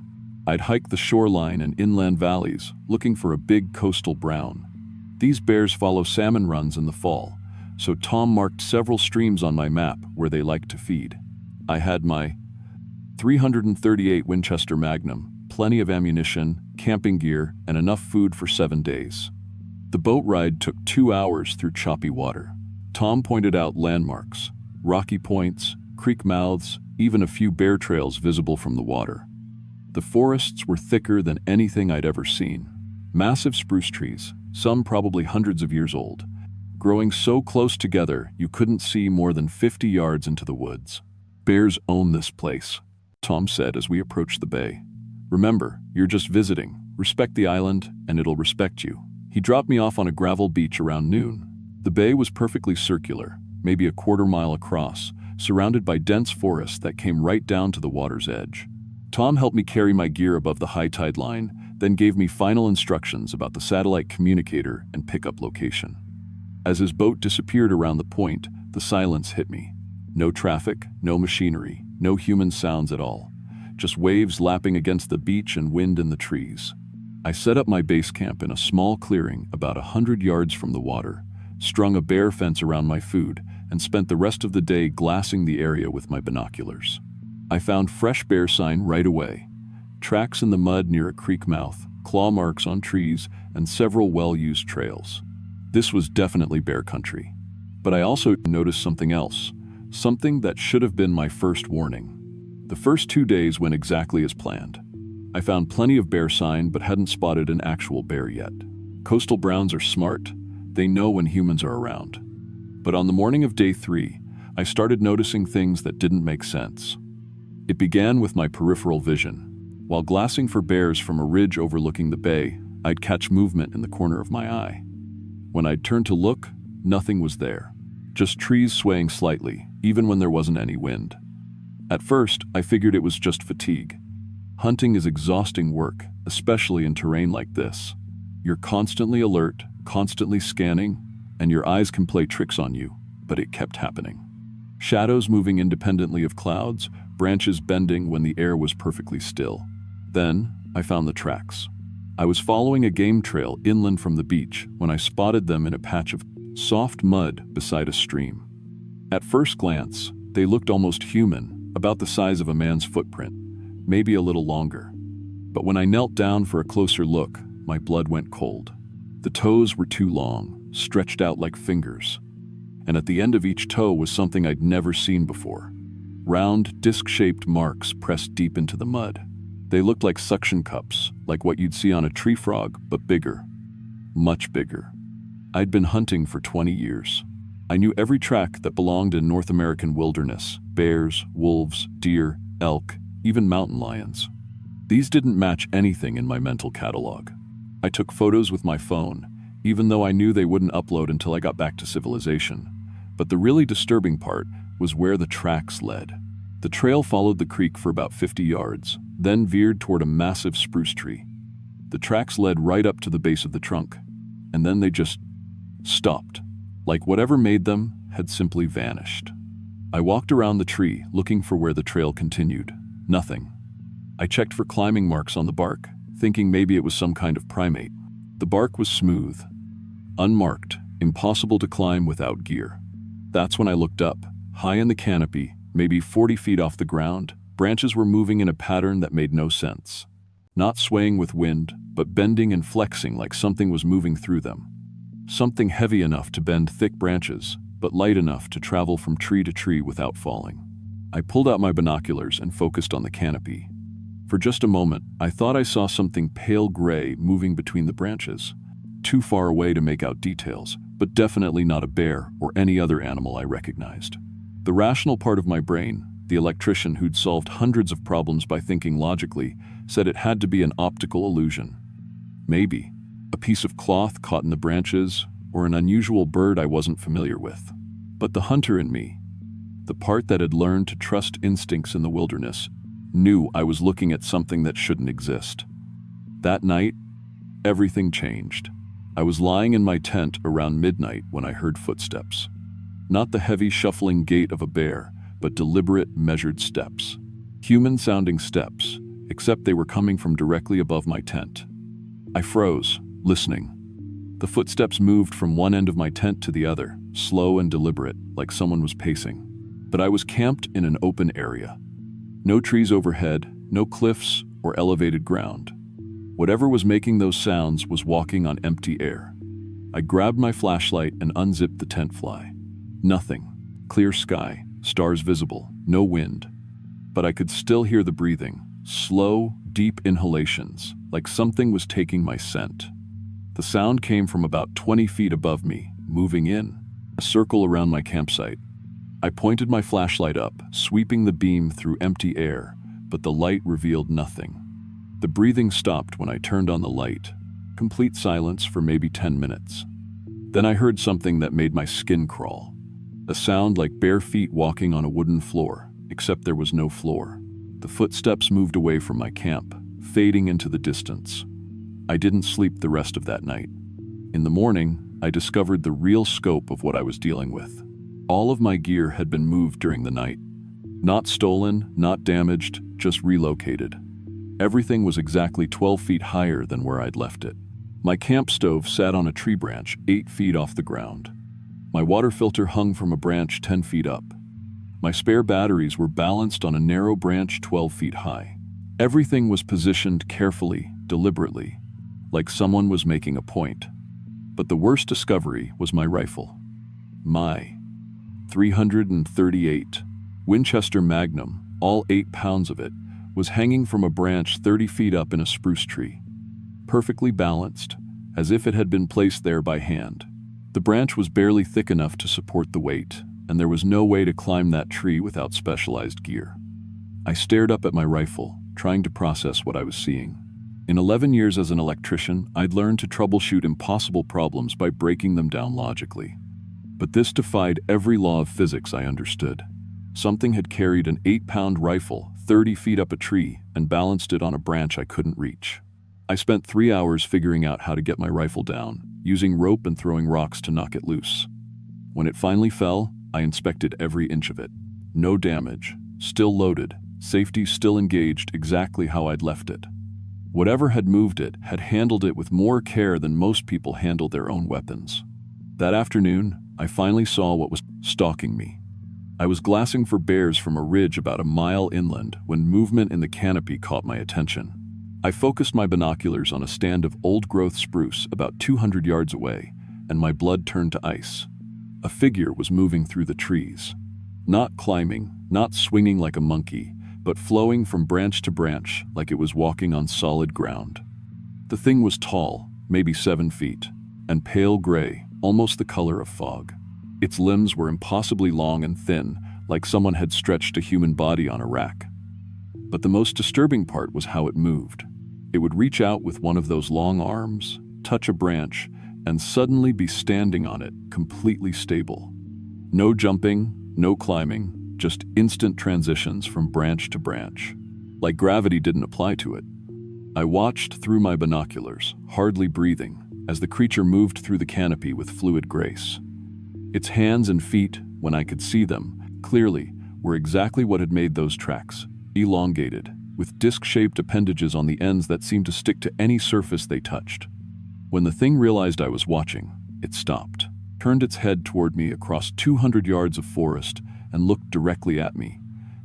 I'd hike the shoreline and inland valleys, looking for a big coastal brown. These bears follow salmon runs in the fall, so Tom marked several streams on my map where they like to feed. I had my .338 Winchester Magnum, plenty of ammunition, camping gear, and enough food for 7 days. The boat ride took 2 hours through choppy water. Tom pointed out landmarks, rocky points, creek mouths, even a few bear trails visible from the water. The forests were thicker than anything I'd ever seen. Massive spruce trees, some probably hundreds of years old, growing so close together you couldn't see more than 50 yards into the woods. "Bears own this place," Tom said as we approached the bay. "Remember, you're just visiting. Respect the island, and it'll respect you." He dropped me off on a gravel beach around noon. The bay was perfectly circular, maybe a quarter-mile across, surrounded by dense forest that came right down to the water's edge. Tom helped me carry my gear above the high tide line, then gave me final instructions about the satellite communicator and pickup location. As his boat disappeared around the point, the silence hit me. No traffic, no machinery, no human sounds at all. Just waves lapping against the beach and wind in the trees. I set up my base camp in a small clearing about 100 yards from the water, strung a bear fence around my food, and spent the rest of the day glassing the area with my binoculars. I found fresh bear sign right away. Tracks in the mud near a creek mouth, claw marks on trees, and several well-used trails. This was definitely bear country. But I also noticed something else, something that should have been my first warning. The first 2 days went exactly as planned. I found plenty of bear sign but hadn't spotted an actual bear yet. Coastal browns are smart. They know when humans are around. But on the morning of day 3, I started noticing things that didn't make sense. It began with my peripheral vision. While glassing for bears from a ridge overlooking the bay, I'd catch movement in the corner of my eye. When I'd turn to look, nothing was there. Just trees swaying slightly, even when there wasn't any wind. At first, I figured it was just fatigue. Hunting is exhausting work, especially in terrain like this. You're constantly alert, constantly scanning, and your eyes can play tricks on you, but it kept happening. Shadows moving independently of clouds, branches bending when the air was perfectly still. Then, I found the tracks. I was following a game trail inland from the beach when I spotted them in a patch of soft mud beside a stream. At first glance, they looked almost human, about the size of a man's footprint, maybe a little longer. But when I knelt down for a closer look, my blood went cold. The toes were too long, stretched out like fingers. And at the end of each toe was something I'd never seen before. Round, disc-shaped marks pressed deep into the mud. They looked like suction cups, like what you'd see on a tree frog, but bigger. Much bigger. I'd been hunting for 20 years. I knew every track that belonged in North American wilderness: bears, wolves, deer, elk, even mountain lions. These didn't match anything in my mental catalog. I took photos with my phone, even though I knew they wouldn't upload until I got back to civilization. But the really disturbing part was where the tracks led. The trail followed the creek for about 50 yards, then veered toward a massive spruce tree. The tracks led right up to the base of the trunk, and then they just stopped, like whatever made them had simply vanished. I walked around the tree, looking for where the trail continued. Nothing. I checked for climbing marks on the bark, thinking maybe it was some kind of primate. The bark was smooth, unmarked, impossible to climb without gear. That's when I looked up. High in the canopy, maybe 40 feet off the ground, branches were moving in a pattern that made no sense. Not swaying with wind, but bending and flexing like something was moving through them. Something heavy enough to bend thick branches, but light enough to travel from tree to tree without falling. I pulled out my binoculars and focused on the canopy. For just a moment, I thought I saw something pale gray moving between the branches. Too far away to make out details, but definitely not a bear or any other animal I recognized. The rational part of my brain, the electrician who'd solved hundreds of problems by thinking logically, said it had to be an optical illusion. Maybe a piece of cloth caught in the branches, or an unusual bird I wasn't familiar with. But the hunter in me, the part that had learned to trust instincts in the wilderness, knew I was looking at something that shouldn't exist. That night, everything changed. I was lying in my tent around midnight when I heard footsteps. Not the heavy shuffling gait of a bear, but deliberate, measured steps. Human-sounding steps, except they were coming from directly above my tent. I froze, listening. The footsteps moved from one end of my tent to the other, slow and deliberate, like someone was pacing. But I was camped in an open area. No trees overhead, no cliffs or elevated ground. Whatever was making those sounds was walking on empty air. I grabbed my flashlight and unzipped the tent fly. Nothing. Clear sky, stars visible, no wind. But I could still hear the breathing, slow, deep inhalations, like something was taking my scent. The sound came from about 20 feet above me, moving in, a circle around my campsite. I pointed my flashlight up, sweeping the beam through empty air, but the light revealed nothing. The breathing stopped when I turned on the light. Complete silence for maybe 10 minutes. Then I heard something that made my skin crawl. A sound like bare feet walking on a wooden floor, except there was no floor. The footsteps moved away from my camp, fading into the distance. I didn't sleep the rest of that night. In the morning, I discovered the real scope of what I was dealing with. All of my gear had been moved during the night. Not stolen, not damaged, just relocated. Everything was exactly 12 feet higher than where I'd left it. My camp stove sat on a tree branch 8 feet off the ground. My water filter hung from a branch 10 feet up. My spare batteries were balanced on a narrow branch 12 feet high. Everything was positioned carefully, deliberately, like someone was making a point. But the worst discovery was my rifle. My .338 Winchester Magnum, all 8 pounds of it, was hanging from a branch 30 feet up in a spruce tree. Perfectly balanced, as if it had been placed there by hand. The branch was barely thick enough to support the weight, and there was no way to climb that tree without specialized gear. I stared up at my rifle, trying to process what I was seeing. In 11 years as an electrician, I'd learned to troubleshoot impossible problems by breaking them down logically. But this defied every law of physics I understood. Something had carried an 8-pound rifle 30 feet up a tree and balanced it on a branch I couldn't reach. I spent 3 hours figuring out how to get my rifle down, using rope and throwing rocks to knock it loose. When it finally fell, I inspected every inch of it. No damage, still loaded, safety still engaged exactly how I'd left it. Whatever had moved it had handled it with more care than most people handle their own weapons. That afternoon, I finally saw what was stalking me. I was glassing for bears from a ridge about a mile inland when movement in the canopy caught my attention. I focused my binoculars on a stand of old-growth spruce about 200 yards away, and my blood turned to ice. A figure was moving through the trees. Not climbing, not swinging like a monkey, but flowing from branch to branch like it was walking on solid ground. The thing was tall, maybe 7 feet, and pale gray, almost the color of fog. Its limbs were impossibly long and thin, like someone had stretched a human body on a rack. But the most disturbing part was how it moved. It would reach out with one of those long arms, touch a branch, and suddenly be standing on it, completely stable. No jumping, no climbing, just instant transitions from branch to branch. Like gravity didn't apply to it. I watched through my binoculars, hardly breathing, as the creature moved through the canopy with fluid grace. Its hands and feet, when I could see them clearly, were exactly what had made those tracks, elongated, with disc-shaped appendages on the ends that seemed to stick to any surface they touched. When the thing realized I was watching, it stopped, turned its head toward me across 200 yards of forest, and looked directly at me,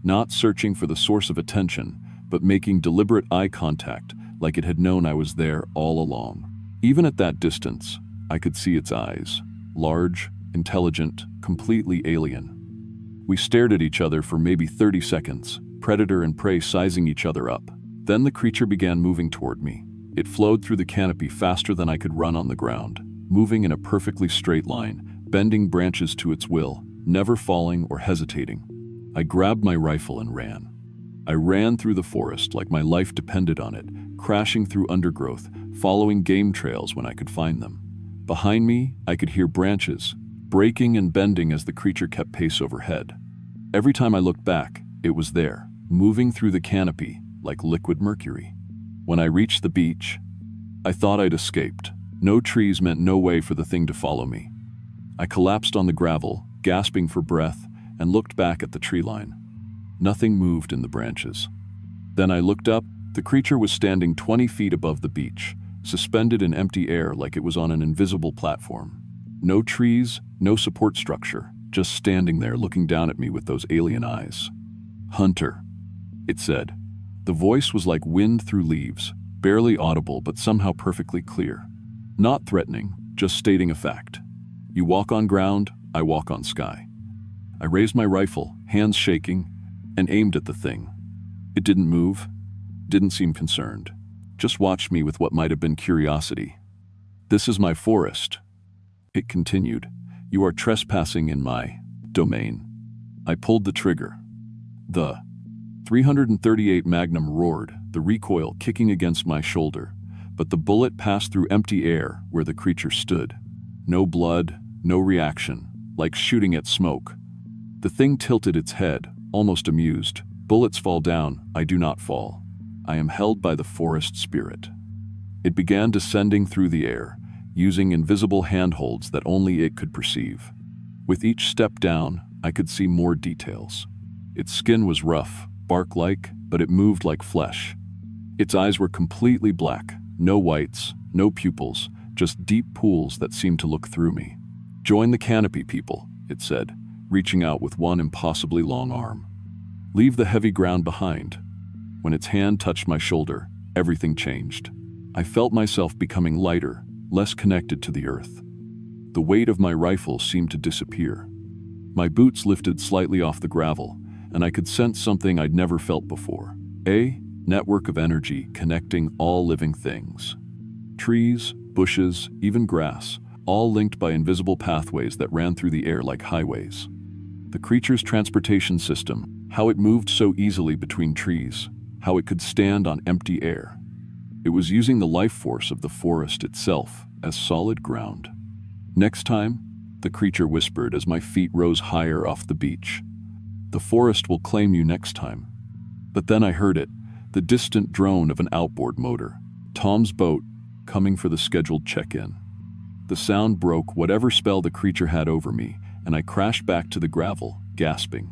not searching for the source of attention, but making deliberate eye contact like it had known I was there all along. Even at that distance, I could see its eyes, large, intelligent, completely alien. We stared at each other for maybe 30 seconds, predator and prey sizing each other up. Then the creature began moving toward me. It flowed through the canopy faster than I could run on the ground, moving in a perfectly straight line, bending branches to its will, never falling or hesitating. I grabbed my rifle and ran. I ran through the forest like my life depended on it, crashing through undergrowth, following game trails when I could find them. Behind me, I could hear branches, breaking and bending as the creature kept pace overhead. Every time I looked back, it was there, moving through the canopy like liquid mercury. When I reached the beach, I thought I'd escaped. No trees meant no way for the thing to follow me. I collapsed on the gravel, gasping for breath, and looked back at the tree line. Nothing moved in the branches. Then I looked up. The creature was standing 20 feet above the beach, suspended in empty air like it was on an invisible platform. No trees, no support structure, just standing there looking down at me with those alien eyes. "Hunter," it said. The voice was like wind through leaves, barely audible but somehow perfectly clear. Not threatening, just stating a fact. You walk on ground, I walk on sky. I raised my rifle, hands shaking, and aimed at the thing. It didn't move, didn't seem concerned, just watched me with what might have been curiosity. "This is my forest," it continued. "You are trespassing in my domain." I pulled the trigger. The .338 Magnum roared, the recoil kicking against my shoulder, but the bullet passed through empty air where the creature stood. No blood, no reaction, like shooting at smoke. The thing tilted its head, almost amused. "Bullets fall down, I do not fall. I am held by the forest spirit." It began descending through the air, using invisible handholds that only it could perceive. With each step down, I could see more details. Its skin was rough, bark-like, but it moved like flesh. Its eyes were completely black, no whites, no pupils, just deep pools that seemed to look through me. "Join the canopy, people," it said, reaching out with one impossibly long arm. "Leave the heavy ground behind." When its hand touched my shoulder, everything changed. I felt myself becoming lighter, less connected to the earth. The weight of my rifle seemed to disappear. My boots lifted slightly off the gravel, and I could sense something I'd never felt before. A network of energy connecting all living things. Trees, bushes, even grass, all linked by invisible pathways that ran through the air like highways. The creature's transportation system, how it moved so easily between trees, how it could stand on empty air. It was using the life force of the forest itself as solid ground. "Next time," the creature whispered as my feet rose higher off the beach. "The forest will claim you next time." But then I heard it, the distant drone of an outboard motor. Tom's boat, coming for the scheduled check-in. The sound broke whatever spell the creature had over me, and I crashed back to the gravel, gasping.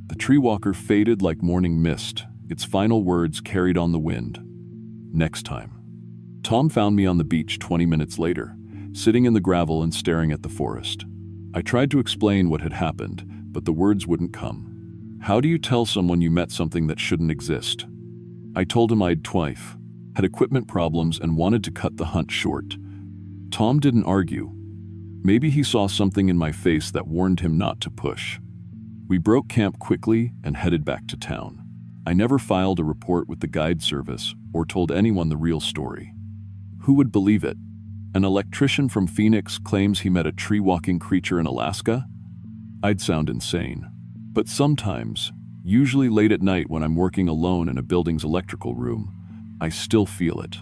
The tree walker faded like morning mist, its final words carried on the wind. "Next time." Tom found me on the beach 20 minutes later, sitting in the gravel and staring at the forest. I tried to explain what had happened, but the words wouldn't come. How do you tell someone you met something that shouldn't exist? I told him I'd twice, had equipment problems and wanted to cut the hunt short. Tom didn't argue. Maybe he saw something in my face that warned him not to push. We broke camp quickly and headed back to town. I never filed a report with the guide service or told anyone the real story. Who would believe it? An electrician from Phoenix claims he met a tree-walking creature in Alaska? I'd sound insane. But sometimes, usually late at night when I'm working alone in a building's electrical room, I still feel it.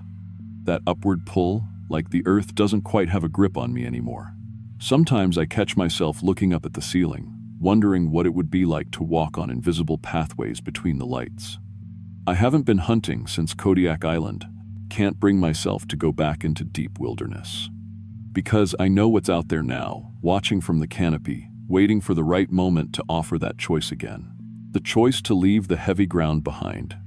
That upward pull, like the earth doesn't quite have a grip on me anymore. Sometimes I catch myself looking up at the ceiling, wondering what it would be like to walk on invisible pathways between the lights. I haven't been hunting since Kodiak Island. Can't bring myself to go back into deep wilderness. Because I know what's out there now, watching from the canopy, waiting for the right moment to offer that choice again. The choice to leave the heavy ground behind,